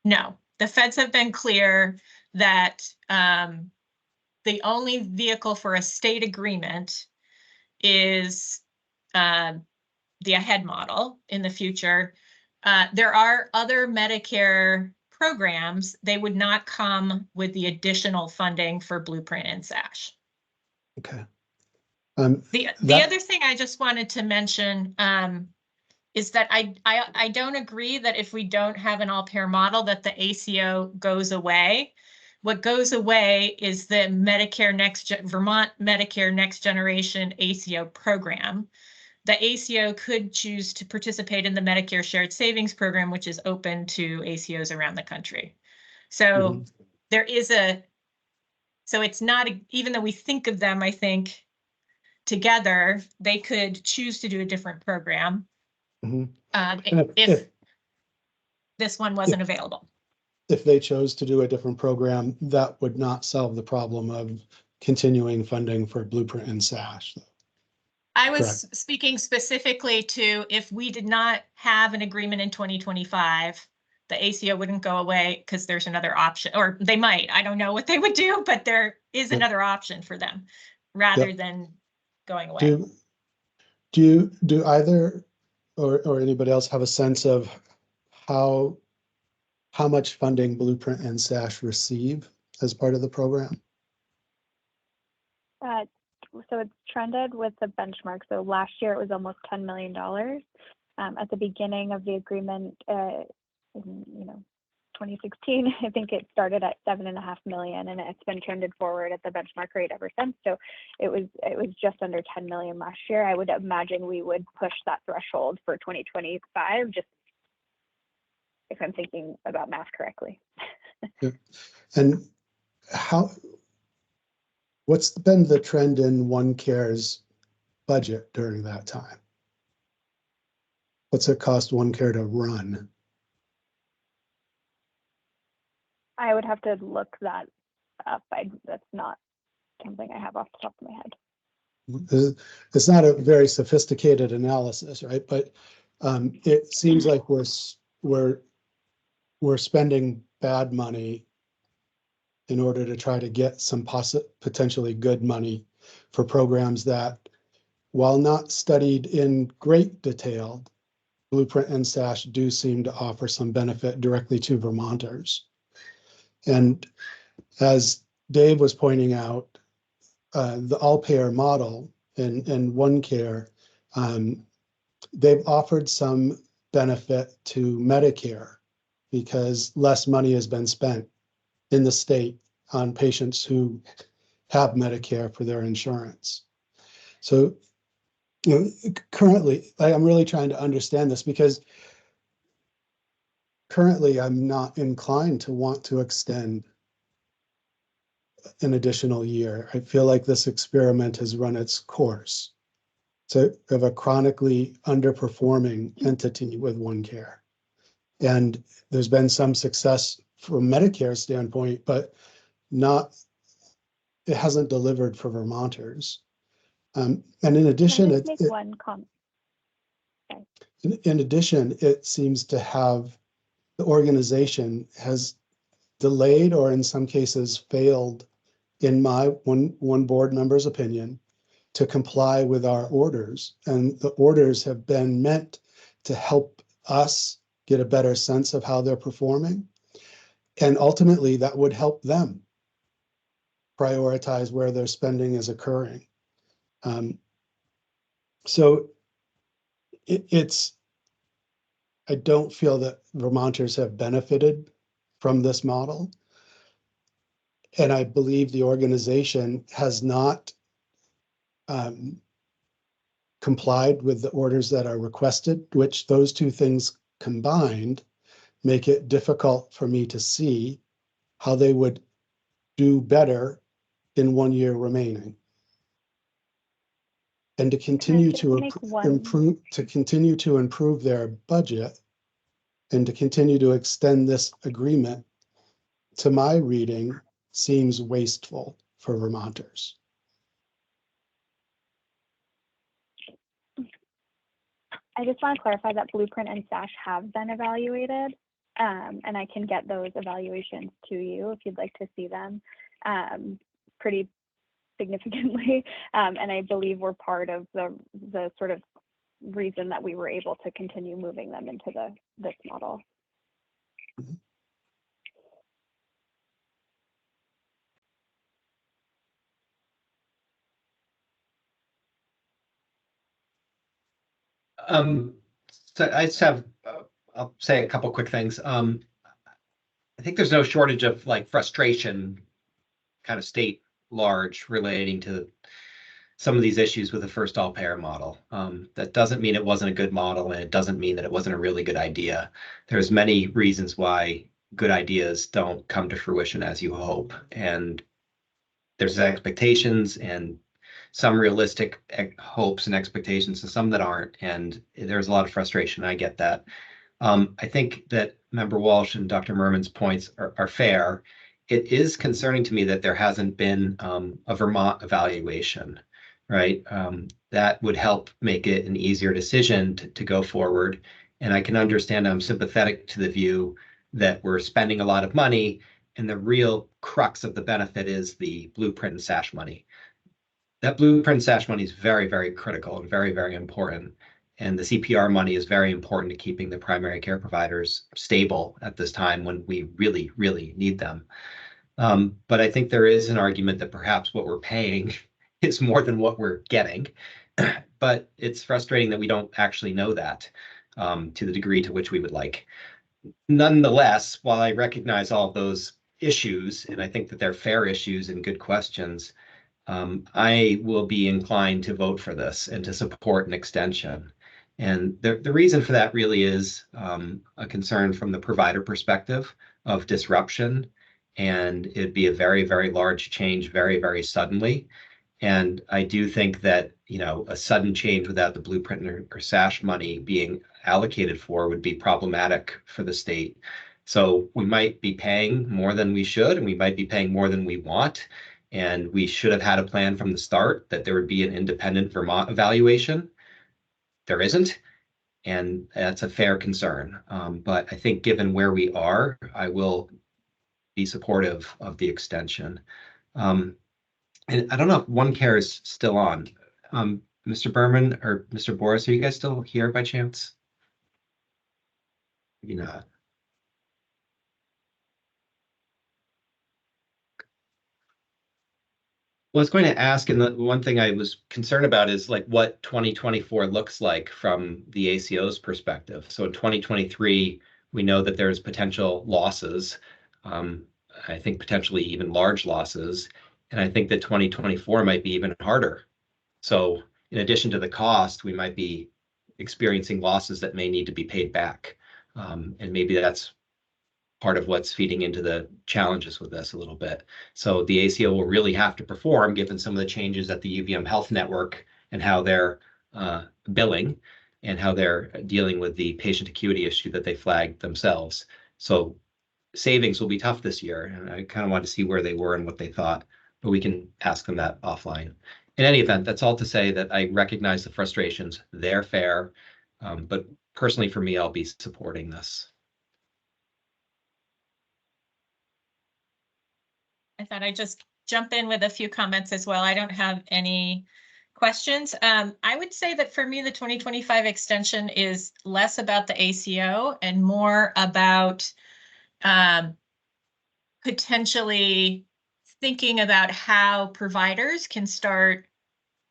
No, the feds have been clear that the only vehicle for a state agreement is the AHEAD model in the future. There are other Medicare programs. They would not come with the additional funding for Blueprint and SASH. Okay. The other thing I just wanted to mention is that I don't agree that if we don't have an all-payer model that the ACO goes away. What goes away is the Vermont Medicare Next Generation ACO program. The ACO could choose to participate in the Medicare Shared Savings Program, which is open to ACOs around the country. So there is so it's not, even though we think of them, I think, together, they could choose to do a different program if this one wasn't available. If they chose to do a different program, that would not solve the problem of continuing funding for Blueprint and SASH. I was speaking specifically to if we did not have an agreement in 2025, the ACO wouldn't go away because there's another option, or they might. I don't know what they would do, but there is another option for them rather than going away. Do either or anybody else have a sense of how much funding Blueprint and SASH receive as part of the program? So it's trended with the benchmark. So last year it was almost $10 million. At the beginning of the agreement, in 2016, I think it started at $7.5 million, and it's been trended forward at the benchmark rate ever since. So it was just under 10 million last year. I would imagine we would push that threshold for 2025, just if I'm thinking about math correctly. Yeah. And what's been the trend in OneCare's budget during that time? What's it cost OneCare to run? I would have to look that up. That's not something I have off the top of my head. It's not a very sophisticated analysis, right? But it seems like we're spending bad money in order to try to get some potentially good money for programs that, while not studied in great detail, Blueprint and SASH do seem to offer some benefit directly to Vermonters. And as Dave was pointing out, the all-payer model and OneCare, they've offered some benefit to Medicare because less money has been spent in the state on patients who have Medicare for their insurance. So, currently, I'm really trying to understand this because currently I'm not inclined to want to extend an additional year. I feel like this experiment has run its course. So of a chronically underperforming entity with OneCare. And there's been some success from a Medicare standpoint, but it hasn't delivered for Vermonters. And in addition, Can I just make one comment? In addition, it seems to have, the organization has delayed or in some cases failed, in my one board member's opinion, to comply with our orders. And the orders have been meant to help us get a better sense of how they're performing. And ultimately that would help them prioritize where their spending is occurring. So I don't feel that Vermonters have benefited from this model. And I believe the organization has not complied with the orders that are requested, which those two things combined make it difficult for me to see how they would do better in 1 year remaining. And to continue to improve their budget and to continue to extend this agreement, to my reading, seems wasteful for Vermonters. I just want to clarify that Blueprint and SASH have been evaluated, and I can get those evaluations to you if you'd like to see them pretty significantly. And I believe we're part of the sort of reason that we were able to continue moving them into this model. So I just have, I'll say a couple quick things. I think there's no shortage of like frustration, kind of state large, relating to some of these issues with the first all payer model. That doesn't mean it wasn't a good model, and it doesn't mean that it wasn't a really good idea. There's many reasons why good ideas don't come to fruition as you hope. And there's expectations and some realistic hopes and expectations and some that aren't. And there's a lot of frustration. I get that. I think that Member Walsh and Dr. Merman's points are fair. It is concerning to me that there hasn't been a Vermont evaluation, right? That would help make it an easier decision to go forward. And I can understand, I'm sympathetic to the view that we're spending a lot of money and the real crux of the benefit is the Blueprint and SASH money. That Blueprint and SASH money is very, very critical and very, very important. And the CPR money is very important to keeping the primary care providers stable at this time when we really, really need them. But I think there is an argument that perhaps what we're paying is more than what we're getting. But it's frustrating that we don't actually know that to the degree to which we would like. Nonetheless, while I recognize all of those issues, and I think that they're fair issues and good questions, I will be inclined to vote for this and to support an extension. And the reason for that really is a concern from the provider perspective of disruption. And it'd be a very, very large change very, very suddenly. And I do think that, you know, a sudden change without the Blueprint or SASH money being allocated for would be problematic for the state. So we might be paying more than we should, and we might be paying more than we want. And we should have had a plan from the start that there would be an independent Vermont evaluation. There isn't, and that's a fair concern. But I think given where we are, I will be supportive of the extension. And I don't know if OneCare is still on. Mr. Berman or Mr. Boris, are you guys still here by chance? Maybe not. Well, I was going to ask, and the one thing I was concerned about is like what 2024 looks like from the ACO's perspective. So in 2023, we know that there's potential losses. I think potentially even large losses. And I think that 2024 might be even harder. So in addition to the cost, we might be experiencing losses that may need to be paid back. And maybe that's part of what's feeding into the challenges with this a little bit. So the ACO will really have to perform given some of the changes at the UVM Health Network and how they're billing and how they're dealing with the patient acuity issue that they flagged themselves. So savings will be tough this year. And I kind of want to see where they were and what they thought, but we can ask them that offline. In any event, that's all to say that I recognize the frustrations. They're fair. But personally, for me, I'll be supporting this. I thought I'd just jump in with a few comments as well. I don't have any questions. I would say that for me, the 2025 extension is less about the ACO and more about potentially thinking about how providers can start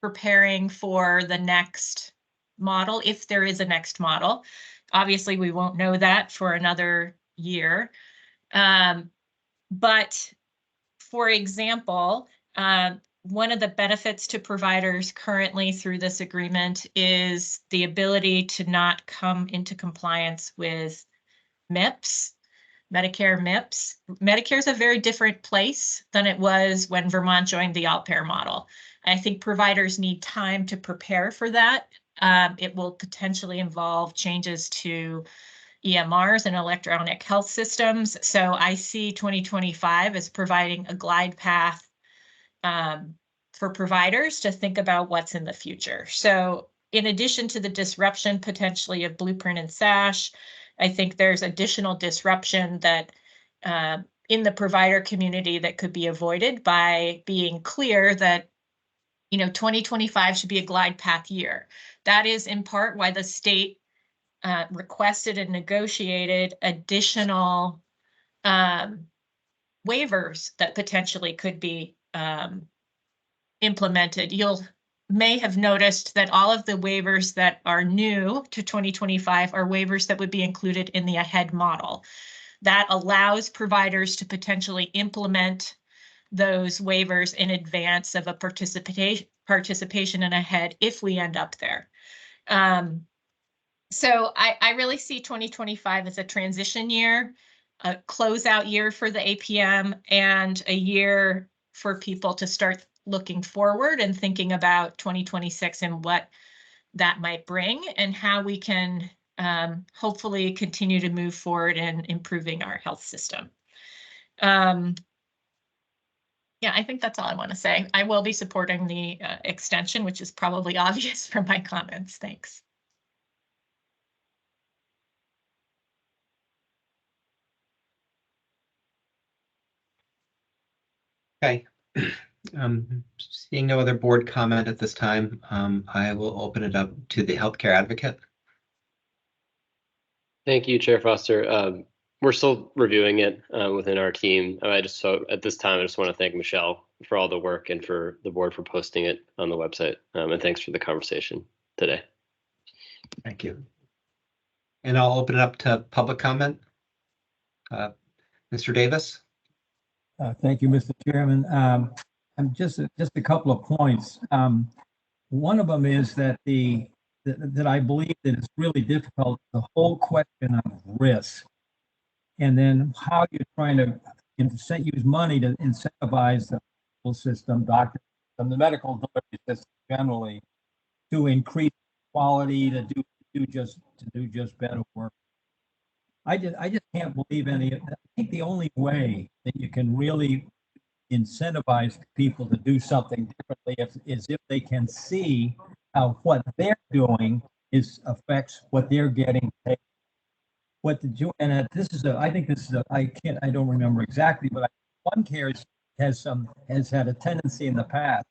preparing for the next model, if there is a next model. Obviously, we won't know that for another year. But for example, one of the benefits to providers currently through this agreement is the ability to not come into compliance with MIPS, Medicare MIPS. Medicare is a very different place than it was when Vermont joined the all-payer model. I think providers need time to prepare for that. It will potentially involve changes to EMRs and electronic health systems. So I see 2025 as providing a glide path for providers to think about what's in the future. So in addition to the disruption potentially of Blueprint and SASH, I think there's additional disruption that in the provider community that could be avoided by being clear that 2025 should be a glide path year. That is in part why the state requested and negotiated additional waivers that potentially could be implemented. You'll may have noticed that all of the waivers that are new to 2025 are waivers that would be included in the AHEAD model. That allows providers to potentially implement those waivers in advance of a participation in AHEAD if we end up there. So I really see 2025 as a transition year, a closeout year for the APM, and a year for people to start looking forward and thinking about 2026 and what that might bring and how we can hopefully continue to move forward in improving our health system. Yeah, I think that's all I want to say. I will be supporting the extension, which is probably obvious from my comments. Thanks. Okay. Seeing no other board comment at this time, I will open it up to the healthcare advocate. Thank you, Chair Foster. We're still reviewing it within our team. So at this time, I just want to thank Michelle for all the work and for the board for posting it on the website. And thanks for the conversation today. Thank you. And I'll open it up to public comment. Mr. Davis. Thank you, Mr. Chairman. I'm just a couple of points. One of them is that that I believe that it's really difficult, the whole question of risk, and then how you're trying to use money to incentivize the medical system, doctors, the medical delivery system generally, to increase quality, to do just better work. I just can't believe any. I think the only way that you can really incentivize people to do something differently is if they can see how what they're doing affects what they're getting paid. This is I don't remember exactly, but OneCare has had a tendency in the past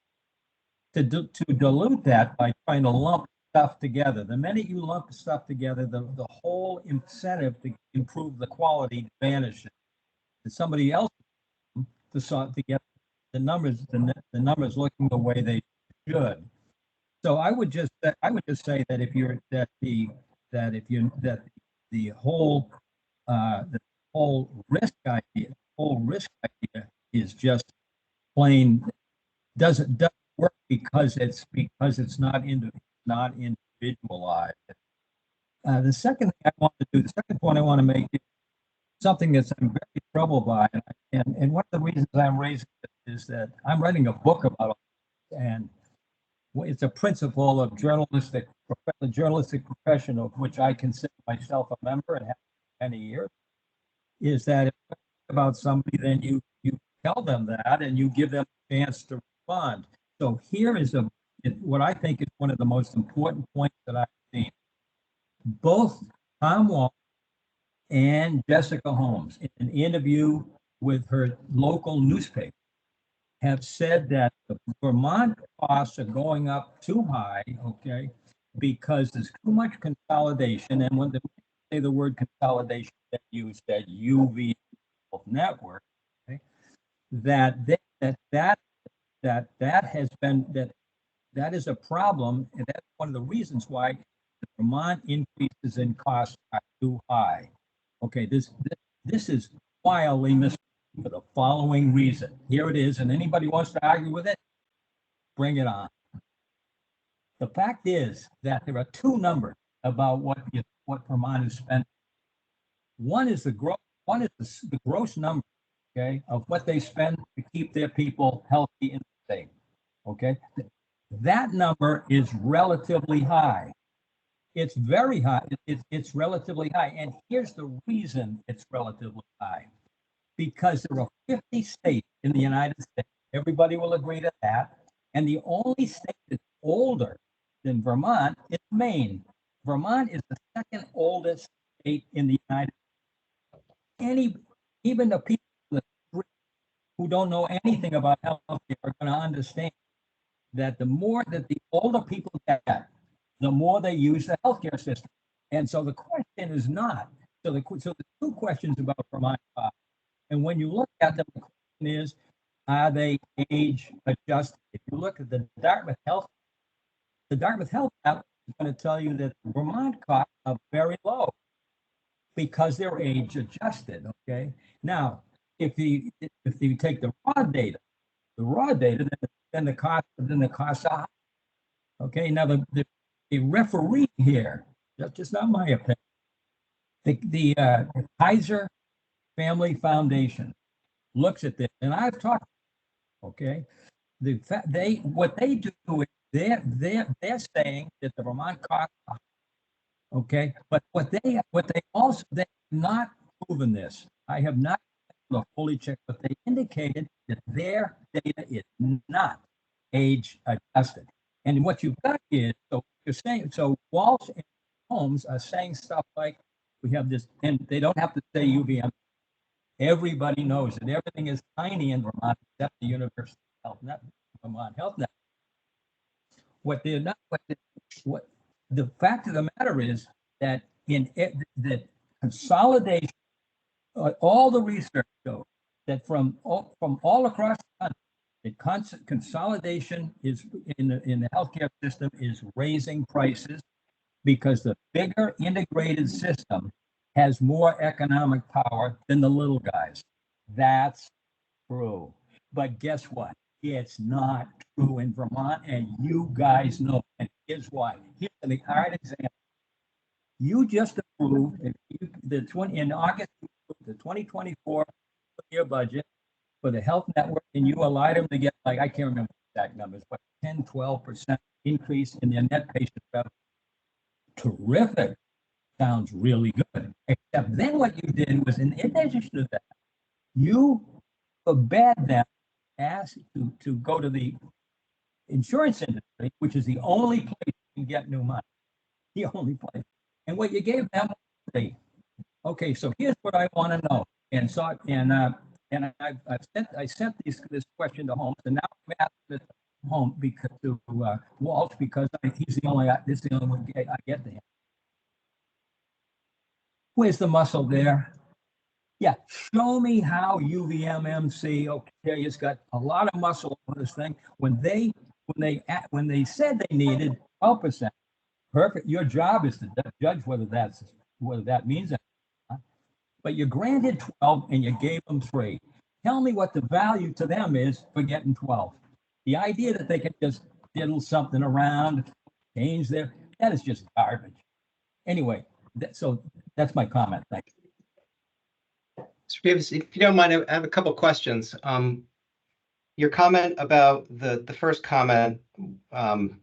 to dilute that by trying to lump stuff together. The minute you lump stuff together, the whole incentive to improve the quality vanishes. And somebody else to get the numbers looking the way they should. So I would just say that the whole risk idea is just plain doesn't work because it's not individualized. The second point I want to make is something that I'm very troubled by, and one of the reasons I'm raising it is that I'm writing a book about it, and it's a principle of the journalistic profession of which I consider myself a member and have for many years. is that if it's about somebody, then you tell them that and you give them a chance to respond. So here is what I think is one of the most important points that I've seen. Both Tom Walsh and Jessica Holmes, in an interview with her local newspaper, have said that the Vermont costs are going up too high, okay, because there's too much consolidation. And when they say the word consolidation, that use that UV network, okay, that has been that is a problem, and that's one of the reasons why the Vermont increases in costs are too high. Okay, this is wildly misleading for the following reason. Here it is, and anybody wants to argue with it, bring it on. The fact is that there are two numbers about what Vermont is spending. One is the gross number, okay, of what they spend to keep their people healthy in the state. Okay, that number is relatively high. It's very high. It's relatively high, and here's the reason it's relatively high. Because there are 50 states in the United States. Everybody will agree to that. And the only state that's older than Vermont is Maine. Vermont is the second oldest state in the United States. Even the people who don't know anything about healthcare are going to understand that the more that the older people get, the more they use the healthcare system. And so the question is not, so the two questions about Vermont. And when you look at them, the question is, are they age adjusted? If you look at the Dartmouth Health app is going to tell you that Vermont costs are very low because they're age adjusted. Okay. Now, if you take the raw data, then the costs are high. Okay. Now the referee here, that's just not my opinion. The Kaiser Family Foundation looks at this, and I've talked. Okay, what they do is they're saying that the Vermont costs. Okay, but what they also they have not proven this. I have not fully checked, but they indicated that their data is not age adjusted. And what you've got is Walsh and Holmes are saying stuff like we have this, and they don't have to say UVM. Everybody knows that everything is tiny in Vermont except the University of Health, not Vermont Health Network. What the fact of the matter is that that consolidation, all the research shows that from all across the country, that consolidation is in the healthcare system is raising prices because the bigger integrated system has more economic power than the little guys. That's true. But guess what? It's not true in Vermont, and you guys know. And here's why. Here's the hard example. You just approved in August the 2024 year budget for the health network, and you allowed them to get, like, I can't remember the exact numbers, but 10-12% increase in their net patient revenue. Terrific. Sounds really good. Except then what you did was, in addition to that, you forbade them to go to the insurance industry, which is the only place you can get new money. The only place. And what you gave them was okay, so here's what I want to know. And so I sent this question to Holmes, and now I'm asking it to Holmes to Walsh because this is the only one I get to him. Where's the muscle there? Yeah, show me how UVMMC, okay, it's got a lot of muscle on this thing. When they said they needed 12%, perfect. Your job is to judge whether that means anything. But you granted 12 and you gave them 3. Tell me what the value to them is for getting 12. The idea that they can just diddle something around, change that is just garbage. Anyway, so that's my comment. Thank you. Mr. Davis, if you don't mind, I have a couple questions. Your comment about the first comment, in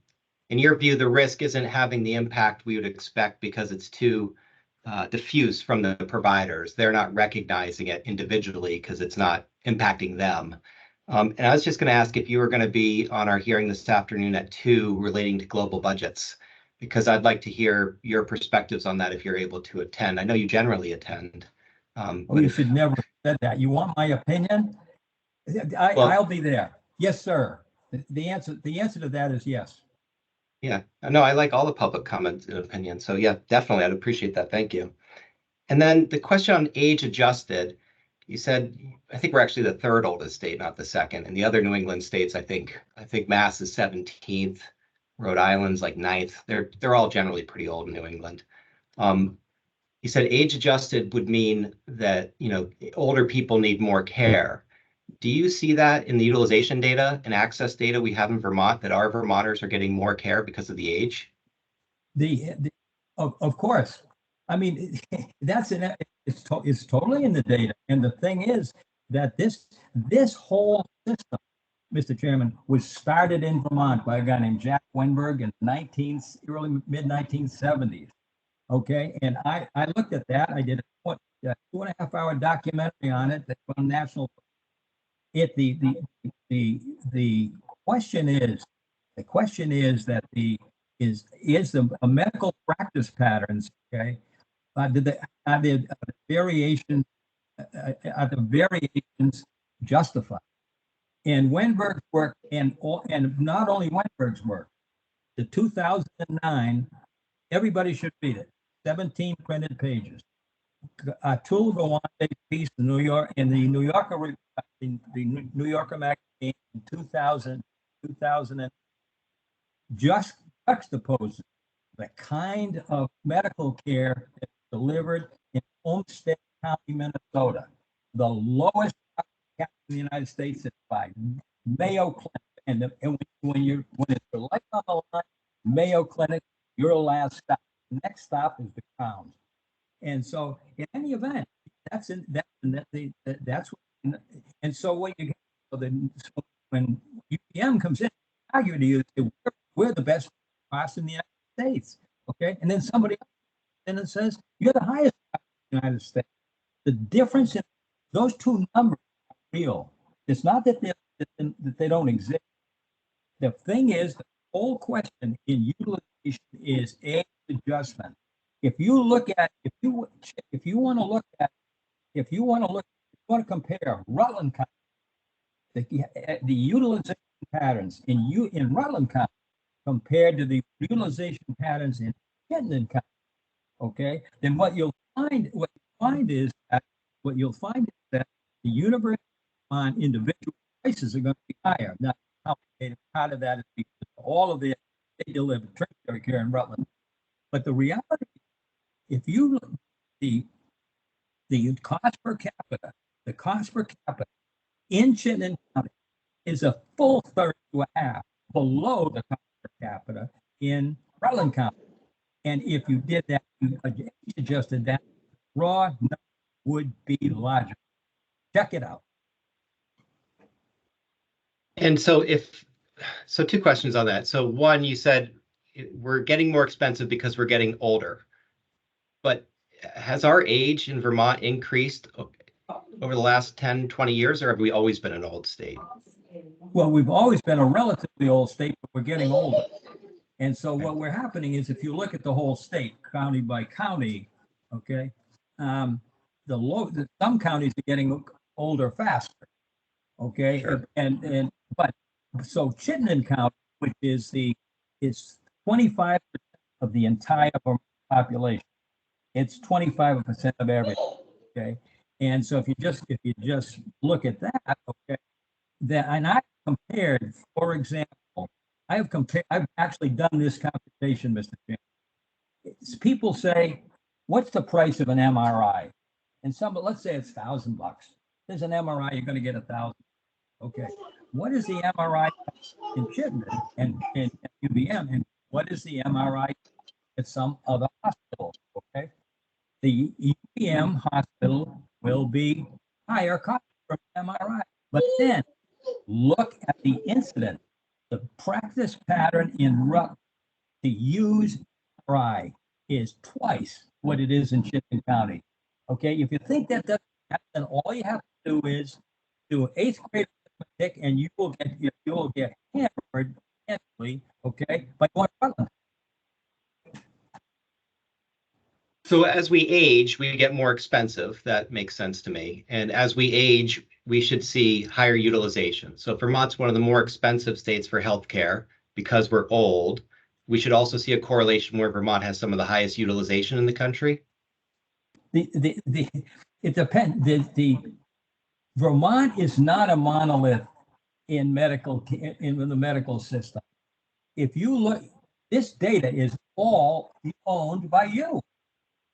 your view, the risk isn't having the impact we would expect because it's too diffuse from the providers. They're not recognizing it individually because it's not impacting them. And I was just going to ask if you were going to be on our hearing this afternoon at 2 relating to global budgets, because I'd like to hear your perspectives on that if you're able to attend. I know you generally attend. Oh, you should never have said that. You want my opinion? I'll be there. Yes, sir. The answer to that is yes. Yeah, no, I like all the public comments and opinions. So yeah, definitely, I'd appreciate that. Thank you. And then the question on age adjusted, you said, I think we're actually the 3rd oldest state, not the 2nd. And the other New England states, I think Mass is 17th, Rhode Island's like 9th. They're all generally pretty old in New England. You said age adjusted would mean that, older people need more care. Do you see that in the utilization data and access data we have in Vermont, that our Vermonters are getting more care because of the age? Of course. I mean, it's totally in the data. And the thing is that this whole system, Mr. Chairman, was started in Vermont by a guy named Jack Wenberg in early mid 1970s. Okay, and I looked at that. I did a 2.5 hour documentary on it that's on national. The question is that the medical practice patterns, okay, are the variations justified? And Wenberg's work, and not only Wenberg's work, the 2009, everybody should read it. 17 printed pages. Two go on piece, the New Yorker, the New Yorker magazine in 2000 and just juxtaposes the kind of medical care that's delivered in Homestead County, Minnesota, the lowest in the United States is by Mayo Clinic, and when it's your life on the line, Mayo Clinic, your last stop. The next stop is the Crowns. And so, in any event, that's what. And so when when UPM comes in, argue to you, we're the best cost in the United States, okay? And then somebody else in and says you're the highest cost in the United States. The difference in those two numbers are real. It's not that they don't exist. The thing is, the whole question in utilization is age adjustment. If you want to compare Rutland County, the utilization patterns in Rutland County compared to the utilization patterns in Chittenden County, okay, then what you'll find is that the University on individual prices are going to be higher. Now, part of that is because all of they deliver tertiary care in Rutland. But the reality, if you look at the cost per capita in Chittenden County is a full third to a half below the cost per capita in Rutland County. And if you did that, you adjusted that, raw number would be logical. Check it out. And so two questions on that. So one, you said we're getting more expensive because we're getting older, but has our age in Vermont increased over the last 10, 20 years, or have we always been an old state? Well, we've always been a relatively old state, but we're getting older. And so what we're happening is, if you look at the whole state, county by county, okay, some counties are getting older faster, okay, sure. But so Chittenden County, which is 25% of the entire population, it's 25% of everything, okay. And so if you just look at that, okay, and I compared, for example, I've actually done this computation, Mr. Chairman. People say, what's the price of an MRI? And let's say it's $1,000. There's an MRI, you're going to get $1,000. Okay. What is the MRI in Chittenden and UVM? And what is the MRI at some other hospital? Okay. The UVM hospital will be higher cost for MRI. But then look at the incident. The practice pattern in Rutland to use MRI is twice what it is in Chittenden County. Okay, if you think that doesn't happen, then all you have to do is do 8th grade arithmetic, and you will get hammered financially, okay, by going Rutland. So as we age, we get more expensive. That makes sense to me. And as we age, we should see higher utilization. So Vermont's one of the more expensive states for healthcare because we're old. We should also see a correlation where Vermont has some of the highest utilization in the country. It depends. The Vermont is not a monolith in the medical system. If you look, this data is all owned by you.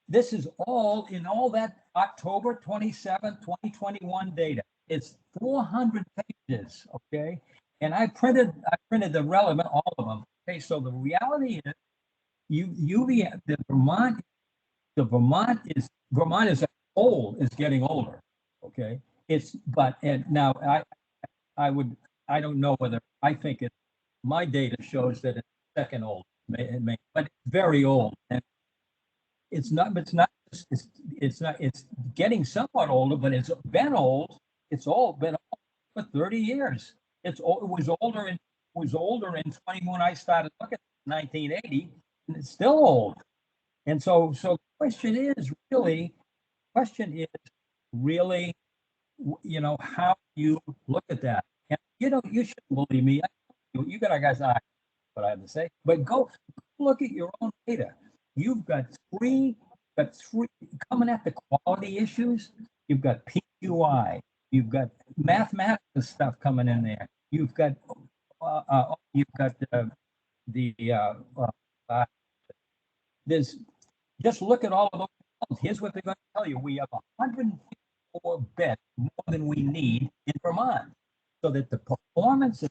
This is all in all that October 27, 2021 data. It's 400 pages, okay? And I printed the relevant, all of them. Okay, so the reality is, Vermont is old, is getting older, okay? Now I don't know whether, I think my data shows that it's second old, but it's very old. And it's getting somewhat older, but it's been old. It's all been old for 30 years. It was older in 20 when I started looking at 1980, and it's still old. And so the question is really, how you look at that. And you shouldn't believe me. You guys know what I have to say, but go look at your own data. You've got three coming at the quality issues. You've got PQI. You've got mathematical stuff coming in there. You've got there's, just look at all of those. Here's what they're going to tell you. We have 154 beds more than we need in Vermont. So that the performance of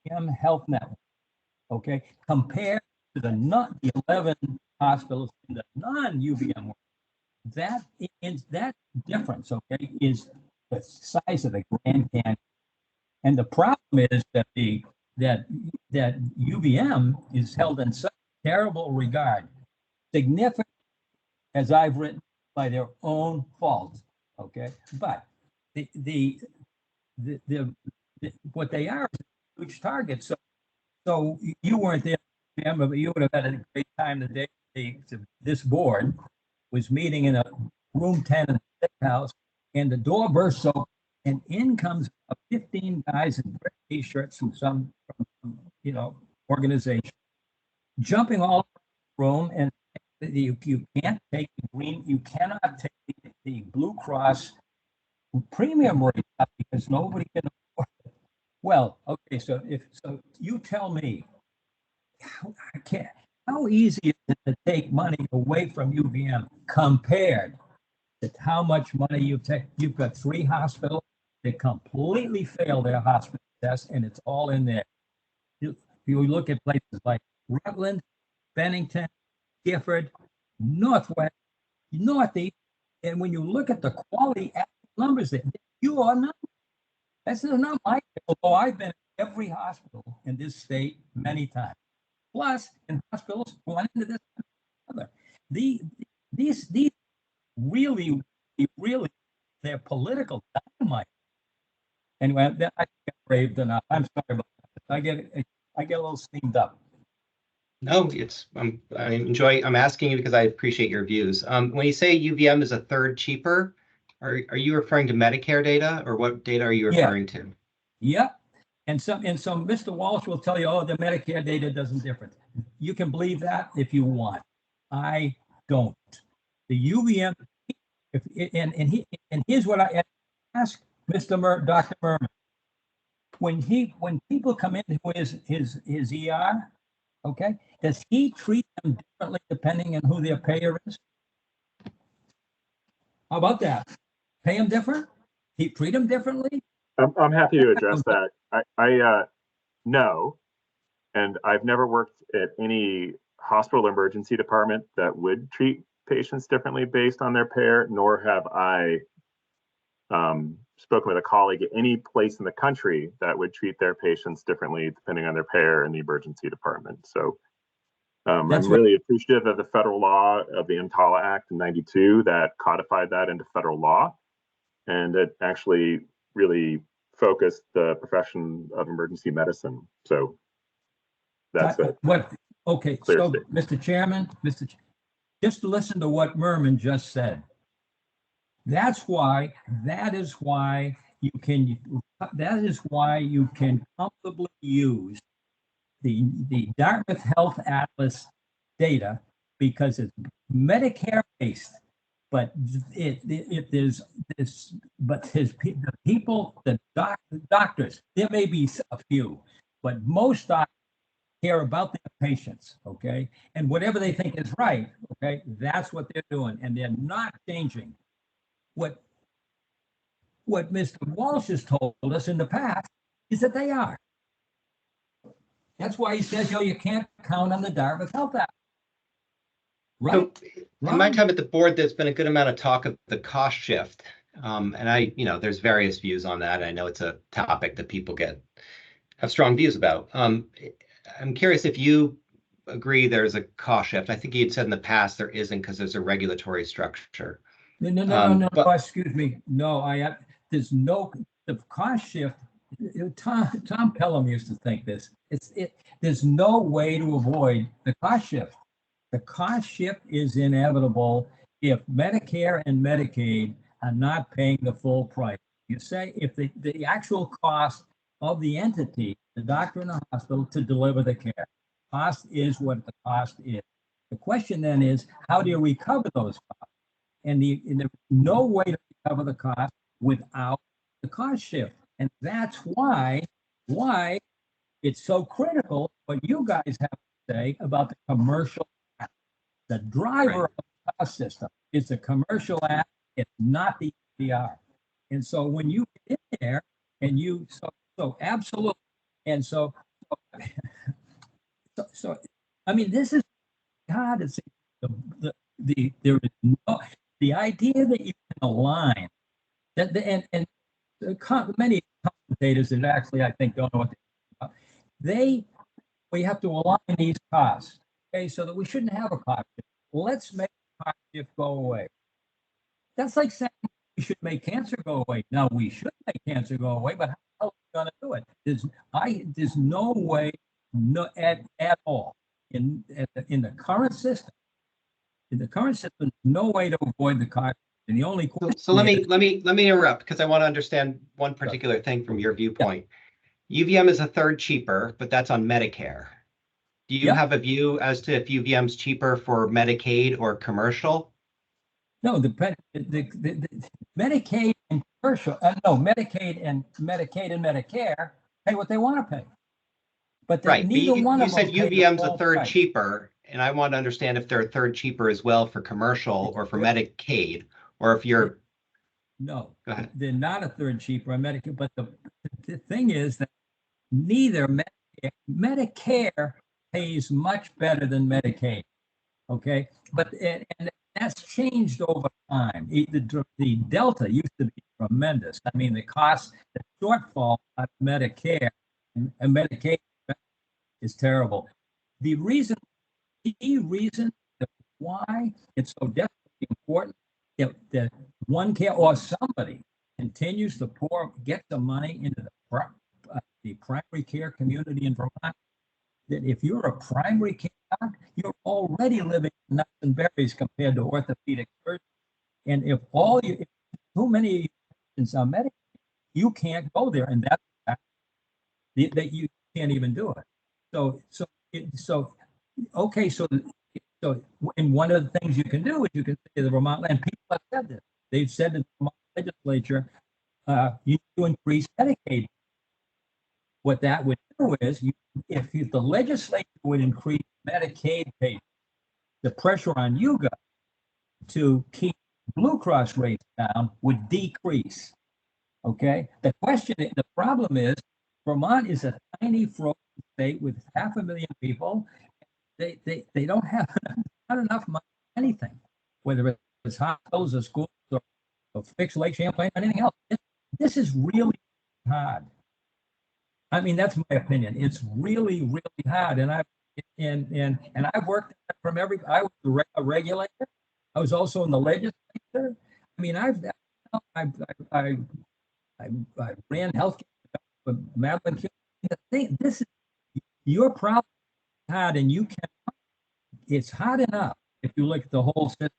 the Health Network, okay, compared to the 11 hospitals in the non-UVM, that difference, okay, is the size of the Grand Canyon. And the problem is that that UVM is held in such terrible regard, significant, as I've written, by their own fault. Okay, but what they are is a huge target. So you weren't there, but you would have had a great time the day this board was meeting in a room 10 in the State House, and the door bursts open, and in comes 15 guys in red t-shirts from some organization, jumping all over the room, and you can't take the green, you cannot take the Blue Cross premium rate up because nobody can afford it. Well, okay, so you tell me, how easy is it to take money away from UVM compared to how much money you take? You've got 3 hospitals that completely fail their hospital test, and it's all in there. You look at places like Rutland, Bennington, Gifford, Northwest, Northeast, and when you look at the quality numbers that you are not, that's not my, although I've been in every hospital in this state many times. Plus, in hospitals, one into this other. These really, they're political dynamite. Anyway, I get raved enough. I'm sorry about that. I get a little steamed up. No, I'm asking you because I appreciate your views. When you say UVM is a third cheaper, are you referring to Medicare data, or what data are you referring to? Yep. And so Mr. Walsh will tell you, oh, the Medicare data doesn't differ. You can believe that if you want. I don't. The UVM, and here's what I ask Dr. Merman. When people come into his ER, okay, does he treat them differently depending on who their payer is? How about that? Pay them different? He treat them differently? I'm happy to address that. I no, and I've never worked at any hospital emergency department that would treat patients differently based on their payer, nor have I spoken with a colleague at any place in the country that would treat their patients differently depending on their payer in the emergency department. So I'm really appreciative of the federal law of the EMTALA Act in '92 that codified that into federal law, and it actually really focused the profession of emergency medicine. So that's it. Okay, Clear so statement. Mr. Chairman, just listen to what Merman just said. That is why you can comfortably use the Dartmouth Health Atlas data, because it's Medicare based. But the doctors, there may be a few, but most doctors care about their patients, okay? And whatever they think is right, okay, that's what they're doing, and they're not changing. What Mr. Walsh has told us in the past is that they are. That's why he says, you can't count on the Dartmouth Health Act. Right? So in my time at the board, there's been a good amount of talk of the cost shift. And there's various views on that. I know it's a topic that people have strong views about. I'm curious if you agree there's a cost shift. I think you had said in the past there isn't, because there's a regulatory structure. No, excuse me. No, there's no, the cost shift. Tom Pelham used to think this. There's no way to avoid the cost shift. The cost shift is inevitable if Medicare and Medicaid are not paying the full price. You say if the actual cost of the entity, the doctor in the hospital, to deliver the care, cost is what the cost is. The question then is, how do you recover those costs? And there's no way to recover the cost without the cost shift. And that's why it's so critical what you guys have to say about the commercial act. The driver of the cost system is the commercial act. It's not the EPR. And so when you get in there and so absolutely. And so I mean, this is hard to see. There is no, the idea that you can align that many commentators that actually I think don't know what they're talking about. We have to align these costs, okay, so that we shouldn't have a cost shift. Let's make the cost shift go away. That's like saying we should make cancer go away. Now, we should make cancer go away, but how are we going to do it? There's no way, at all in the current system. In the current system, no way to avoid the cost. And the only so let me interrupt, because I want to understand one particular thing from your viewpoint. UVM is a third cheaper, but that's on Medicare. Do you have a view as to if UVM is cheaper for Medicaid or commercial? No, the Medicaid and commercial. Medicaid and Medicare pay what they want to pay. But neither one of them. You said UVM is a third cheaper, and I want to understand if they're a third cheaper as well for commercial or for Medicaid, or if you're. No, they're not a third cheaper on Medicare. But the thing is that neither Medicare pays much better than Medicaid. Okay, but and that's changed over time. The delta used to be tremendous. I mean, the shortfall of Medicare and Medicaid is terrible. The reason why it's so desperately important that OneCare or somebody continues to get the money into the primary care community in Vermont, that if you're a primary care doc, you're already living nuts and berries compared to orthopedic surgery. And if too many patients are Medicaid, you can't go there, and that's that you can't even do it. And one of the things you can do is you can say to the Vermont, and people have said this. They've said to the Vermont legislature, you need to increase Medicaid. What that would do is, if the legislature would increase Medicaid payments, the pressure on you guys to keep Blue Cross rates down would decrease. Okay. The problem is, Vermont is a tiny frozen state with 500,000 people. They don't have not enough money for anything, whether it's hospitals or schools or fix Lake Champlain or anything else. This is really hard. I mean, that's my opinion. It's really, really hard. And and I've worked from I was a regulator. I was also in the legislature. I mean, I ran healthcare with Madeline. The thing, this is your problem hard, and you can. It's hard enough if you look at the whole system.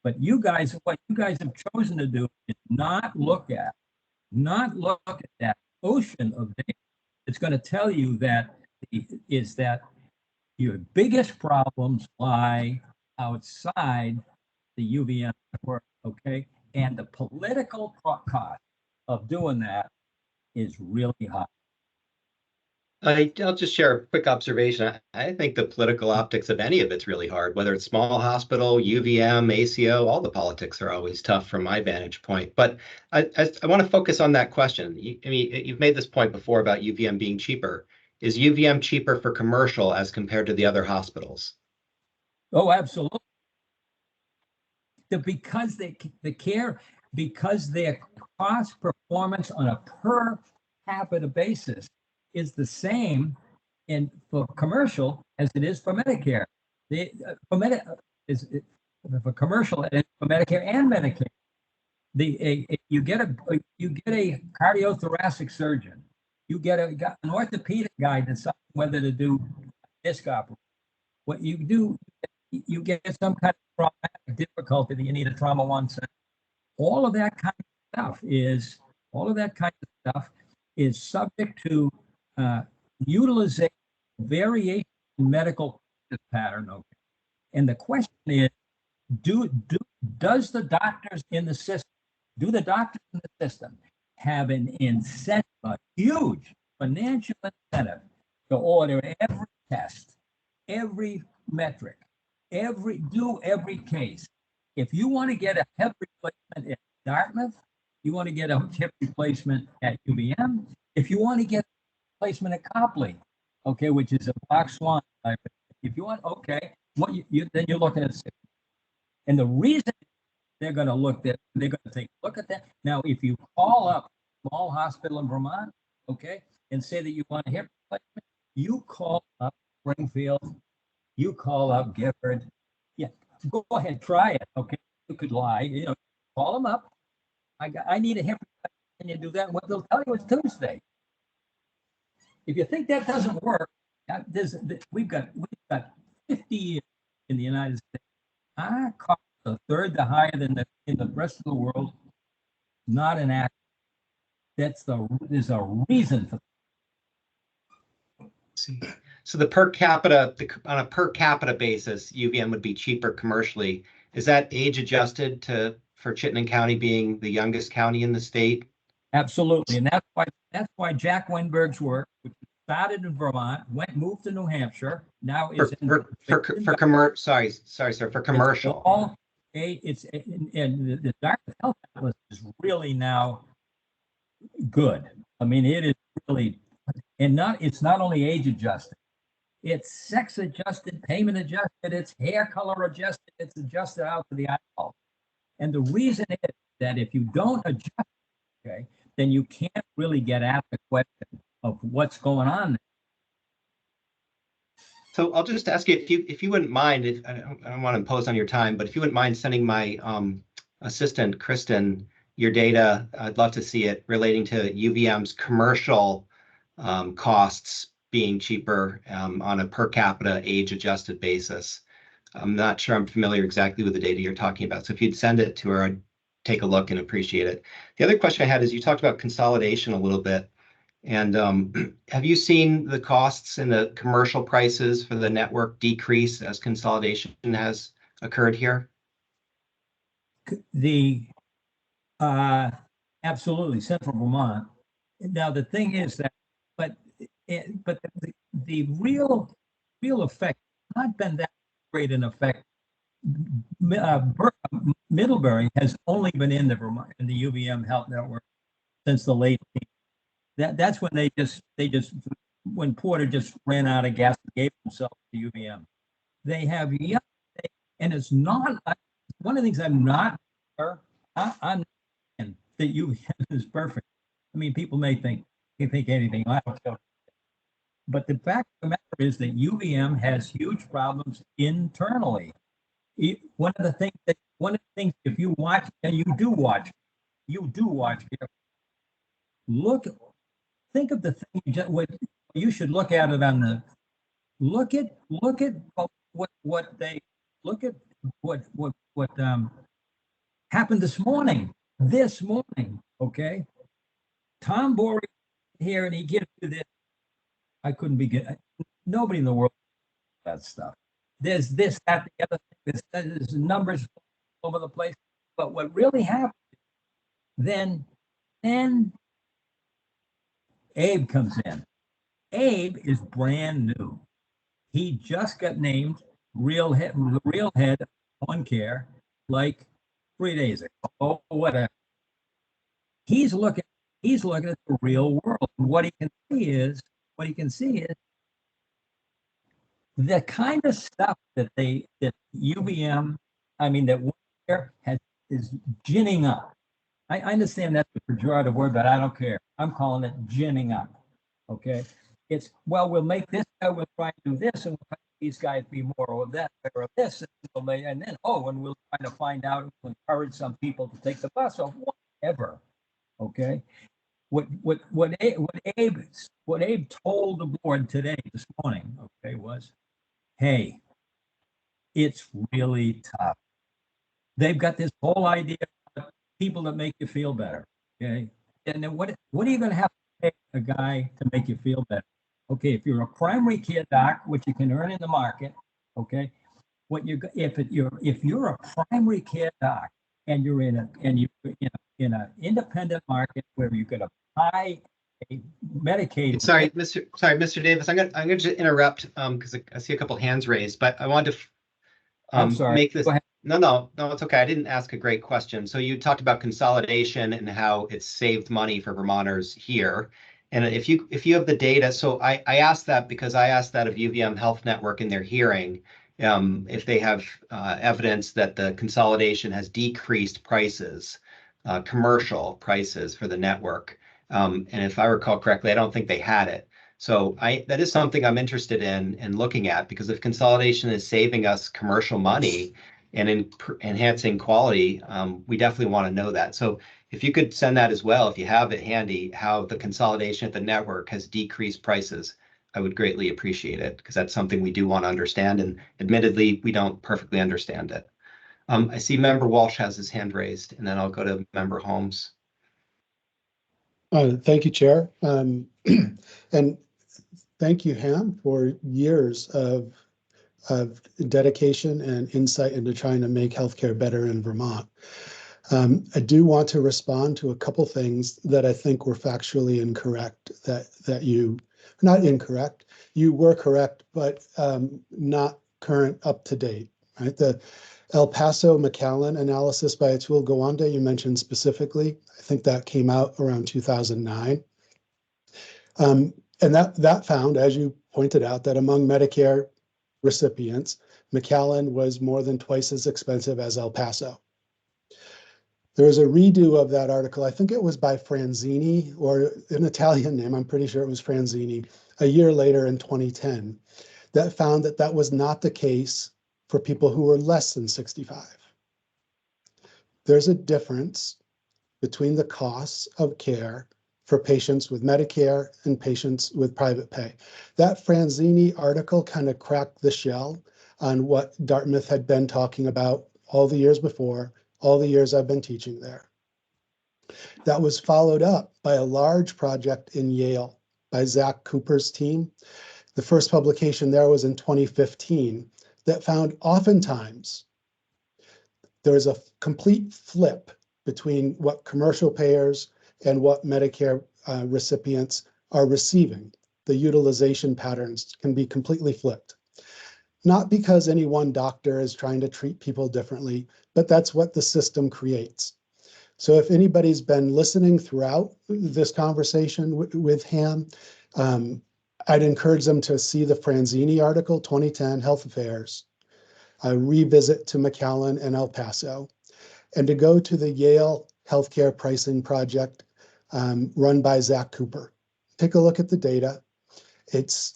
But what you guys have chosen to do is not look at that ocean of data. It's going to tell you that your biggest problems lie outside the UVM work, okay? And the political cost of doing that is really high. I'll just share a quick observation. I think the political optics of any of it's really hard, whether it's small hospital, UVM, ACO, all the politics are always tough from my vantage point. But I want to focus on that question. I mean, you've made this point before about UVM being cheaper. Is UVM cheaper for commercial as compared to the other hospitals? Oh, absolutely. Because their cost performance on a per capita basis is the same for commercial as it is for Medicare. For commercial and for Medicare and Medicare. You get a cardiothoracic surgeon, you get an orthopedic guy that's whether to do disc operation. What you do, you get some kind of traumatic difficulty that you need a trauma 1 center. All of that kind of stuff is subject to utilization, variation in medical pattern. Okay, and the question is, does the doctors in the system, have an incentive, a huge financial incentive, to order every test, every metric, every case? If you want to get a hip replacement at Dartmouth, you want to get a hip replacement at UVM, if you want to get a replacement at Copley, okay, which is a black swan type, if you want, okay, then you're looking at 6. And the reason they're going to take a look at that. Now, if you call up a small hospital in Vermont, okay, and say that you want a hip replacement, you call up Springfield, you call up Gifford. Yeah, go ahead, try it, okay? You could lie, call them up. I need a hip replacement, and you do that. What they'll tell you is Tuesday. If you think that doesn't work, we've got 50 years in the United States. Our costs are a third the higher than in the rest of the world. Not an act. There's a reason for that. So on a per capita basis, UVM would be cheaper commercially. Is that age adjusted for Chittenden County being the youngest county in the state? Absolutely, and that's why Jack Wenberg's work, which started in Vermont, moved to New Hampshire, now is for commercial. And the Dartmouth Health Atlas is really now good. I mean, it is really, it's not only age adjusted, it's sex adjusted, payment adjusted, it's hair color adjusted, it's adjusted out to the eyeball. And the reason is that if you don't adjust, okay, then you can't really get at the question of what's going on. So I'll just ask you if you wouldn't mind, I don't want to impose on your time, but if you wouldn't mind sending my assistant, Kristen, your data, I'd love to see it relating to UVM's commercial costs being cheaper on a per capita age adjusted basis. I'm not sure I'm familiar exactly with the data you're talking about. So if you'd send it to her, I'd take a look and appreciate it. The other question I had is you talked about consolidation a little bit. And have you seen the costs and the commercial prices for the network decrease as consolidation has occurred here? Absolutely, Central Vermont. Now the thing is that, but the real effect has not been that great an effect. Middlebury has only been in the UVM health network since the late 80s. That's when when Porter just ran out of gas and gave himself to UVM. They have and it's not one of the things I'm not sure. I'm that UVM is perfect. I mean, people may think anything. But the fact of the matter is that UVM has huge problems internally. One of the things, if you watch, and you do watch here, think of the thing what you should look at it on the, look at what happened this morning, okay? Tom Borey here, and he gives you this. I couldn't begin. Nobody in the world does that stuff. There's this, that, the other thing. There's numbers all over the place. But what really happened, then Abe comes in. Abe is brand new. He just got named the real head of OneCare like 3 days ago. Oh, whatever. He's looking at the real world. What he can see is the kind of stuff that UVM, that OneCare is ginning up. I understand that's a pejorative word, but I don't care. I'm calling it ginning up. Okay, it's, well, we'll make this guy, we'll try to do this, and we'll have these guys be more of that, or of this, and then and we'll try to find out, we'll encourage some people to take the bus, or whatever. Okay, what Abe told the board this morning, okay, was, hey, it's really tough. They've got this whole idea of people that make you feel better. Okay, and then what are you going to have to pay a guy to make you feel better? Okay, if you're a primary care doc, which you can earn in the market, okay, if you're a primary care doc and you're in an independent market where you could buy a Medicaid. Sorry, Mr. Davis, I'm gonna just interrupt because I see a couple hands raised, but I wanted to I'm sorry. make this. Go ahead. No, it's okay. I didn't ask a great question. So you talked about consolidation and how it's saved money for Vermonters here. And if you have the data, so I asked that because I asked that of UVM Health Network in their hearing, if they have evidence that the consolidation has decreased prices, commercial prices for the network. And if I recall correctly, I don't think they had it. So that is something I'm interested in looking at, because if consolidation is saving us commercial money and enhancing quality, we definitely want to know that. So if you could send that as well, if you have it handy, how the consolidation at the network has decreased prices, I would greatly appreciate it, because that's something we do want to understand. And admittedly, we don't perfectly understand it. I see Member Walsh has his hand raised, and then I'll go to Member Holmes. Thank you, Chair. And thank you, Ham, for years of dedication and insight into trying to make healthcare better in Vermont. I do want to respond to a couple things that I think were factually incorrect, that you, not incorrect, you were correct, but not current, up to date, right? The El Paso McAllen analysis by Atul Gawande, you mentioned specifically, I think that came out around 2009. And that found, as you pointed out, that among Medicare recipients, McAllen was more than twice as expensive as El Paso. There was a redo of that article, I think it was by Franzini, or an Italian name, I'm pretty sure it was Franzini, a year later in 2010, that found that that was not the case for people who were less than 65. There's a difference between the costs of care for patients with Medicare and patients with private pay. That Franzini article kind of cracked the shell on what Dartmouth had been talking about all the years before, all the years I've been teaching there. That was followed up by a large project in Yale by Zach Cooper's team. The first publication there was in 2015 that found oftentimes there is a complete flip between what commercial payers and what Medicare recipients are receiving. The utilization patterns can be completely flipped. Not because any one doctor is trying to treat people differently, but that's what the system creates. So if anybody's been listening throughout this conversation with Ham, I'd encourage them to see the Franzini article, 2010 Health Affairs, revisit to McAllen and El Paso, and to go to the Yale Healthcare Pricing Project run by Zach Cooper. Take a look at the data It's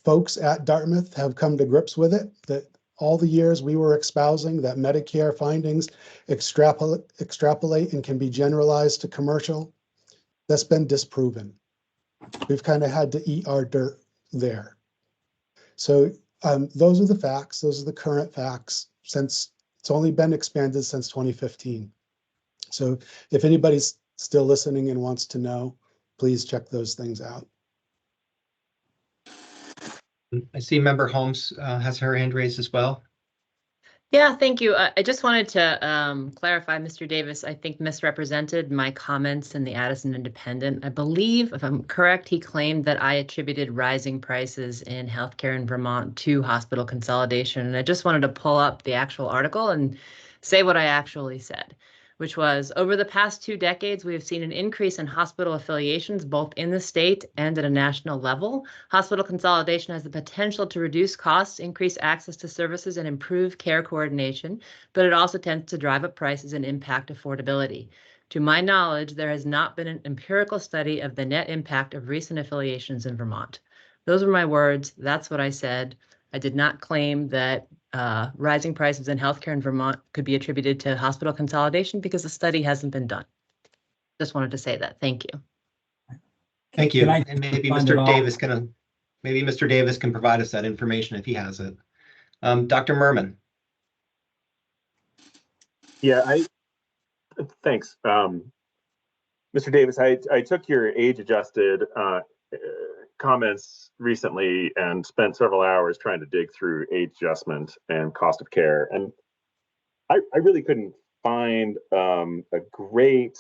folks at Dartmouth have come to grips with it, that all the years we were espousing that Medicare findings extrapolate and can be generalized to commercial, that's been disproven. We've kind of had to eat our dirt there. So those are the facts. Those are the current facts since it's only been expanded since 2015. So if anybody's still listening and wants to know, please check those things out. I see Member Holmes has her hand raised as well. Yeah, thank you. I just wanted to clarify, Mr. Davis, I think misrepresented my comments in the Addison Independent. I believe, if I'm correct, he claimed that I attributed rising prices in healthcare in Vermont to hospital consolidation. And I just wanted to pull up the actual article and say what I actually said, which was, over the past 2 decades, we have seen an increase in hospital affiliations, both in the state and at a national level. Hospital consolidation has the potential to reduce costs, increase access to services, and improve care coordination, but it also tends to drive up prices and impact affordability. To my knowledge, there has not been an empirical study of the net impact of recent affiliations in Vermont. Those were my words. That's what I said. I did not claim that rising prices in healthcare in Vermont could be attributed to hospital consolidation because the study hasn't been done. Just wanted to say that. Thank you. Thank you. And maybe Mr. Davis can provide us that information if he has it. Dr. Merman. Yeah, thanks. Mr. Davis, I took your age-adjusted comments recently and spent several hours trying to dig through age adjustment and cost of care. And I really couldn't find a great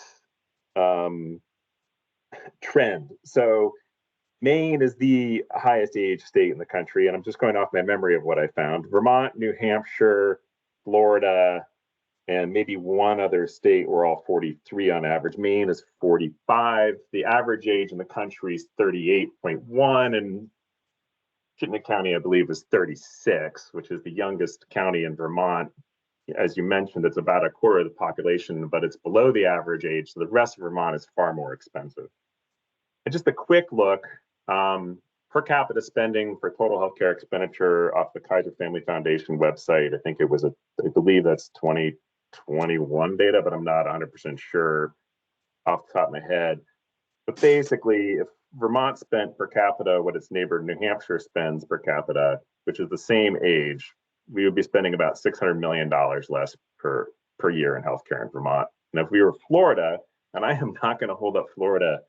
trend. So Maine is the highest age state in the country, and I'm just going off my memory of what I found. Vermont, New Hampshire, Florida, and maybe one other state were all 43 on average. Maine is 45. The average age in the country is 38.1, and Chittenden County, I believe, is 36, which is the youngest county in Vermont. As you mentioned, it's about a quarter of the population, but it's below the average age. So the rest of Vermont is far more expensive. And just a quick look, per capita spending for total healthcare expenditure off the Kaiser Family Foundation website. I think it was, I believe that's 2021 data, but I'm not 100% sure off the top of my head. But basically, if Vermont spent per capita what its neighbor New Hampshire spends per capita, which is the same age, we would be spending about $600 million less per year in healthcare in Vermont. And if we were Florida, and I am not going to hold up Florida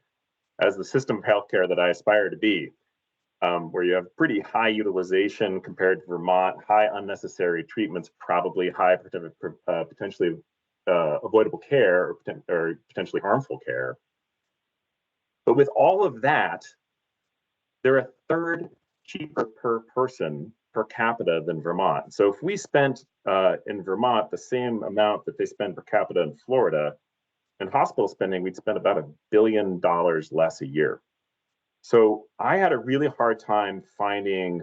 as the system of healthcare that I aspire to be, where you have pretty high utilization compared to Vermont, high unnecessary treatments, probably high potentially avoidable care or potentially harmful care. But with all of that, they're a third cheaper per person per capita than Vermont. So if we spent in Vermont the same amount that they spend per capita in Florida, in hospital spending, we'd spend about $1 billion less a year. So I had a really hard time finding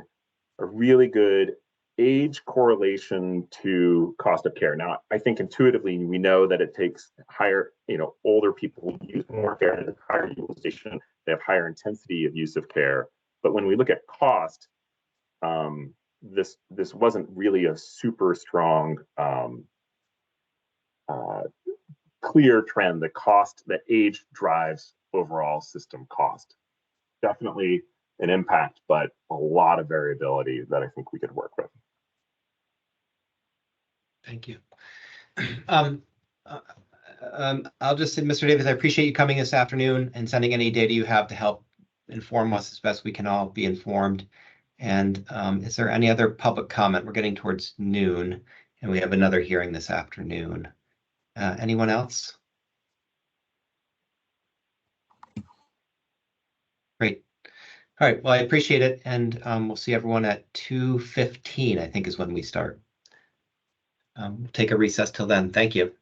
a really good age correlation to cost of care. Now, I think intuitively we know that it takes higher, older people use more care, and higher utilization, they have higher intensity of use of care. But when we look at cost, this wasn't really a super strong clear trend. The age drives overall system cost. Definitely an impact, but a lot of variability that I think we could work with. Thank you. I'll just say, Mr. Davis, I appreciate you coming this afternoon and sending any data you have to help inform us as best we can all be informed. And is there any other public comment? We're getting towards noon, and we have another hearing this afternoon. Anyone else? Great. All right. Well, I appreciate it, and we'll see everyone at 2:15, I think is when we start. We'll take a recess till then. Thank you.